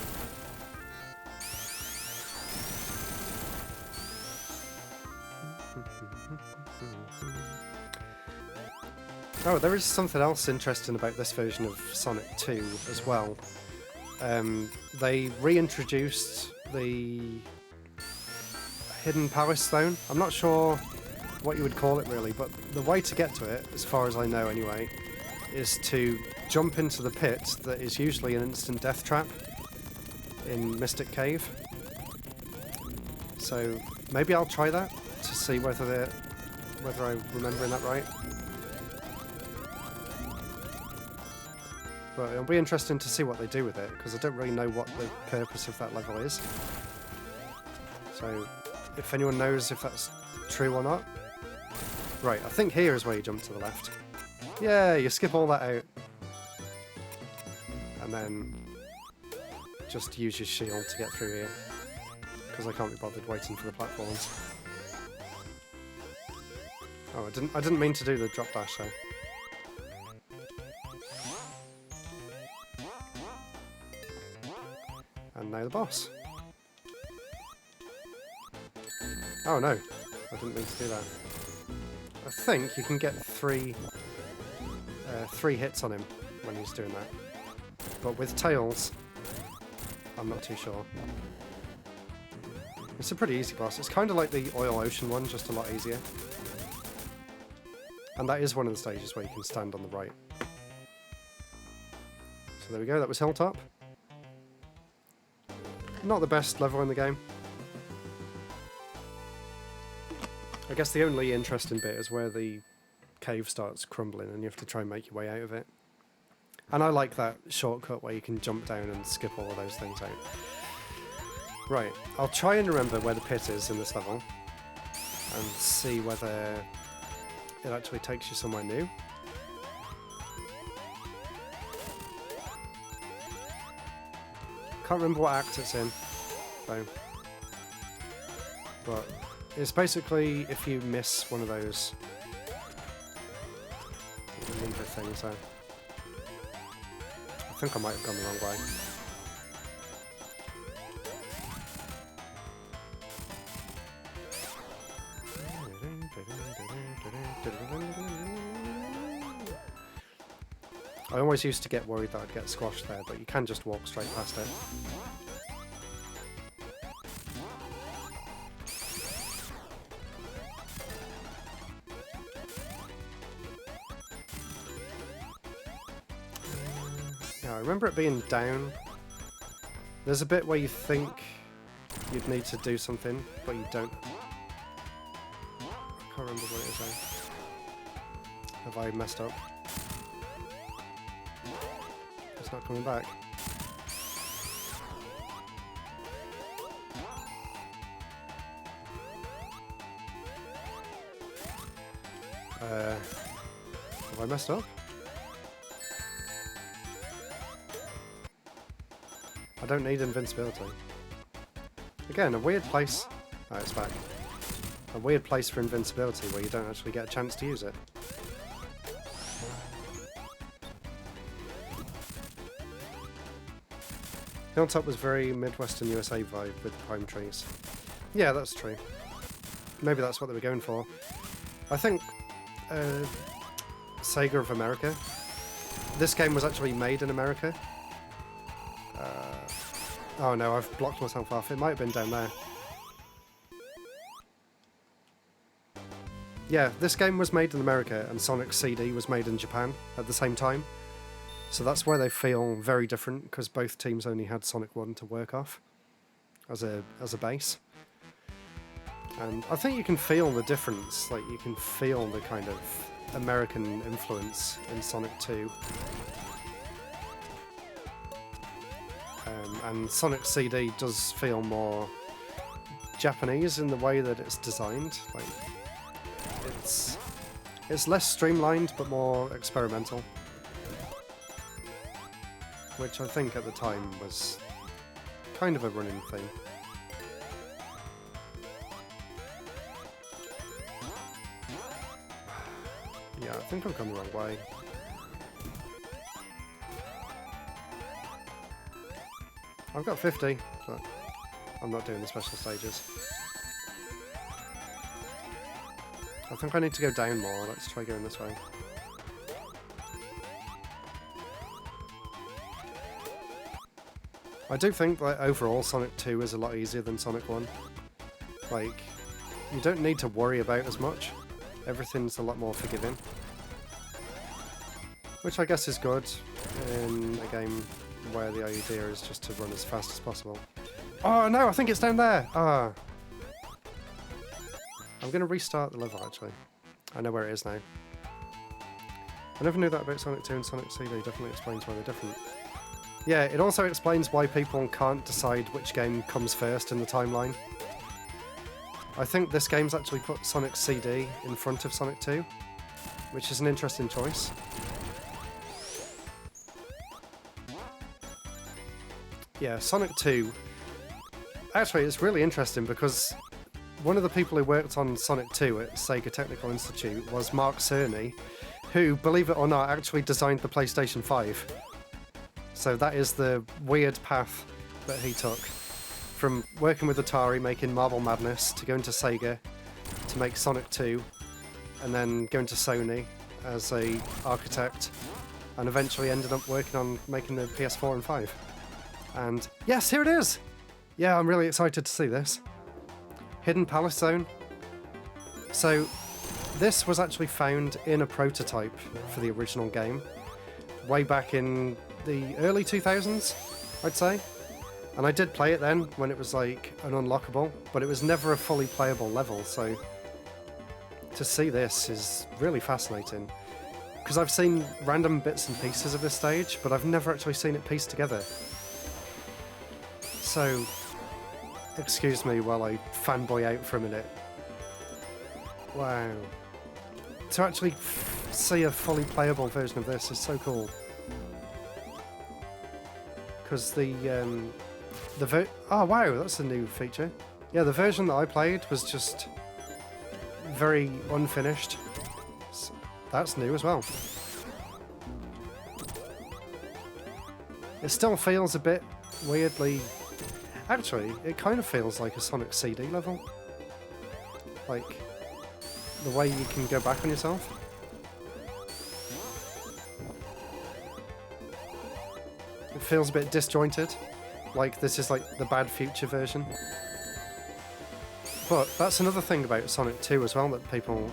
Oh, there is something else interesting about this version of Sonic 2 as well. They reintroduced the Hidden Palace Zone. I'm not sure what you would call it really, but the way to get to it, as far as I know anyway, is to jump into the pit that is usually an instant death trap in Mystic Cave. So maybe I'll try that to see whether I'm remembering that right. But it'll be interesting to see what they do with it, because I don't really know what the purpose of that level is. So, if anyone knows if that's true or not. Right, I think here is where you jump to the left. Yeah, you skip all that out. And then just use your shield to get through here, because I can't be bothered waiting for the platforms. Oh, I didn't mean to do the drop dash though. And now the boss. Oh no, I didn't mean to do that. I think you can get three hits on him when he's doing that. But with Tails, I'm not too sure. It's a pretty easy boss. It's kind of like the Oil Ocean one, just a lot easier. And that is one of the stages where you can stand on the right. So there we go, that was Hilltop. Not the best level in the game. I guess the only interesting bit is where the cave starts crumbling and you have to try and make your way out of it. And I like that shortcut where you can jump down and skip all of those things out. Right, I'll try and remember where the pit is in this level and see whether it actually takes you somewhere new. Can't remember what act it's in, though. But it's basically if you miss one of those lever things there. I think I might have gone the wrong way. I always used to get worried that I'd get squashed there, but you can just walk straight past it. Yeah, I remember it being down. There's a bit where you think you'd need to do something, but you don't. I can't remember what it is though. Have I messed up? It's not coming back. Have I messed up? I don't need invincibility. Again, a weird place. Oh, it's back. A weird place for invincibility where you don't actually get a chance to use it. Hilltop was very Midwestern USA vibe with the pine trees. Yeah, that's true. Maybe that's what they were going for. I think Sega of America. This game was actually made in America. Oh no, I've blocked myself off. It might have been down there. Yeah, this game was made in America and Sonic CD was made in Japan at the same time. So that's why they feel very different, because both teams only had Sonic 1 to work off as a base. And I think you can feel the difference, like you can feel the kind of American influence in Sonic 2. And Sonic CD does feel more Japanese in the way that it's designed. Like it's less streamlined but more experimental, which I think at the time was kind of a running thing. Yeah, I think I've gone the wrong way. I've got 50, but I'm not doing the special stages. I think I need to go down more. Let's try going this way. I do think that overall Sonic 2 is a lot easier than Sonic 1. Like, you don't need to worry about as much. Everything's a lot more forgiving. Which I guess is good in a game where the idea is just to run as fast as possible. Oh no, I think it's down there! Ah. I'm going to restart the level actually. I know where it is now. I never knew that about Sonic 2 and Sonic CD, definitely explains why they're different. Yeah, it also explains why people can't decide which game comes first in the timeline. I think this game's actually put Sonic CD in front of Sonic 2, which is an interesting choice. Yeah, Sonic 2... Actually, it's really interesting because one of the people who worked on Sonic 2 at Sega Technical Institute was Mark Cerny, who, believe it or not, actually designed the PlayStation 5. So that is the weird path that he took. From working with Atari, making Marble Madness, to going to Sega to make Sonic 2, and then going to Sony as a architect, and eventually ended up working on making the PS4 and 5. And yes, here it is! Yeah, I'm really excited to see this. Hidden Palace Zone. So this was actually found in a prototype for the original game, way back in the early 2000s, I'd say. And I did play it then, when it was like an unlockable, but it was never a fully playable level, so to see this is really fascinating. Because I've seen random bits and pieces of this stage, but I've never actually seen it pieced together. So, excuse me while I fanboy out for a minute. Wow. to actually see a fully playable version of this is so cool. Because oh wow, that's a new feature. Yeah, the version that I played was just very unfinished. So that's new as well. It still feels a bit weirdly... Actually, it kind of feels like a Sonic CD level. Like, the way you can go back on yourself. It feels a bit disjointed. Like, this is like the bad future version. But that's another thing about Sonic 2 as well that people...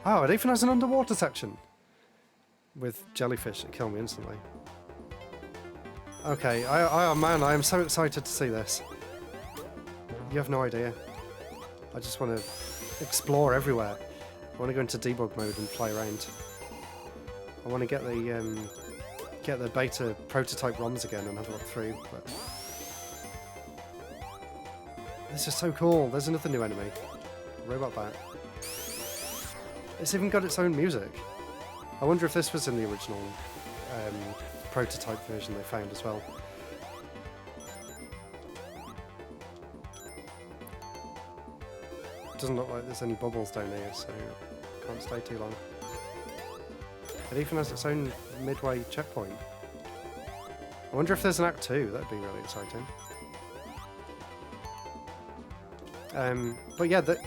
Oh, it even has an underwater section! With jellyfish that kill me instantly. Okay, oh man, I am so excited to see this. You have no idea. I just want to explore everywhere. I want to go into debug mode and play around. I want to get the beta prototype ROMs again and have a look through. But this is so cool. There's another new enemy. Robot Bat. It's even got its own music. I wonder if this was in the original prototype version they found as well. Doesn't look like there's any bubbles down here, so can't stay too long. It even has its own midway checkpoint. I wonder if there's an Act 2, that'd be really exciting. But yeah, the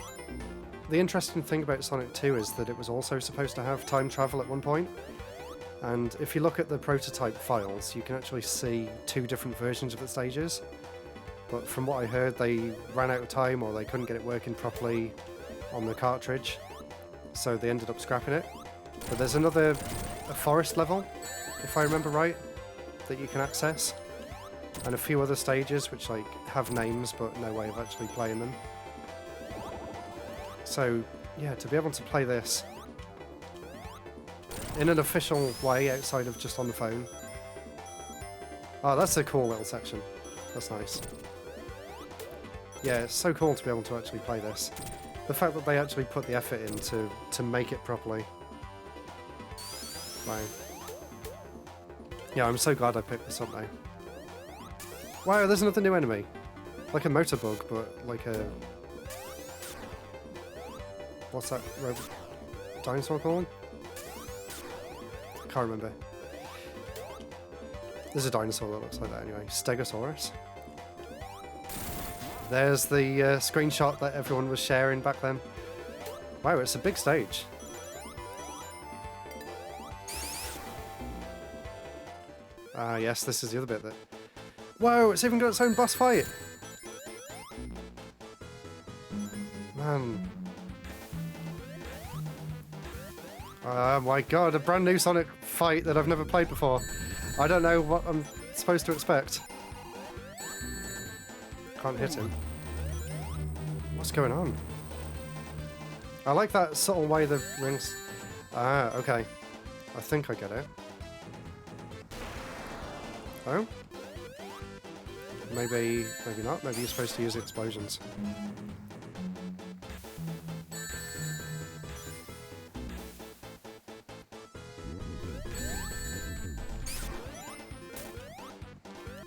interesting thing about Sonic 2 is that it was also supposed to have time travel at one point. And if you look at the prototype files, you can actually see two different versions of the stages. But from what I heard, they ran out of time or they couldn't get it working properly on the cartridge. So they ended up scrapping it. But there's a forest level, if I remember right, that you can access. And a few other stages which like have names but no way of actually playing them. So yeah, to be able to play this in an official way outside of just on the phone. Oh, that's a cool little section. That's nice. Yeah, it's so cool to be able to actually play this. The fact that they actually put the effort in to make it properly. Wow. Yeah, I'm so glad I picked this up now. Wow, there's another new enemy. Like a motor bug, but like a... What's that dinosaur called? I can't remember. There's a dinosaur that looks like that anyway. Stegosaurus. There's the screenshot that everyone was sharing back then. Wow, it's a big stage. Ah, yes, this is the other bit that... Whoa, it's even got its own boss fight! Man. Oh my god, a brand new Sonic fight that I've never played before. I don't know what I'm supposed to expect. Can't hit him. What's going on? I like that subtle way the rings... Ah, okay. I think I get it. Oh? Maybe not. Maybe you're supposed to use explosions.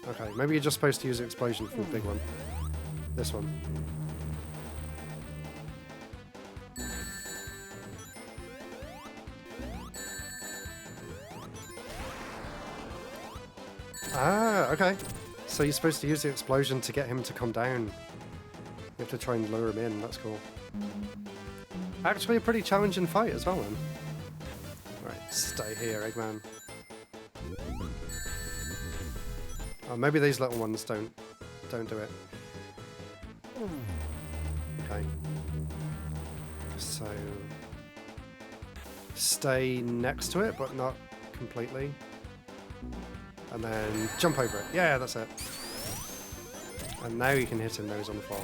Okay, maybe you're just supposed to use an explosion from the big one. This one. Ah, okay. So you're supposed to use the explosion to get him to come down. You have to try and lure him in, that's cool. Actually a pretty challenging fight as well then. Right, stay here, Eggman. Oh, maybe these little ones don't do it. Okay. So stay next to it, but not completely. And then jump over it. Yeah, that's it. And now you can hit him nose on the floor.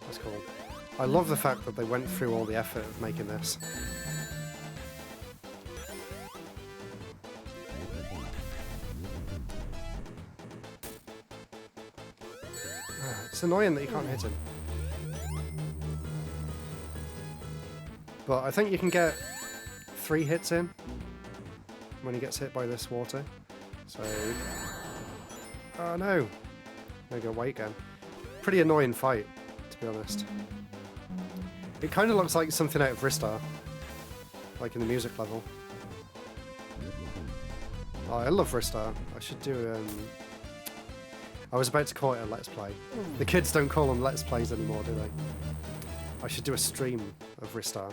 That's cool. I love the fact that they went through all the effort of making this. It's annoying that you can't hit him. But I think you can get 3 hits in when he gets hit by this water. So... Oh no! I gotta wait again. Pretty annoying fight, to be honest. It kind of looks like something out of Ristar. Like in the music level. Oh, I love Ristar. I should do I was about to call it a Let's Play. The kids don't call them Let's Plays anymore, do they? I should do a stream of Ristar.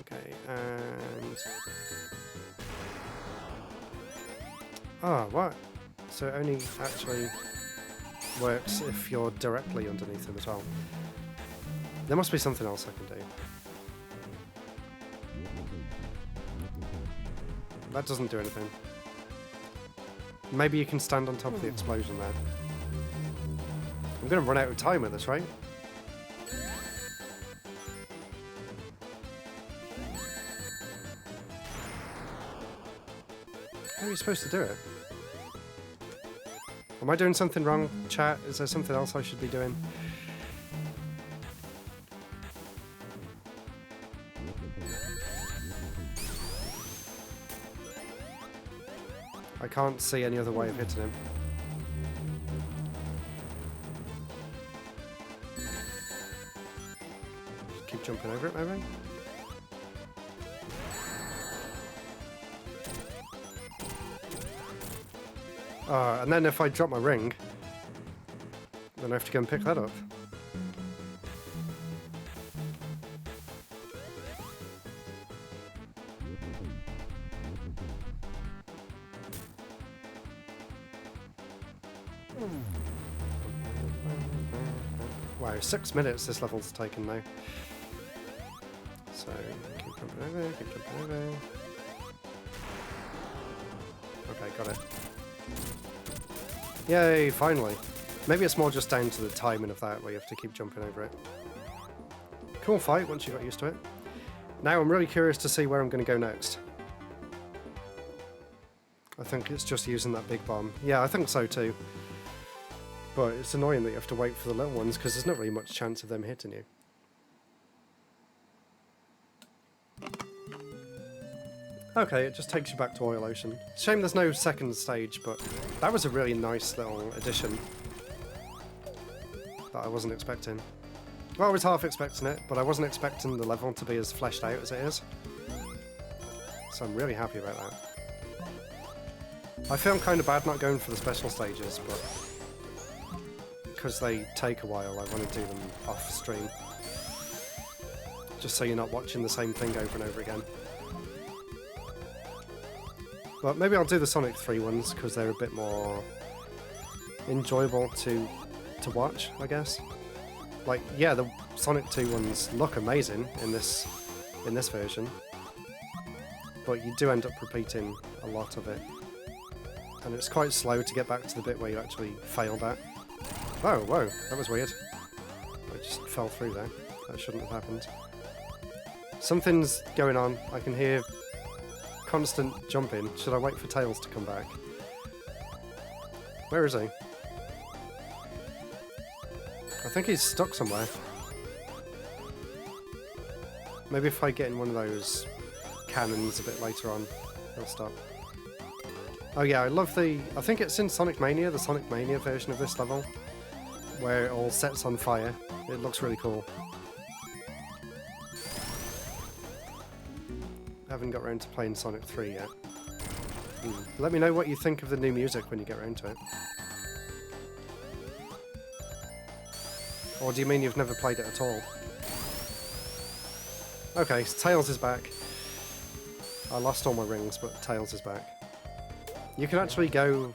Okay, and... Oh, what? So it only actually works if you're directly underneath him as well. There must be something else I can do. That doesn't do anything. Maybe you can stand on top of the explosion there. I'm going to run out of time with this, right? How are you supposed to do it? Am I doing something wrong, chat? Is there something else I should be doing? I can't see any other way of hitting him. Just keep jumping over it, maybe? And then if I drop my ring, then I have to go and pick that up. Wow, 6 minutes this level's taken now. So, keep jumping over, keep jumping over. Okay, got it. Yay, finally. Maybe it's more just down to the timing of that, where you have to keep jumping over it. Cool fight once you got used to it. Now I'm really curious to see where I'm going to go next. I think it's just using that big bomb. Yeah, I think so too. But it's annoying that you have to wait for the little ones, because there's not really much chance of them hitting you. Okay, it just takes you back to Oil Ocean. Shame there's no second stage, but that was a really nice little addition that I wasn't expecting. Well, I was half expecting it, but I wasn't expecting the level to be as fleshed out as it is. So I'm really happy about that. I feel kind of bad not going for the special stages, but because they take a while, I want to do them off stream. Just so you're not watching the same thing over and over again. But maybe I'll do the Sonic 3 ones, because they're a bit more enjoyable to watch, I guess. Like, yeah, the Sonic 2 ones look amazing in this version, but you do end up repeating a lot of it. And it's quite slow to get back to the bit where you actually failed at. Oh, whoa, that was weird. I just fell through there. That shouldn't have happened. Something's going on. I can hear constant jumping. Should I wait for Tails to come back? Where is he? I think he's stuck somewhere. Maybe if I get in one of those cannons a bit later on, he'll stop. Oh yeah, I love I think it's in Sonic Mania, the Sonic Mania version of this level, where it all sets on fire. It looks really cool. Haven't got around to playing Sonic 3 yet. Let me know what you think of the new music when you get around to it. Or do you mean you've never played it at all? Okay, so Tails is back. I lost all my rings, but Tails is back. You can actually go...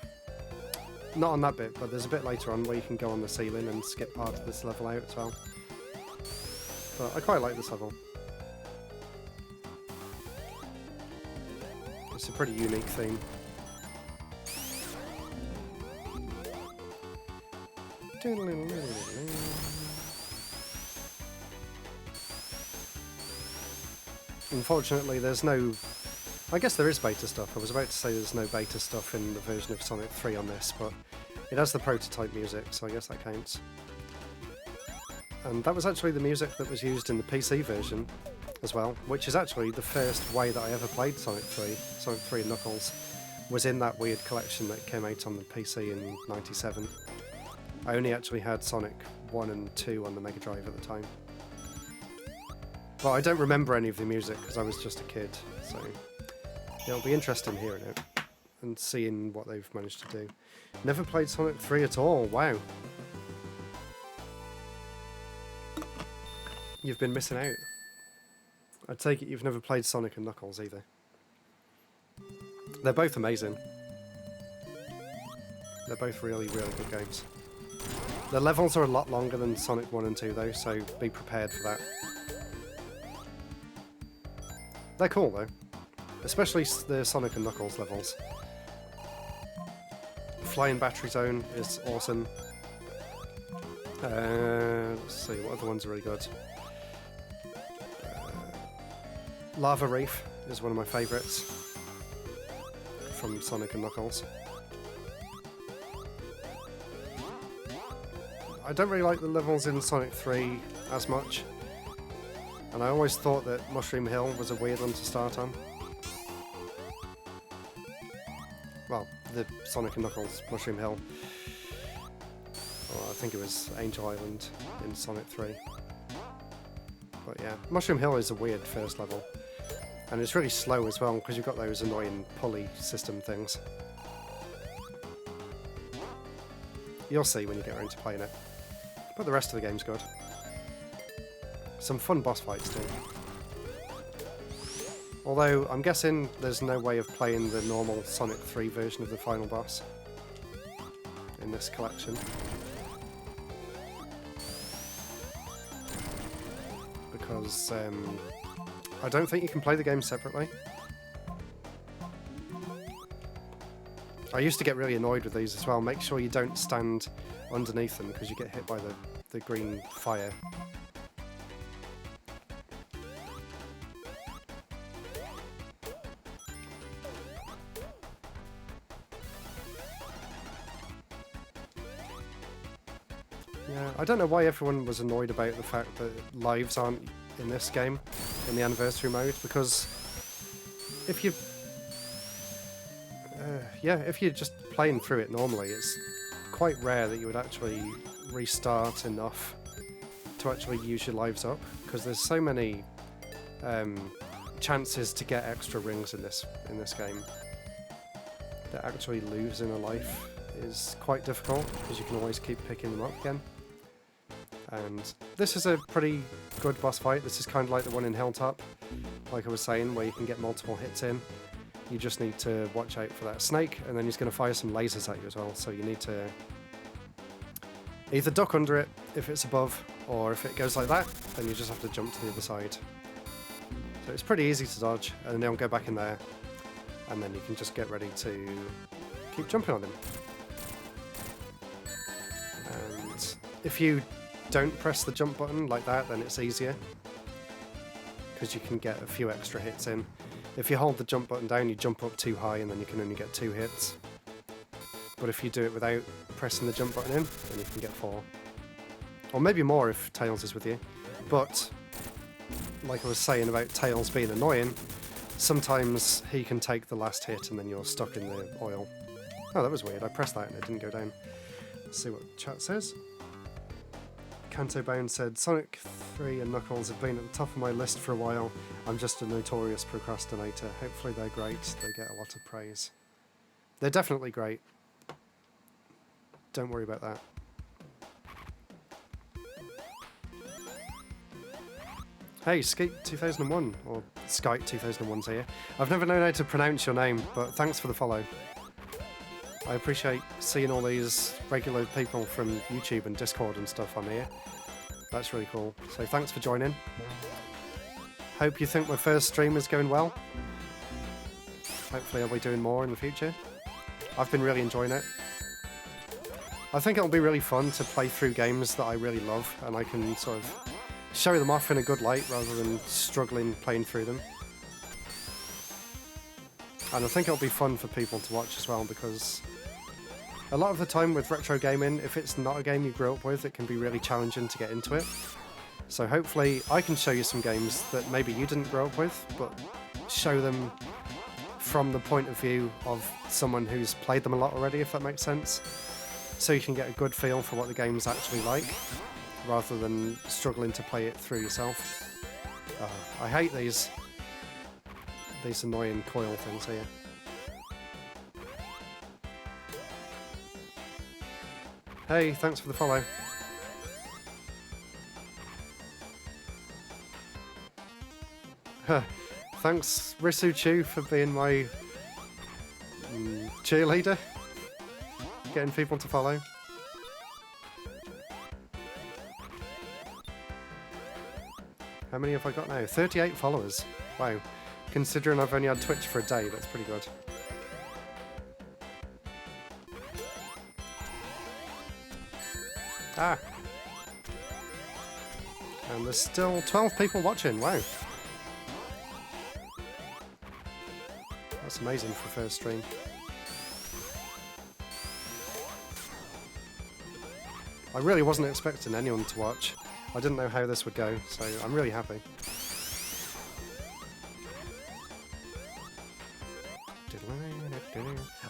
Not on that bit, but there's a bit later on where you can go on the ceiling and skip part of this level out as well. But I quite like this level. It's a pretty unique theme. Unfortunately, there's no... I guess there is beta stuff. I was about to say there's no beta stuff in the version of Sonic 3 on this, but it has the prototype music, so I guess that counts. And that was actually the music that was used in the PC version as well, which is actually the first way that I ever played Sonic 3. Sonic 3 and Knuckles was in that weird collection that came out on the PC in '97. I only actually had Sonic 1 and 2 on the Mega Drive at the time. But I don't remember any of the music because I was just a kid, so it'll be interesting hearing it and seeing what they've managed to do. Never played Sonic 3 at all, wow. You've been missing out. I take it you've never played Sonic and Knuckles either. They're both amazing. They're both really, really good games. The levels are a lot longer than Sonic 1 and 2 though, so be prepared for that. They're cool though. Especially the Sonic and Knuckles levels. Flying Battery Zone is awesome. Let's see, what other ones are really good? Lava Reef is one of my favourites from Sonic and Knuckles. I don't really like the levels in Sonic 3 as much, and I always thought that Mushroom Hill was a weird one to start on. Well, the Sonic and Knuckles Mushroom Hill. Well, I think it was Angel Island in Sonic 3. But yeah, Mushroom Hill is a weird first level. And it's really slow as well, because you've got those annoying pulley system things. You'll see when you get around to playing it. But the rest of the game's good. Some fun boss fights too. Although, I'm guessing there's no way of playing the normal Sonic 3 version of the final boss in this collection. Because, I don't think you can play the game separately. I used to get really annoyed with these as well. Make sure you don't stand underneath them because you get hit by the green fire. Yeah, I don't know why everyone was annoyed about the fact that lives aren't in this game, in the anniversary mode, because if you if you're just playing through it normally, it's quite rare that you would actually restart enough to actually use your lives up, because there's so many chances to get extra rings in this game that actually losing a life is quite difficult, because you can always keep picking them up again. And this is a pretty good boss fight. This is kind of like the one in Hilltop, like I was saying, where you can get multiple hits in. You just need to watch out for that snake, and then he's going to fire some lasers at you as well, so you need to either duck under it if it's above, or if it goes like that, then you just have to jump to the other side. So it's pretty easy to dodge, and then go back in there, and then you can just get ready to keep jumping on him. And if you don't press the jump button like that, then it's easier, because you can get a few extra hits in. If you hold the jump button down, you jump up too high and then you can only get 2 hits. But if you do it without pressing the jump button in, then you can get 4. Or maybe more if Tails is with you. But, like I was saying about Tails being annoying, sometimes he can take the last hit and then you're stuck in the oil. Oh, that was weird. I pressed that and it didn't go down. Let's see what chat says. Kanto Bound said, Sonic 3 and Knuckles have been at the top of my list for a while. I'm just a notorious procrastinator. Hopefully they're great. They get a lot of praise. They're definitely great. Don't worry about that. Hey, Skate 2001, or Skite 2001's here. I've never known how to pronounce your name, but thanks for the follow. I appreciate seeing all these regular people from YouTube and Discord and stuff on here. That's really cool. So thanks for joining. Hope you think my first stream is going well. Hopefully I'll be doing more in the future. I've been really enjoying it. I think it'll be really fun to play through games that I really love, and I can sort of show them off in a good light rather than struggling playing through them. And I think it'll be fun for people to watch as well, because A lot of the time with retro gaming, if it's not a game you grew up with, it can be really challenging to get into it. So hopefully I can show you some games that maybe you didn't grow up with, but show them from the point of view of someone who's played them a lot already, if that makes sense. So you can get a good feel for what the game's actually like, rather than struggling to play it through yourself. I hate these annoying coil things here. Hey, thanks for the follow. Thanks, Risu Chu, for being my cheerleader. Getting people to follow. How many have I got now? 38 followers. Wow. Considering I've only had Twitch for a day, that's pretty good. Ah! And there's still 12 people watching, wow. That's amazing for first stream. I really wasn't expecting anyone to watch. I didn't know how this would go, so I'm really happy.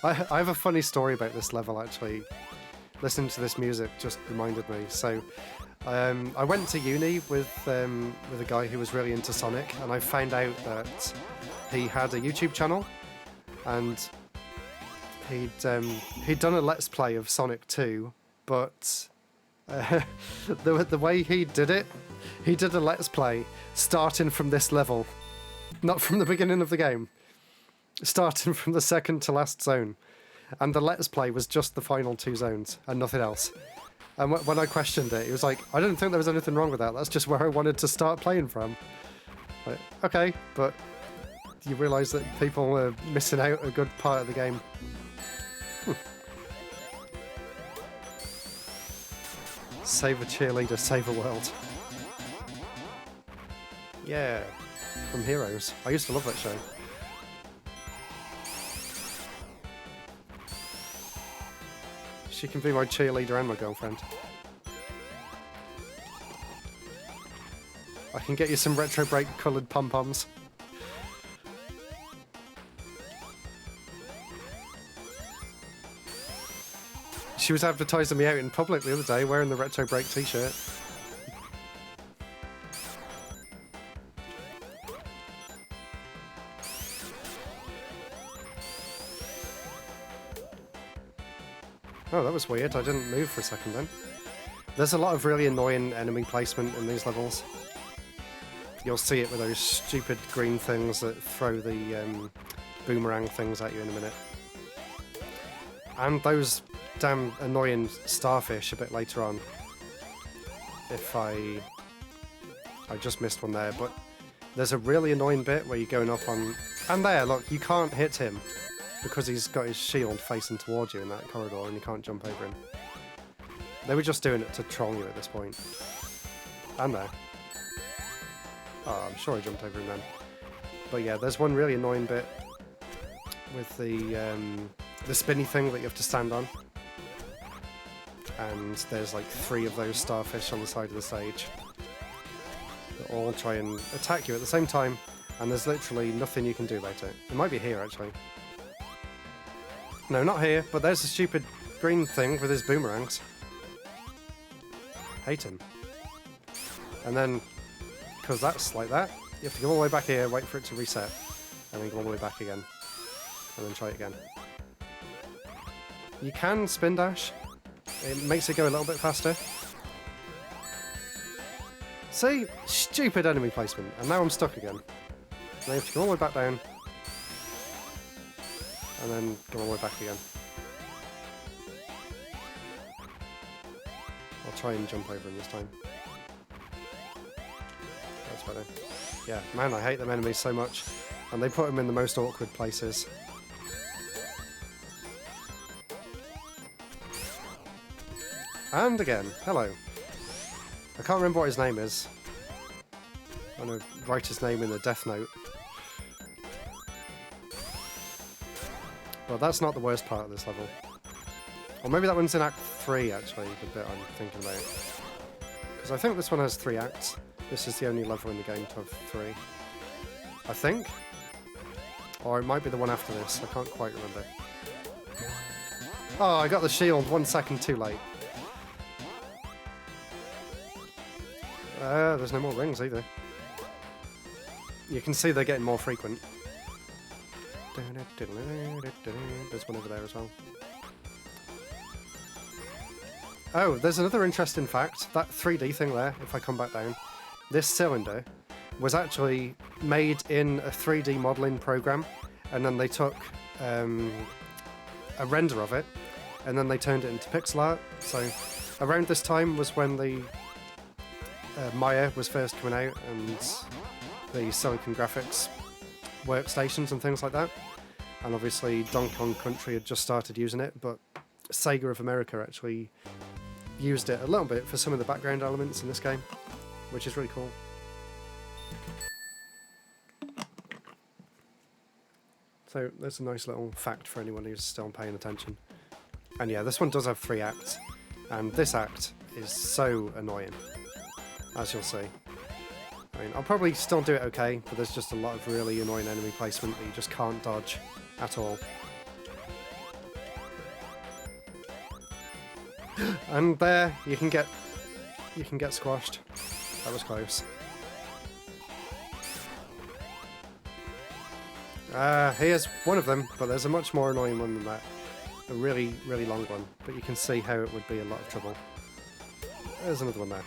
I have a funny story about this level, actually. Listening to this music just reminded me. So, I went to uni with a guy who was really into Sonic, and I found out that he had a YouTube channel, and he'd done a Let's Play of Sonic 2, but the way he did it, he did a Let's Play starting from this level, not from the beginning of the game, starting from the second to last zone, and the Let's Play was just the final 2 zones and nothing else. And when I questioned it, he was like, I didn't think there was anything wrong with that, that's just where I wanted to start playing from. Like, okay, but you realise that people are missing out a good part of the game. Save a cheerleader, save a world. Yeah, from Heroes. I used to love that show. She can be my cheerleader and my girlfriend. I can get you some retro break coloured pom-poms. She was advertising me out in public the other day wearing the Retro Break t-shirt. Oh, that was weird. I didn't move for a second then. There's a lot of really annoying enemy placement in these levels. You'll see it with those stupid green things that throw the boomerang things at you in a minute. And those damn annoying starfish a bit later on. If I just missed one there, but there's a really annoying bit where you're going up on... And there, look, you can't hit him because he's got his shield facing towards you in that corridor and you can't jump over him. They were just doing it to troll you at this point. And there. Oh, I'm sure I jumped over him then. But yeah, there's one really annoying bit with the spinny thing that you have to stand on. And there's like 3 of those starfish on the side of the stage that all try and attack you at the same time, and there's literally nothing you can do about it. It might be here, actually. No, not here, but there's a stupid green thing with his boomerangs. Hate him. And then, because that's like that, you have to go all the way back here, wait for it to reset, and then go all the way back again. And then try it again. You can spin dash. It makes it go a little bit faster. See? Stupid enemy placement. And now I'm stuck again. Now you have to go all the way back down. And then go all the way back again. I'll try and jump over him this time. That's better. Yeah, man, I hate them enemies so much. And they put them in the most awkward places. And again, hello. I can't remember what his name is. I'm going to write his name in the death note. Well, that's not the worst part of this level. Or maybe that one's in Act 3, actually, the bit I'm thinking about. Because I think this one has 3 acts. This is the only level in the game to have 3. I think? Or it might be the one after this, I can't quite remember. Oh, I got the shield 1 second too late. There's no more rings either. You can see they're getting more frequent. There's one over there as well. Oh, there's another interesting fact. That 3D thing there, if I come back down, this cylinder was actually made in a 3D modelling program, and then they took a render of it, and then they turned it into pixel art. So around this time was when the Maya was first coming out, and the Silicon Graphics workstations and things like that. And obviously Donkey Kong Country had just started using it, but Sega of America actually used it a little bit for some of the background elements in this game, which is really cool. So there's a nice little fact for anyone who's still paying attention. And yeah, this one does have 3 acts, and this act is so annoying, as you'll see. I mean, I'll probably still do it okay, but there's just a lot of really annoying enemy placement that you just can't dodge at all. And there, you can get squashed. That was close. Here's one of them, but there's a much more annoying one than that. A really, really long one, but you can see how it would be a lot of trouble. There's another one there.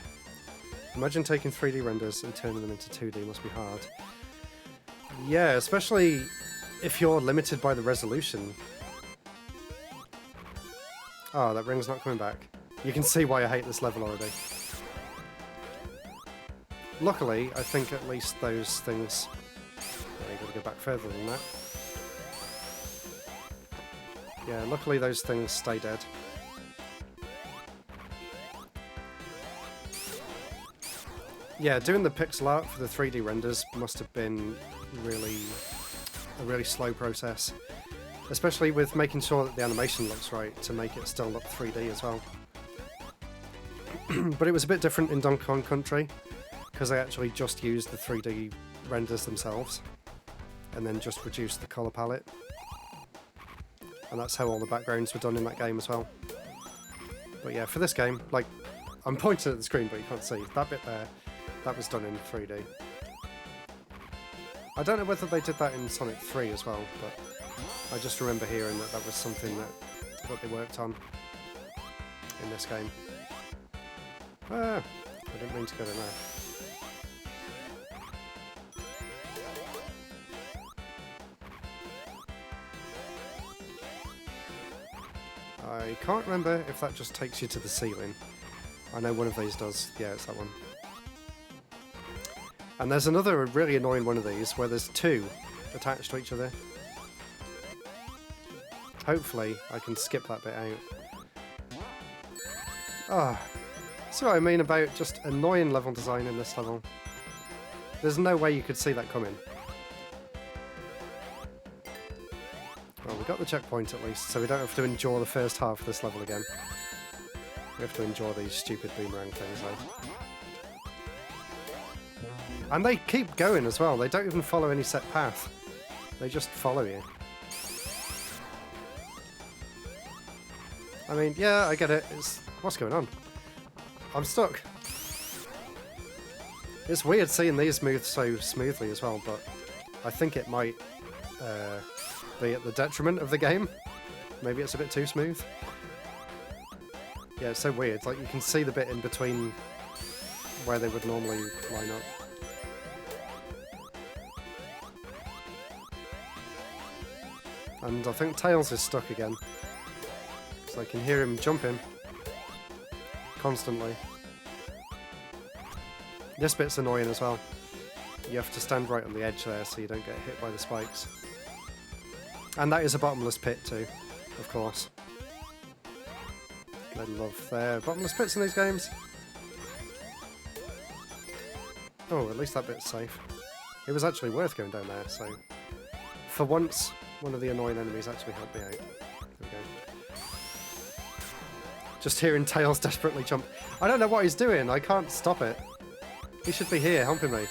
Imagine taking 3D renders and turning them into 2D must be hard. Yeah, especially if you're limited by the resolution. Oh, that ring's not coming back. You can see why I hate this level already. Luckily, I think at least those things... I've got to go back further than that. Yeah, luckily those things stay dead. Yeah, doing the pixel art for the 3D renders must have been a really slow process. Especially with making sure that the animation looks right to make it still look 3D as well. But it was a bit different in Donkey Kong Country, because they actually just used the 3D renders themselves, and then just reduced the colour palette. And that's how all the backgrounds were done in that game as well. But yeah, for this game, like, I'm pointing at the screen but you can't see, that bit there, that was done in 3D. I don't know whether they did that in Sonic 3 as well, but I just remember hearing that that was something that they worked on in this game. Ah, I didn't mean to go in there. I can't remember if that just takes you to the ceiling. I know one of these does. Yeah, it's that one. And there's another really annoying one of these where there's 2 attached to each other. Hopefully I can skip that bit out. Ah, see what I mean about just annoying level design in this level? There's no way you could see that coming. Well, we got the checkpoint at least, so we don't have to endure the first half of this level again. We have to endure these stupid boomerang things though. And they keep going as well, they don't even follow any set path. They just follow you. I mean, yeah, I get it. What's going on? I'm stuck. It's weird seeing these move so smoothly as well, but I think it might be at the detriment of the game. Maybe it's a bit too smooth. Yeah, it's so weird. Like, you can see the bit in between where they would normally line up. And I think Tails is stuck again. So I can hear him jumping constantly. This bit's annoying as well. You have to stand right on the edge there so you don't get hit by the spikes. And that is a bottomless pit too, of course. I love their bottomless pits in these games. Oh, at least that bit's safe. It was actually worth going down there, so... For once, one of the annoying enemies actually helped me out. There we go. Just hearing Tails desperately jump. I don't know what he's doing. I can't stop it. He should be here helping me.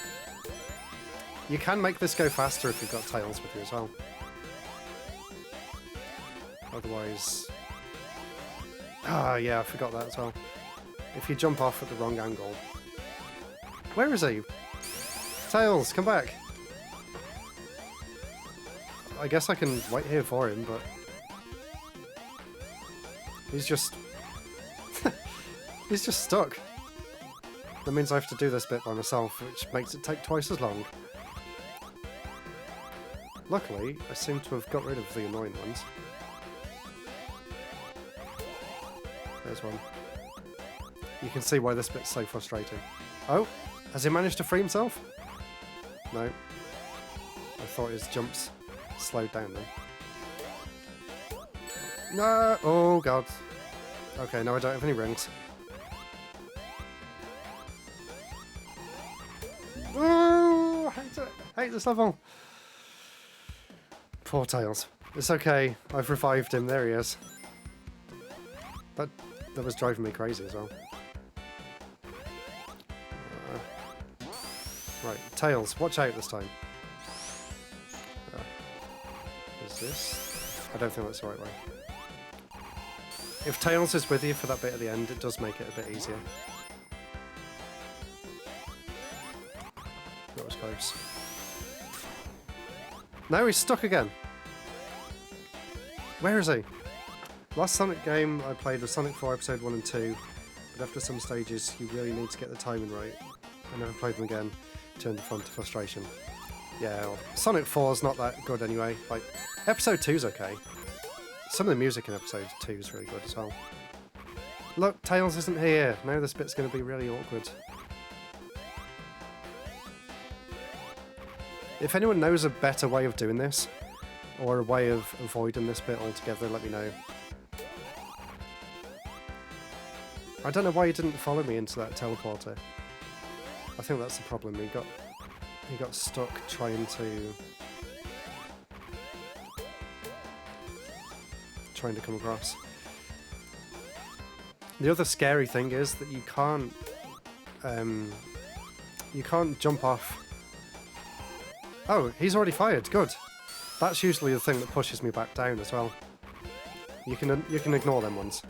You can make this go faster if you've got Tails with you as well. Otherwise... Ah, yeah, I forgot that as well. If you jump off at the wrong angle... Where is he? Tails, come back! I guess I can wait here for him, but... He's just... He's just stuck. That means I have to do this bit by myself, which makes it take twice as long. Luckily, I seem to have got rid of the annoying ones. There's one. You can see why this bit's so frustrating. Oh! Has he managed to free himself? No. I thought his jumps slowed down then. No! Oh god. Okay, no I don't have any rings. Oh! I hate this level! Poor Tails. It's okay, I've revived him, there he is. That was driving me crazy as well. Right, Tails, watch out this time. Is this? I don't think that's the right way. If Tails is with you for that bit at the end, it does make it a bit easier. That was close. Now he's stuck again! Where is he? Last Sonic game I played was Sonic 4 Episode 1 and 2, but after some stages you really need to get the timing right. I never played them again, turned the fun to frustration. Yeah, well, Sonic 4's not that good anyway, like, Episode 2's okay. Some of the music in Episode 2 is really good as well. Look, Tails isn't here, now this bit's going to be really awkward. If anyone knows a better way of doing this, or a way of avoiding this bit altogether, let me know. I don't know why he didn't follow me into that teleporter. I think that's the problem. He got stuck trying to come across. The other scary thing is that you can't jump off. Oh, he's already fired. Good. That's usually the thing that pushes me back down as well. You can ignore them ones.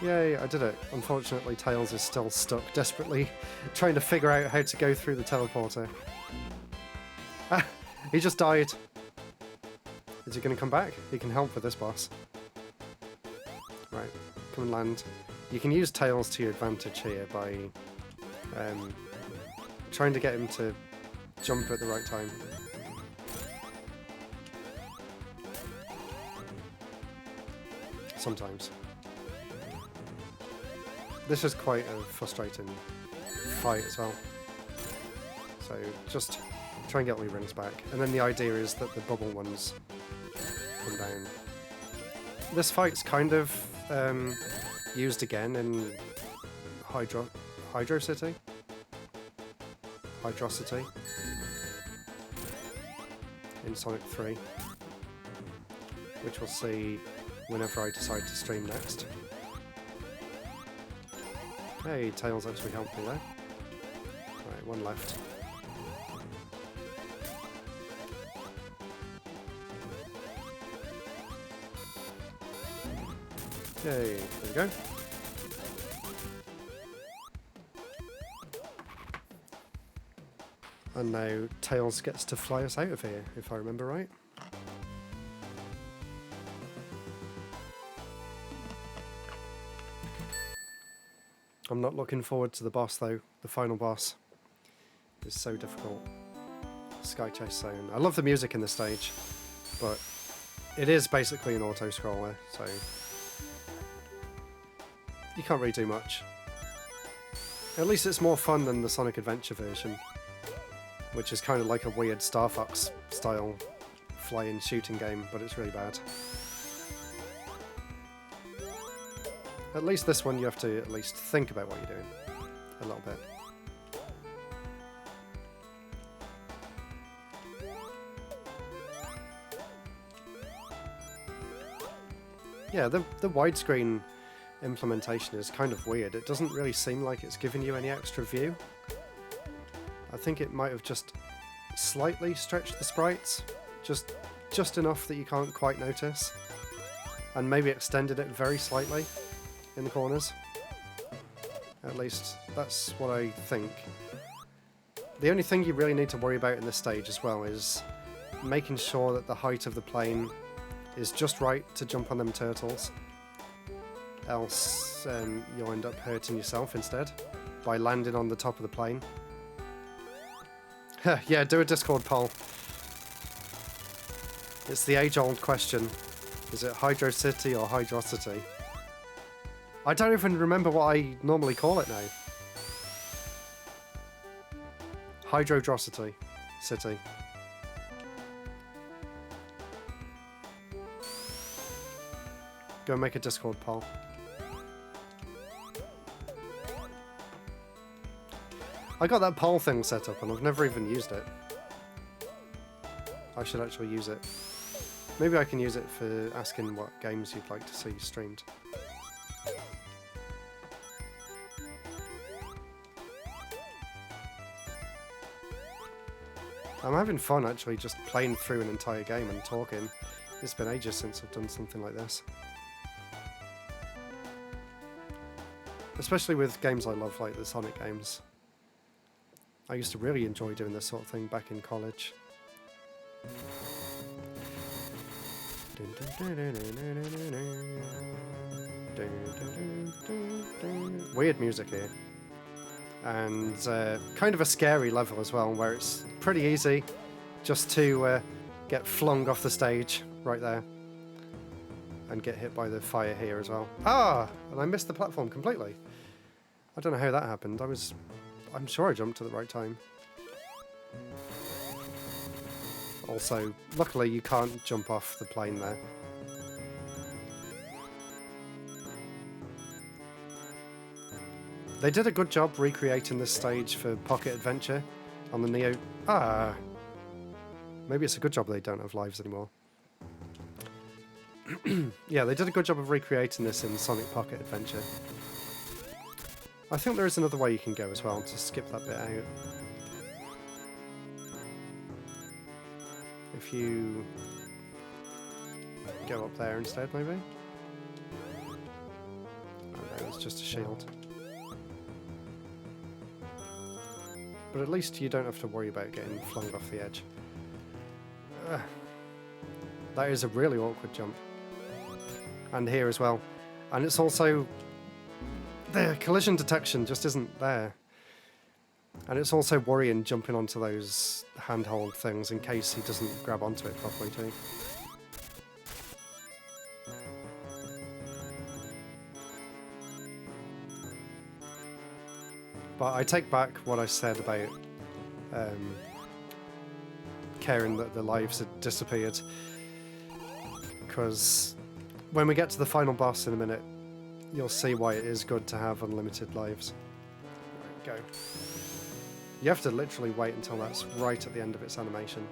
Yay, I did it. Unfortunately, Tails is still stuck, desperately trying to figure out how to go through the teleporter. Ah, he just died. Is he going to come back? He can help with this boss. Right, come and land. You can use Tails to your advantage here by trying to get him to jump at the right time. Sometimes. This is quite a frustrating fight as well. So just try and get all your rings back. And then the idea is that the bubble ones come down. This fight's kind of used again in Hydrocity, in Sonic 3, which we'll see whenever I decide to stream next. Hey, Tails actually helped me there. Right, one left. Yay, there we go. And now Tails gets to fly us out of here, if I remember right. I'm not looking forward to the boss though. The final boss is so difficult. Sky Chase Zone. I love the music in this stage, but it is basically an auto-scroller, so you can't really do much. At least it's more fun than the Sonic Adventure version, which is kind of like a weird Star Fox style flying shooting game, but it's really bad. At least this one you have to at least think about what you're doing a little bit. Yeah, the widescreen implementation is kind of weird. It doesn't really seem like it's giving you any extra view. I think it might have just slightly stretched the sprites, just enough that you can't quite notice, and maybe extended it very slightly in the corners. At least that's what I think. The only thing you really need to worry about in this stage as well is making sure that the height of the plane is just right to jump on them turtles. Else you'll end up hurting yourself instead by landing on the top of the plane. Yeah, do a Discord poll. It's the age-old question. Is it Hydrocity or Hydrocity? I don't even remember what I normally call it now. Hydrodrocity City. Go and make a Discord poll. I got that poll thing set up and I've never even used it. I should actually use it. Maybe I can use it for asking what games you'd like to see streamed. I'm having fun actually just playing through an entire game and talking. It's been ages since I've done something like this. Especially with games I love like the Sonic games. I used to really enjoy doing this sort of thing back in college. Weird music here. And kind of a scary level as well, where it's pretty easy just to get flung off the stage right there and get hit by the fire here as well. Ah! And I missed the platform completely. I don't know how that happened. I'm sure I jumped at the right time. Also, luckily you can't jump off the plane there. They did a good job recreating this stage for Pocket Adventure on the Neo... Ah! Maybe it's a good job they don't have lives anymore. Yeah, they did a good job of recreating this in Sonic Pocket Adventure. I think there is another way you can go as well, to skip that bit out. If you go up there instead, maybe? Oh no, it's just a shield. But at least you don't have to worry about getting flung off the edge. That is a really awkward jump. And here as well. And it's also... the collision detection just isn't there. And it's also worrying jumping onto those handhold things in case he doesn't grab onto it properly too. But I take back what I said about caring that the lives had disappeared. Because when we get to the final boss in a minute, you'll see why it is good to have unlimited lives. Right, go. You have to literally wait until that's right at the end of its animation.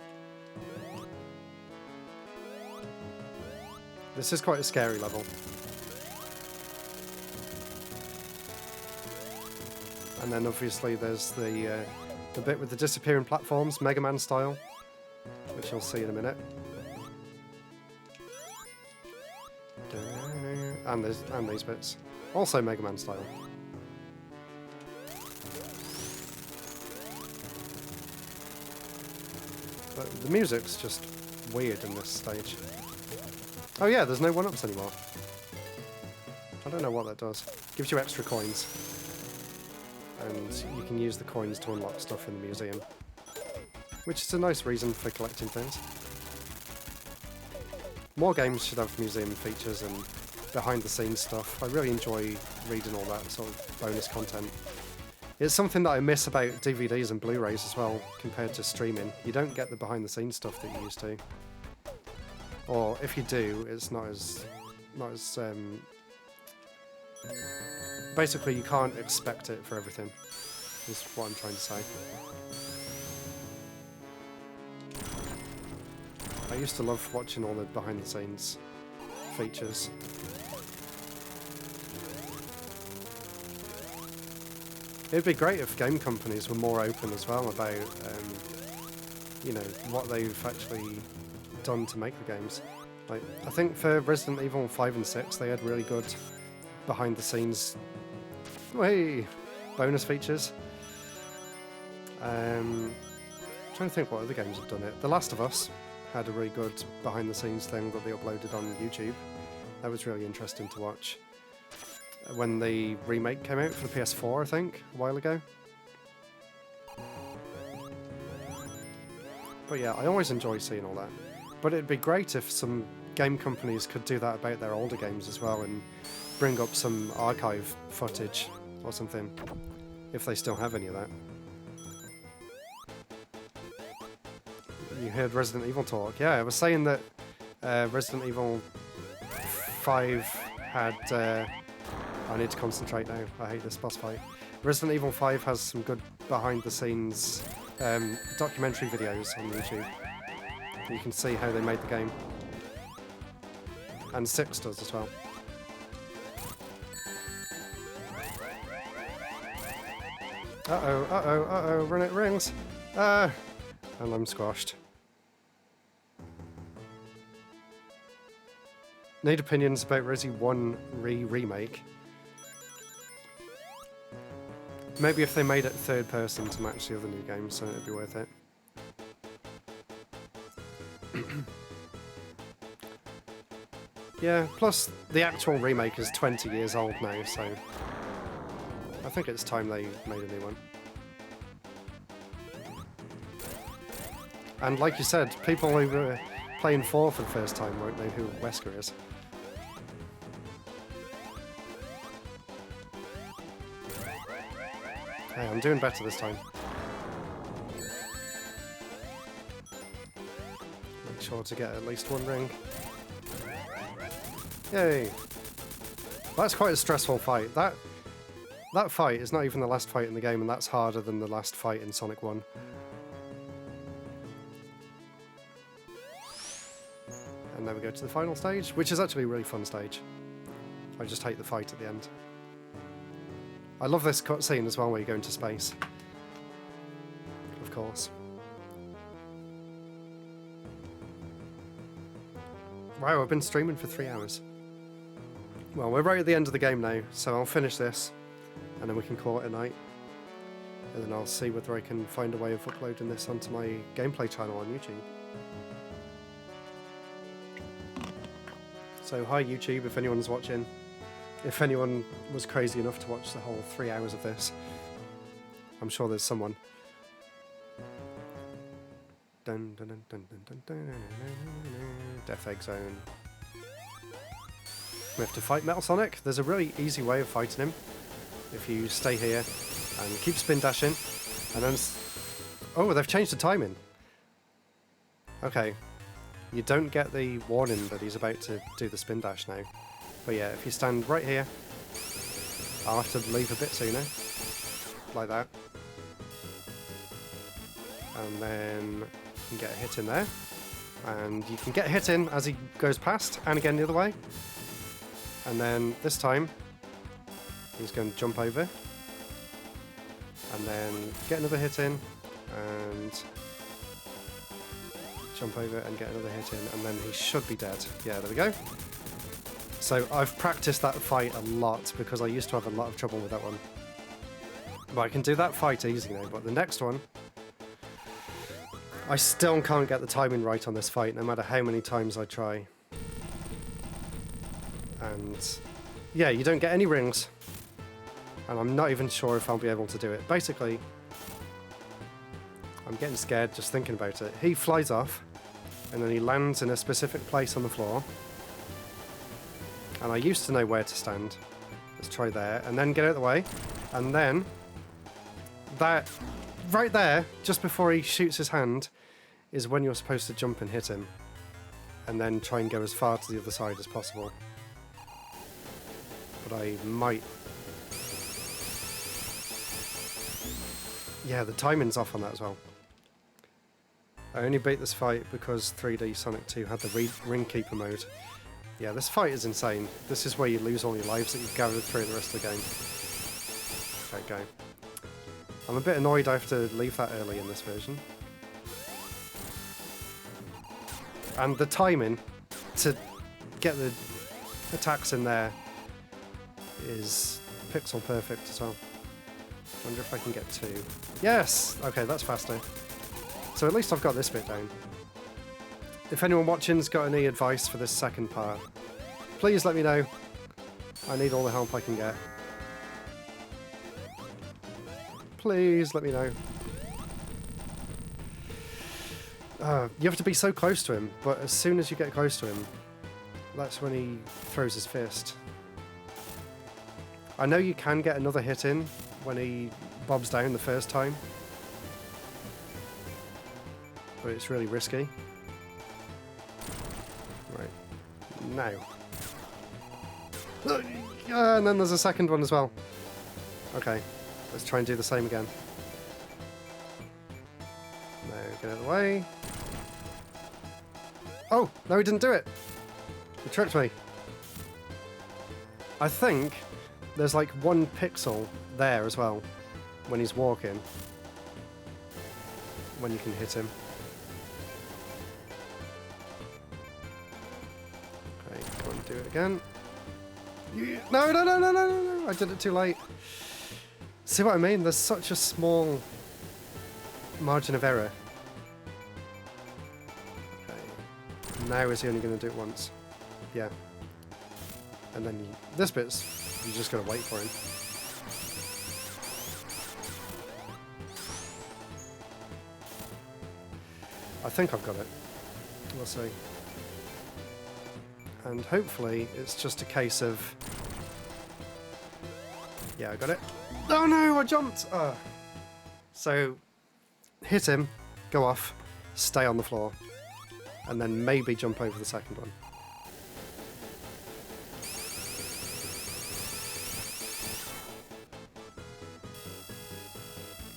This is quite a scary level. And then obviously there's the bit with the disappearing platforms, Mega Man style, which you'll see in a minute. And these bits, also Mega Man style. But the music's just weird in this stage. Oh yeah, there's no 1-ups anymore. I don't know what that does. Gives you extra coins. And you can use the coins to unlock stuff in the museum. Which is a nice reason for collecting things. More games should have museum features and behind-the-scenes stuff. I really enjoy reading all that sort of bonus content. It's something that I miss about DVDs and Blu-rays as well, compared to streaming. You don't get the behind-the-scenes stuff that you used to. Or if you do, it's not as basically, you can't expect it for everything, is what I'm trying to say. I used to love watching all the behind-the-scenes features. It'd be great if game companies were more open as well about, you know, what they've actually done to make the games. Like, I think for Resident Evil 5 and 6, they had really good behind-the-scenes bonus features. Trying to think what other games have done it. The Last of Us had a really good behind-the-scenes thing that they uploaded on YouTube. That was really interesting to watch. When the remake came out for the PS4, I think, a while ago. But yeah, I always enjoy seeing all that. But it'd be great if some game companies could do that about their older games as well and bring up some archive footage or something, if they still have any of that. You heard Resident Evil talk. Yeah, I was saying that Resident Evil 5 had... I need to concentrate now. I hate this boss fight. Resident Evil 5 has some good behind-the-scenes documentary videos on YouTube. You can see how they made the game. And 6 does as well. Uh-oh, uh-oh, uh-oh, run it rings! And I'm squashed. Need opinions about Resi 1 remake. Maybe if they made it third person to match the other new games, so it'd be worth it. Yeah, plus the actual remake is 20 years old now, so I think it's time they made a new one. And like you said, people who were playing 4 for the first time won't know who Wesker is. Hey, I'm doing better this time. Make sure to get at least one ring. Yay! That's quite a stressful fight. That fight is not even the last fight in the game, and that's harder than the last fight in Sonic 1. And then we go to the final stage, which is actually a really fun stage. I just hate the fight at the end. I love this cutscene as well, where you go into space. Of course. Wow, I've been streaming for 3 hours. Well, we're right at the end of the game now, so I'll finish this, and then we can call it a night. And then I'll see whether I can find a way of uploading this onto my gameplay channel on YouTube. So, hi YouTube, if anyone's watching. If anyone was crazy enough to watch the whole 3 hours of this. I'm sure there's someone. Dun, dun, dun, dun, dun, dun, dun, dun, dun. Death Egg Zone. We have to fight Metal Sonic. There's a really easy way of fighting him. If you stay here and keep spin dashing, and then... Oh, they've changed the timing. Okay. You don't get the warning that he's about to do the spin dash now. But yeah, if you stand right here, I'll have to leave a bit sooner. Like that. And then you can get a hit in there. And you can get a hit in as he goes past, and again the other way. And then this time, he's going to jump over. And then get another hit in, and jump over and get another hit in, and then he should be dead. Yeah, there we go. So I've practiced that fight a lot, because I used to have a lot of trouble with that one. But I can do that fight easy now, but the next one... I still can't get the timing right on this fight, no matter how many times I try. And yeah, you don't get any rings. And I'm not even sure if I'll be able to do it. Basically, I'm getting scared just thinking about it. He flies off, and then he lands in a specific place on the floor. And I used to know where to stand. Let's try there, and then get out of the way. And then, that, right there, just before he shoots his hand, is when you're supposed to jump and hit him. And then try and go as far to the other side as possible. But I might... Yeah, the timing's off on that as well. I only beat this fight because 3D Sonic 2 had the Ring Keeper mode. Yeah, this fight is insane. This is where you lose all your lives that you've gathered through the rest of the game. Okay, go. I'm a bit annoyed I have to leave that early in this version. And the timing to get the attacks in there is pixel perfect as well. Wonder if I can get 2. Yes! Okay, that's faster. So at least I've got this bit down. If anyone watching's got any advice for this second part, please let me know. I need all the help I can get. Please let me know. You have to be so close to him, but as soon as you get close to him, that's when he throws his fist. I know you can get another hit in when he bobs down the first time, but it's really risky. Right, now. And then there's a second one as well. Okay, let's try and do the same again. No, get out of the way. Oh, no, he didn't do it. He tricked me. I think there's like 1 pixel there as well when he's walking, when you can hit him. Okay, go and do it again. No, no, no, no, no, no, no, I did it too late. See what I mean? There's such a small margin of error. Okay. Now is he only going to do it once? Yeah. And then this bit's, you just gotta wait for him. I think I've got it. We'll see. And hopefully it's just a case of... Yeah, I got it. Oh no, I jumped! So, hit him, go off, stay on the floor, and then maybe jump over the second one.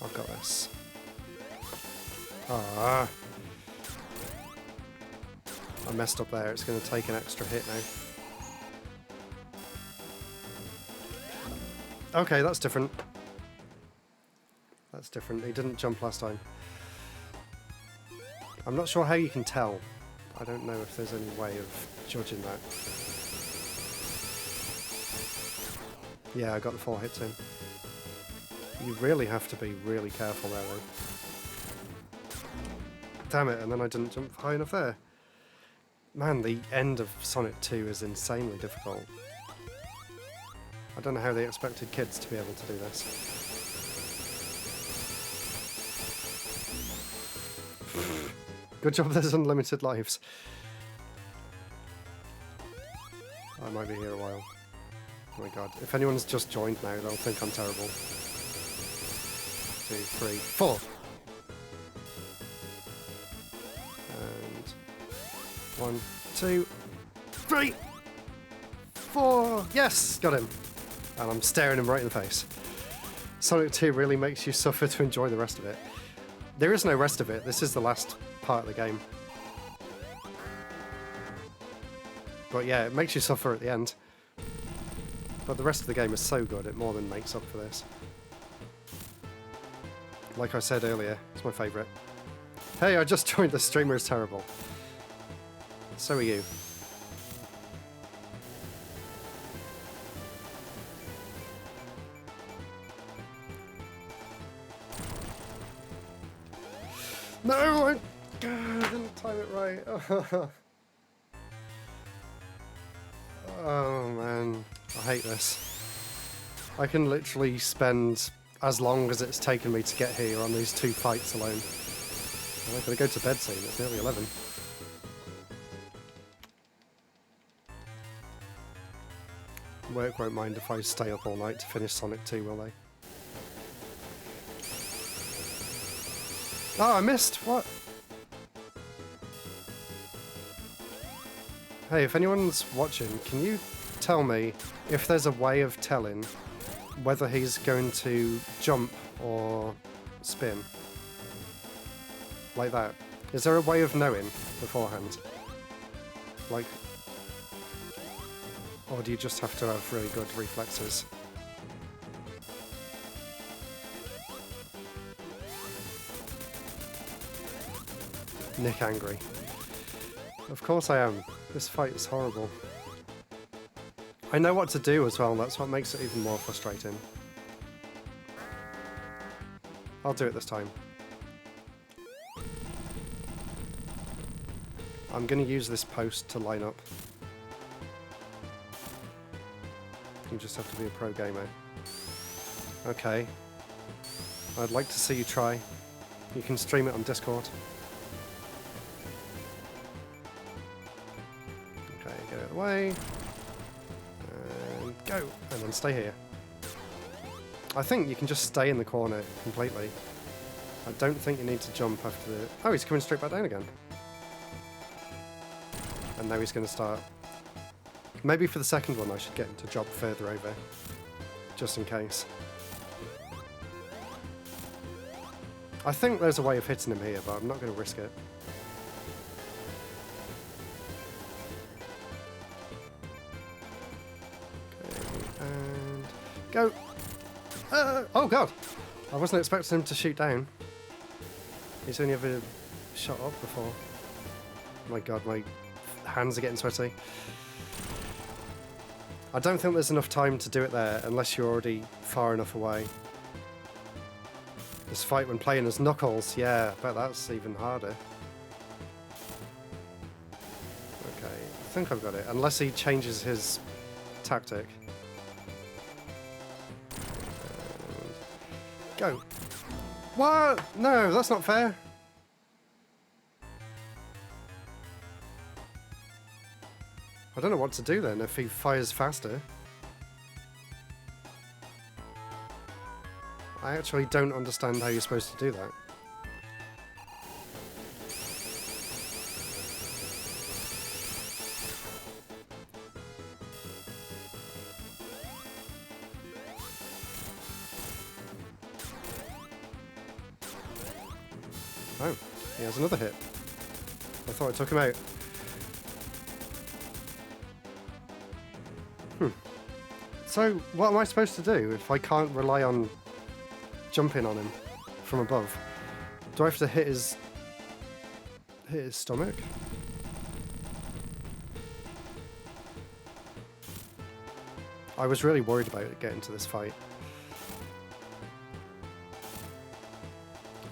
I've got this. Ah. I messed up there. It's going to take an extra hit now. Okay, that's different. That's different. He didn't jump last time. I'm not sure how you can tell. I don't know if there's any way of judging that. Yeah, I got the 4 hits in. You really have to be really careful there, though. Damn it, and then I didn't jump high enough there. Man, the end of Sonic 2 is insanely difficult. I don't know how they expected kids to be able to do this. Good job there's unlimited lives. I might be here a while. Oh my god. If anyone's just joined now, they'll think I'm terrible. 2, 3, 4! And 1, 2, 3, 4! Yes! Got him! And I'm staring him right in the face. Sonic 2 really makes you suffer to enjoy the rest of it. There is no rest of it. This is the last part of the game. But yeah, it makes you suffer at the end. But the rest of the game is so good, it more than makes up for this. Like I said earlier, it's my favourite. Hey, I just joined, the streamer is terrible. So are you. No! I didn't time it right. Oh man, I hate this. I can literally spend as long as it's taken me to get here on these 2 fights alone. I'm gonna go to bed soon, it's nearly 11. Work won't mind if I stay up all night to finish Sonic 2, will they? Oh, I missed! What? Hey, if anyone's watching, can you tell me if there's a way of telling whether he's going to jump or spin? Like that. Is there a way of knowing beforehand? Like, Or do you just have to have really good reflexes? Nick angry. Of course I am. This fight is horrible. I know what to do as well, that's what makes it even more frustrating. I'll do it this time. I'm going to use this post to line up. You just have to be a pro gamer. Okay. I'd like to see you try. You can stream it on Discord. Okay, get out of the way. And go! And then stay here. I think you can just stay in the corner completely. I don't think you need to jump after the... Oh, he's coming straight back down again. And now he's going to start... Maybe for the second one I should get him to drop further over. Just in case. I think there's a way of hitting him here, but I'm not going to risk it. Okay, and... Go! Oh god! I wasn't expecting him to shoot down. He's only ever shot up before. My god, my hands are getting sweaty. I don't think there's enough time to do it there unless you're already far enough away. This fight when playing as Knuckles, yeah, I bet that's even harder. Okay, I think I've got it, unless he changes his tactic. And go! What? No, that's not fair. I don't know what to do then if he fires faster. I actually don't understand how you're supposed to do that. Oh, he has another hit. I thought I took him out. So, what am I supposed to do if I can't rely on jumping on him from above? Do I have to hit his stomach? I was really worried about it getting to this fight.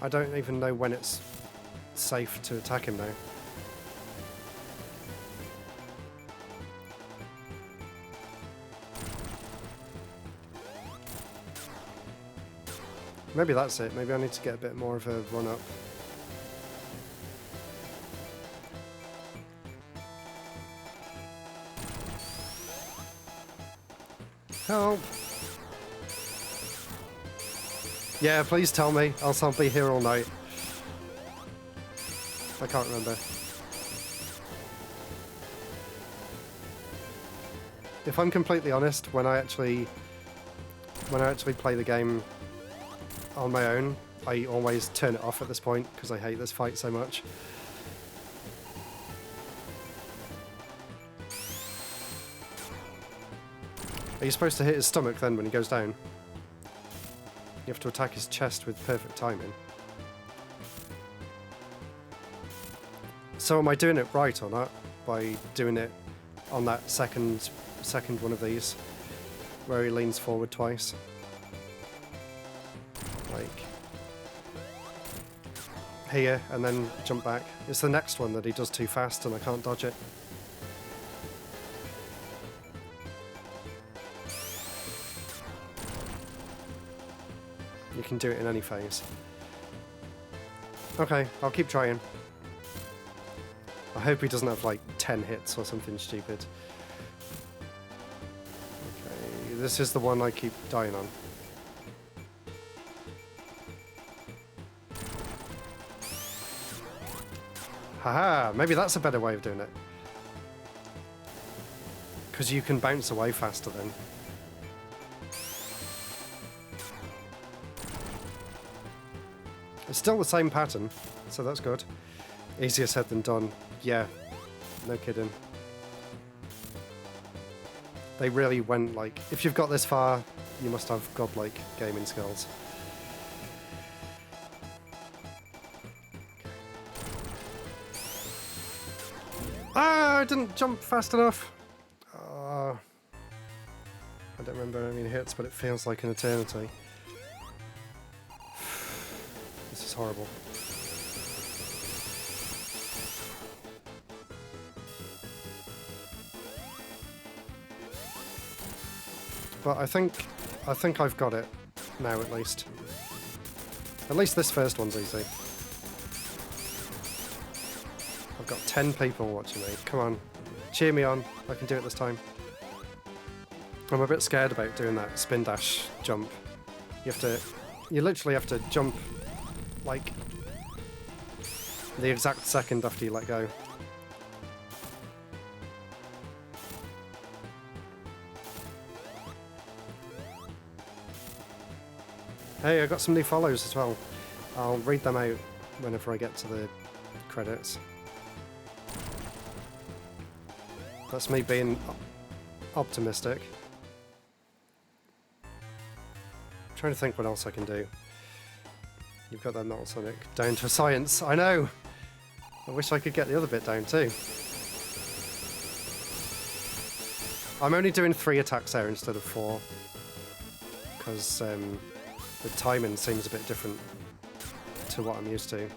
I don't even know when it's safe to attack him now. Maybe that's it. Maybe I need to get a bit more of a run up. Help! Yeah, please tell me, else I'll be here all night. I can't remember. If I'm completely honest, when I actually play the game on my own, I always turn it off at this point because I hate this fight so much. Are you supposed to hit his stomach then when he goes down? You have to attack his chest with perfect timing. So am I doing it right or not by doing it on that second one of these where he leans forward twice? Like here and then jump back. It's the next one that he does too fast and I can't dodge it. You can do it in any phase. Okay, I'll keep trying. I hope he doesn't have like 10 hits or something stupid. Okay, this is the one I keep dying on. Haha, maybe that's a better way of doing it. Because you can bounce away faster then. It's still the same pattern, so that's good. Easier said than done. Yeah, no kidding. they really went like, if you've got this far, you must have godlike gaming skills. Ah, I didn't jump fast enough. I don't remember how many hits, but it feels like an eternity. This is horrible. But I think I've got it now, at least. At least this first one's easy. I've got 10 people watching me. Come on, cheer me on. I can do it this time. I'm a bit scared about doing that Spindash jump. You literally have to jump like the exact second after you let go. Hey, I got some new follows as well. I'll read them out whenever I get to the credits. That's me being optimistic. I'm trying to think what else I can do. You've got that Metal Sonic down to a science. I know! I wish I could get the other bit down too. I'm only doing 3 attacks there instead of 4. Because the timing seems a bit different to what I'm used to.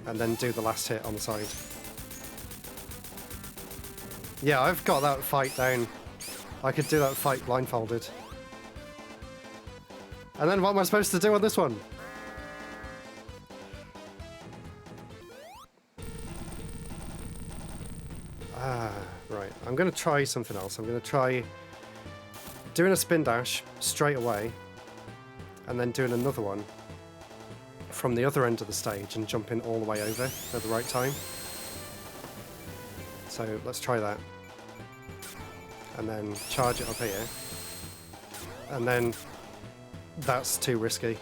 And then do the last hit on the side. Yeah, I've got that fight down. I could do that fight blindfolded. And then what am I supposed to do on this one? Right. I'm going to try something else. I'm going to try doing a Spindash straight away, and then doing another one from the other end of the stage and jumping all the way over at the right time. So let's try that. And then charge it up here. And then that's too risky.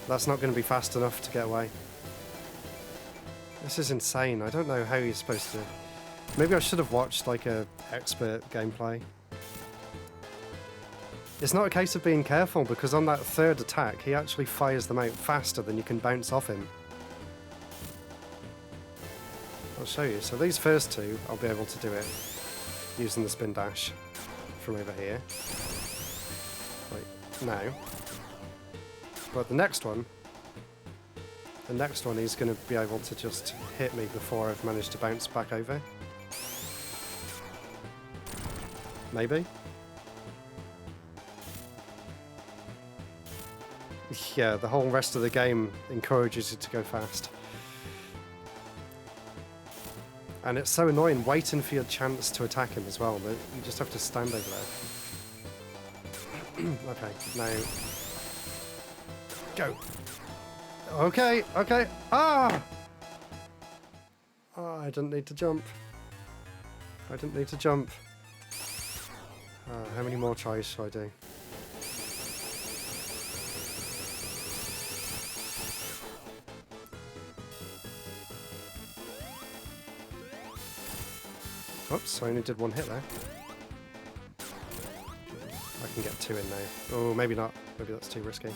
That's not going to be fast enough to get away. This is insane. I don't know how you're supposed to... Maybe I should have watched like a expert gameplay. It's not a case of being careful, because on that third attack he actually fires them out faster than you can bounce off him. I'll show you. So these first two, I'll be able to do it using the Spindash from over here. Like now. But the next one he's going to be able to just hit me before I've managed to bounce back over. Maybe? Yeah, the whole rest of the game encourages you to go fast. And it's so annoying waiting for your chance to attack him as well, that you just have to stand over there. Okay, now... Go! Okay, okay! Ah! Oh, I didn't need to jump. I didn't need to jump. How many more tries should I do? Oops, I only did 1 hit there. I can get 2 in now. Oh, maybe not. Maybe that's too risky.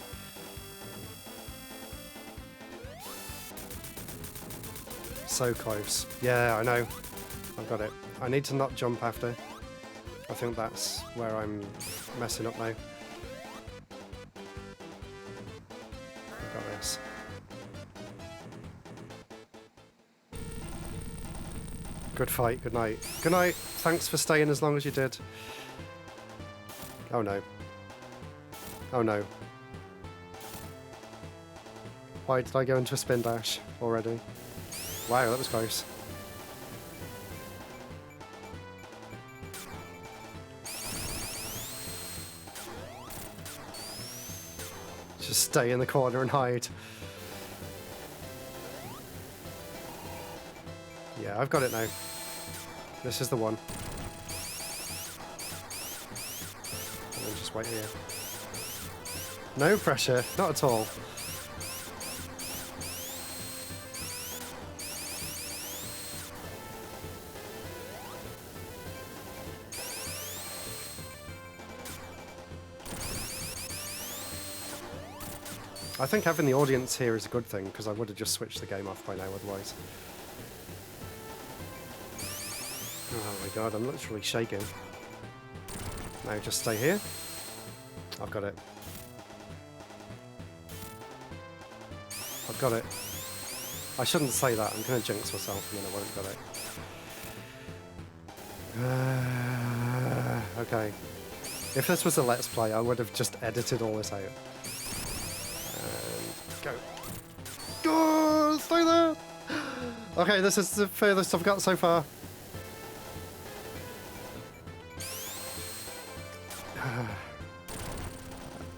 So close. Yeah, I know. I've got it. I need to not jump after. I think that's where I'm messing up now. I've got this. Good fight, good night. Good night, thanks for staying as long as you did. Oh no. Oh no. Why did I go into a Spindash already? Wow, that was close. Just stay in the corner and hide. Yeah, I've got it now. This is the one. And then just wait here. No pressure, not at all. I think having the audience here is a good thing, because I would have just switched the game off by now otherwise. Oh my god, I'm literally shaking. Now just stay here. I've got it. I've got it. I shouldn't say that, I'm going to jinx myself and then I won't got it. Okay. If this was a Let's Play, I would have just edited all this out. And go. Go! Stay there! Okay, this is the furthest I've got so far.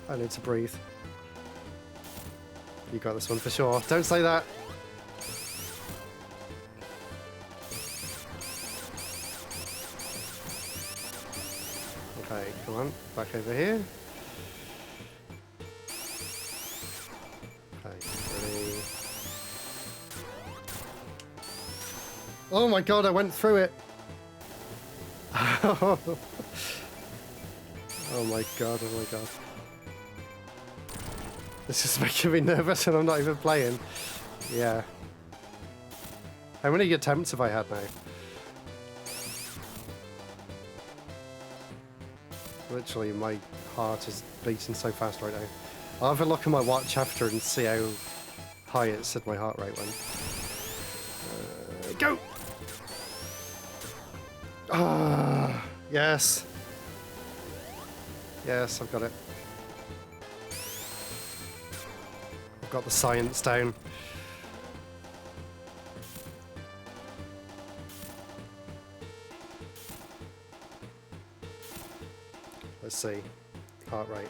I need to breathe. You got this one for sure. Don't say that! Okay, come on, back over here. Okay, ready. Oh my god, I went through it! Oh my god, oh my god. This is making me nervous and I'm not even playing. Yeah. How many attempts have I had now? Literally, my heart is beating so fast right now. I'll have a look at my watch after and see how high it said my heart rate went. Go! Ah, yes. Yes, I've got it. I've got the science down. Let's see. Heart rate.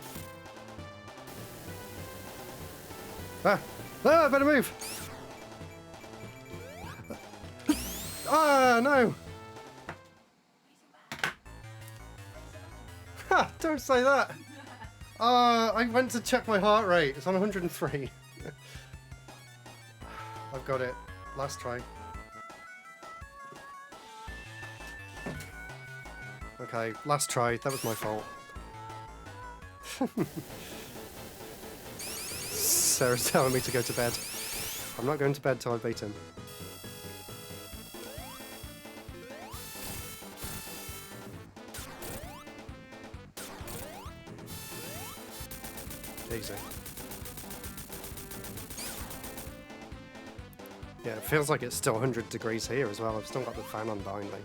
Ah! Ah, better move! Ah, no! Ha! Don't say that! I went to check my heart rate. It's on 103. I've got it. Last try. Okay, last try. That was my fault. Sarah's telling me to go to bed. I'm not going to bed till I've beaten. Easy. Yeah, it feels like it's still 100 degrees here as well. I've still got the fan on behind me.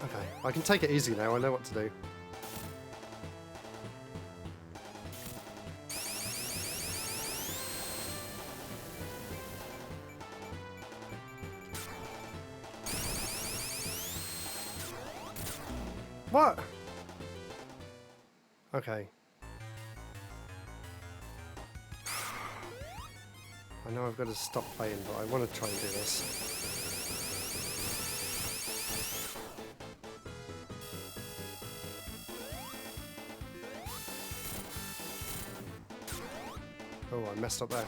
Okay, I can take it easy now. I know what to do. What? Okay. I know I've got to stop playing, but I want to try and do this. Oh, I messed up there.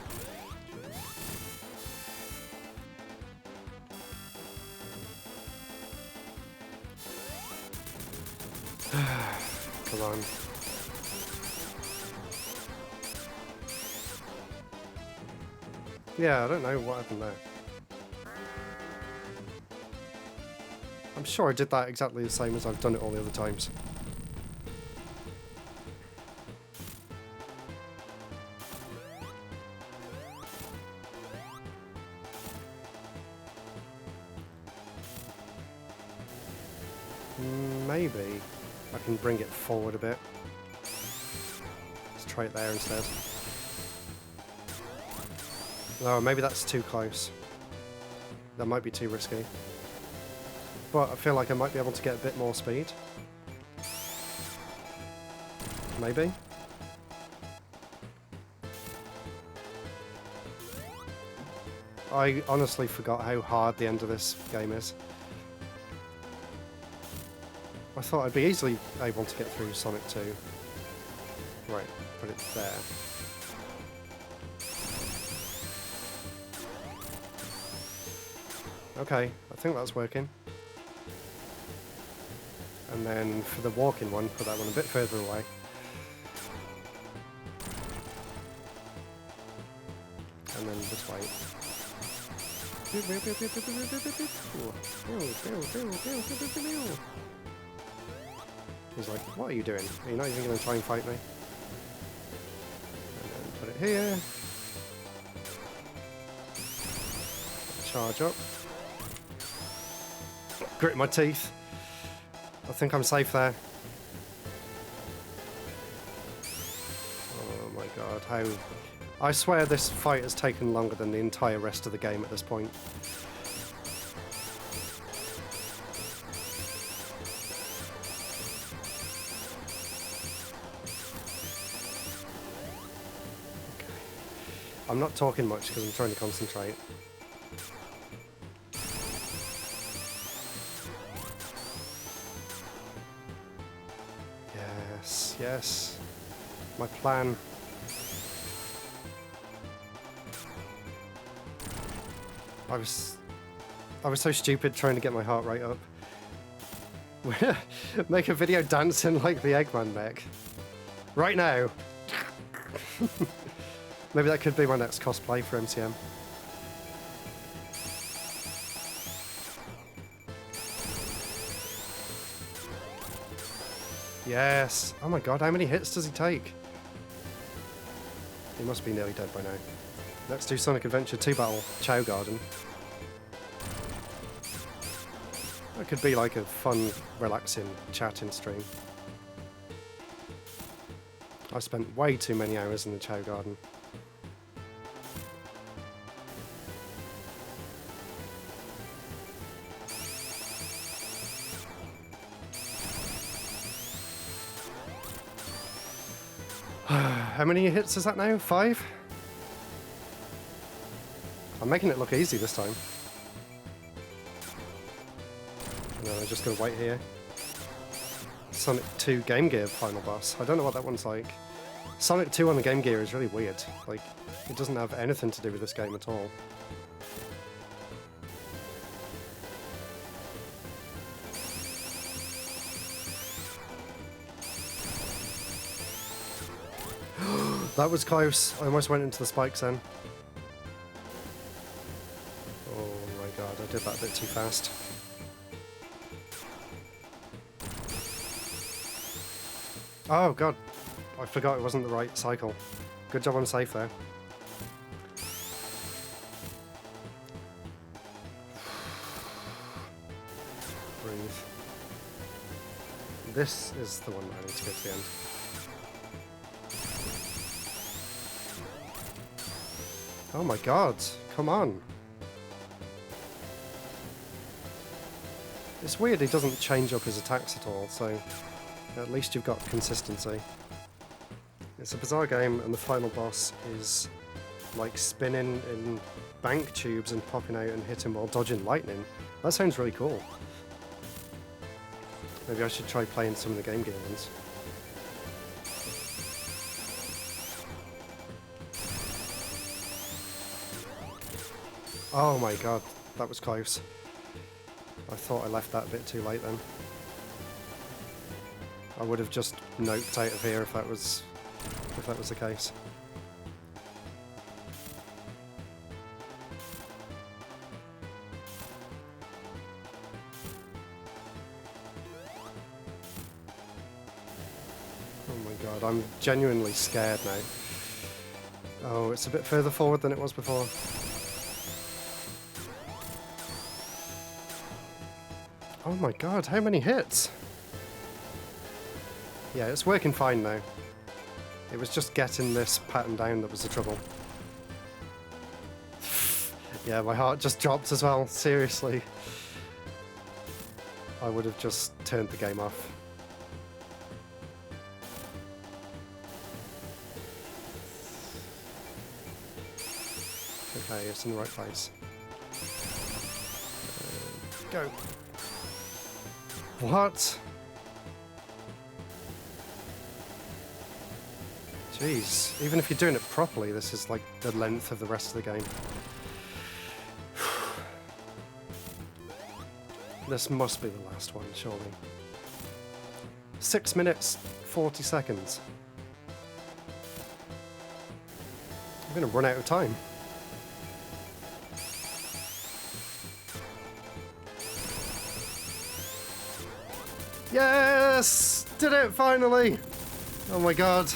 Come on. Yeah, I don't know what happened there. I'm sure I did that exactly the same as I've done it all the other times. Maybe I can bring it forward a bit. Let's try it there instead. Oh, maybe that's too close. That might be too risky. But I feel like I might be able to get a bit more speed. Maybe. I honestly forgot how hard the end of this game is. I thought I'd be easily able to get through Sonic 2. Right, put it there. Okay, I think that's working. And then for the walking one, put that one a bit further away. And then just wait. He's like, what are you doing? Are you not even going to try and fight me? And then put it here. Charge up. Grit my teeth. I think I'm safe there. Oh my god, how... I swear this fight has taken longer than the entire rest of the game at this point. Okay. I'm not talking much because I'm trying to concentrate. Yes, my plan. I was so stupid trying to get my heart rate up. Make a video dancing like the Eggman mech. Right now. Maybe that could be my next cosplay for MCM. Yes! Oh my god, how many hits does he take? He must be nearly dead by now. Let's do Sonic Adventure 2 Battle, Chow Garden. That could be like a fun, relaxing, chatting stream. I've spent way too many hours in the Chow Garden. How many hits is that now? 5? I'm making it look easy this time. No, I'm just gonna wait here. Sonic 2 Game Gear final boss. I don't know what that one's like. Sonic 2 on the Game Gear is really weird. Like, it doesn't have anything to do with this game at all. That was close. I almost went into the spikes then. Oh my god, I did that a bit too fast. Oh god, I forgot it wasn't the right cycle. Good job on safe there. Breathe. This is the one I need to get to the end. Oh my god, come on. It's weird he doesn't change up his attacks at all, so at least you've got consistency. It's a bizarre game, and the final boss is like spinning in bank tubes and popping out and hitting while dodging lightning. That sounds really cool. Maybe I should try playing some of the Game Gear ones. Oh my god, that was close. I thought I left that a bit too late then. I would have just noped out of here if that was the case. Oh my god, I'm genuinely scared now. Oh, it's a bit further forward than it was before. Oh my god, how many hits? Yeah, it's working fine now. It was just getting this pattern down that was the trouble. Yeah, my heart just dropped as well, seriously. I would have just turned the game off. Okay, it's in the right place. Go. What? Jeez, even if you're doing it properly, this is like the length of the rest of the game. This must be the last one, surely. 6 minutes, 40 seconds. I'm going to run out of time. Yes! Did it finally! Oh my god.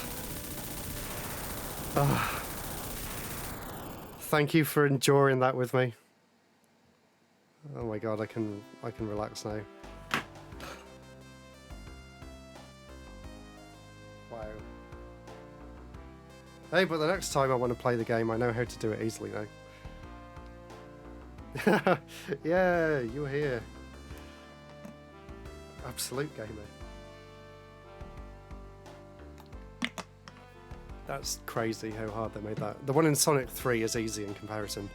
Thank you for enduring that with me. Oh my god, I can relax now. Wow. Hey, but the next time I want to play the game, I know how to do it easily now. Yeah, you're here. Absolute gamer. That's crazy how hard they made that. The one in Sonic 3 is easy in comparison.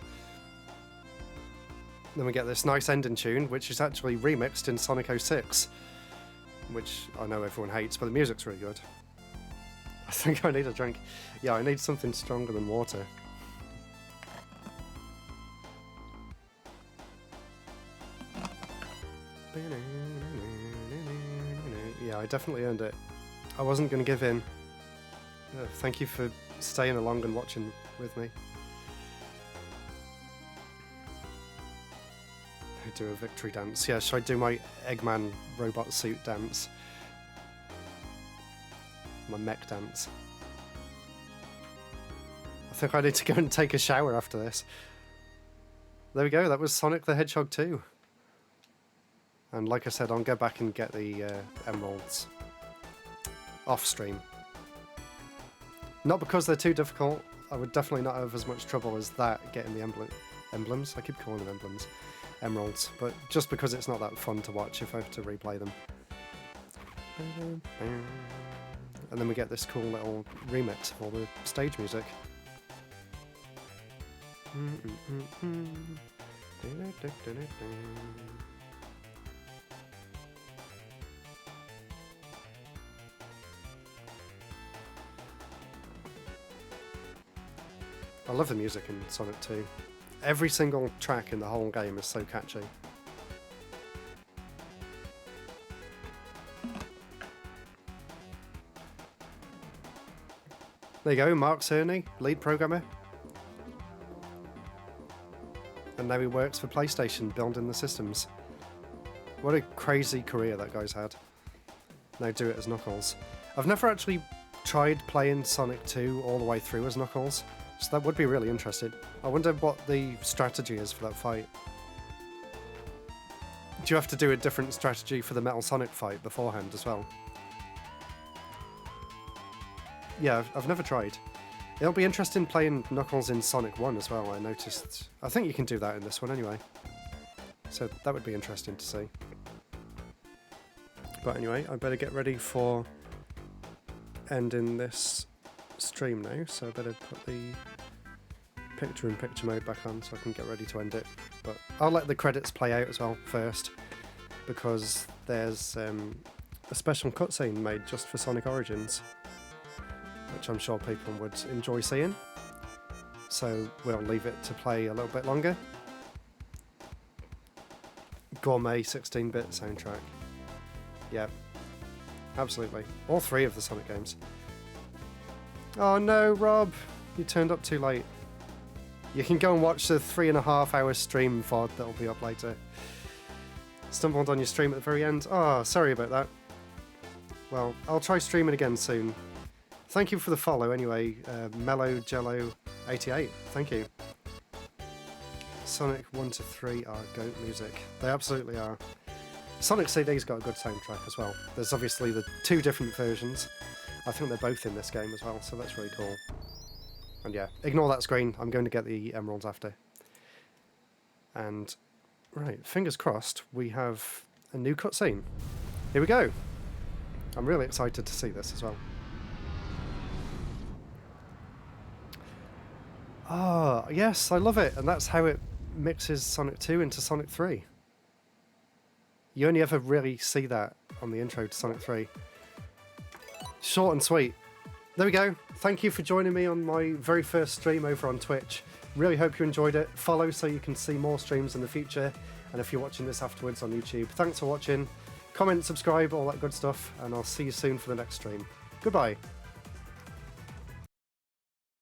Then we get this nice ending tune, which is actually remixed in Sonic 06, which I know everyone hates, but the music's really good. I think I need a drink. Yeah, I need something stronger than water. Yeah, I definitely earned it. I wasn't going to give in. Thank you for staying along and watching with me. I do a victory dance. Yeah, should I do my Eggman robot suit dance? My mech dance. I think I need to go and take a shower after this. There we go, that was Sonic the Hedgehog 2. And like I said, I'll go back and get the emeralds off stream. Not because they're too difficult. I would definitely not have as much trouble as that getting the emblems. I keep calling them emblems. Emeralds. But just because it's not that fun to watch if I have to replay them. And then we get this cool little remix of all the stage music. I love the music in Sonic 2. Every single track in the whole game is so catchy. There you go, Mark Cerny, lead programmer. And now he works for PlayStation, building the systems. What a crazy career that guy's had. Now do it as Knuckles. I've never actually tried playing Sonic 2 all the way through as Knuckles. So that would be really interesting. I wonder what the strategy is for that fight. Do you have to do a different strategy for the Metal Sonic fight beforehand as well? Yeah, I've never tried. It'll be interesting playing Knuckles in Sonic 1 as well, I noticed. I think you can do that in this one anyway. So that would be interesting to see. But anyway, I better get ready for ending this stream now, so I better put the picture-in-picture mode back on so I can get ready to end it. But I'll let the credits play out as well first, because there's a special cutscene made just for Sonic Origins, which I'm sure people would enjoy seeing. So we'll leave it to play a little bit longer. Gourmet 16-bit soundtrack. Yep, absolutely. All three of the Sonic games. Oh no, Rob! You turned up too late. You can go and watch the 3.5-hour stream VOD that'll be up later. Stumbled on your stream at the very end. Oh, sorry about that. Well, I'll try streaming again soon. Thank you for the follow anyway, Mellow Jello 88. Thank you. Sonic 1 to 3 are GOAT music. They absolutely are. Sonic CD's got a good soundtrack as well. There's obviously the two different versions. I think they're both in this game as well, so that's really cool. And yeah, ignore that screen. I'm going to get the emeralds after. And, right, fingers crossed, we have a new cutscene. Here we go. I'm really excited to see this as well. Ah, yes, I love it. And that's how it mixes Sonic 2 into Sonic 3. You only ever really see that on the intro to Sonic 3. Short and sweet. There we go. Thank you for joining me on my very first stream over on Twitch. Really hope you enjoyed it. Follow so you can see more streams in the future, and if you're watching this afterwards on YouTube, thanks for watching. Comment, subscribe, all that good stuff, and I'll see you soon for the next stream. Goodbye.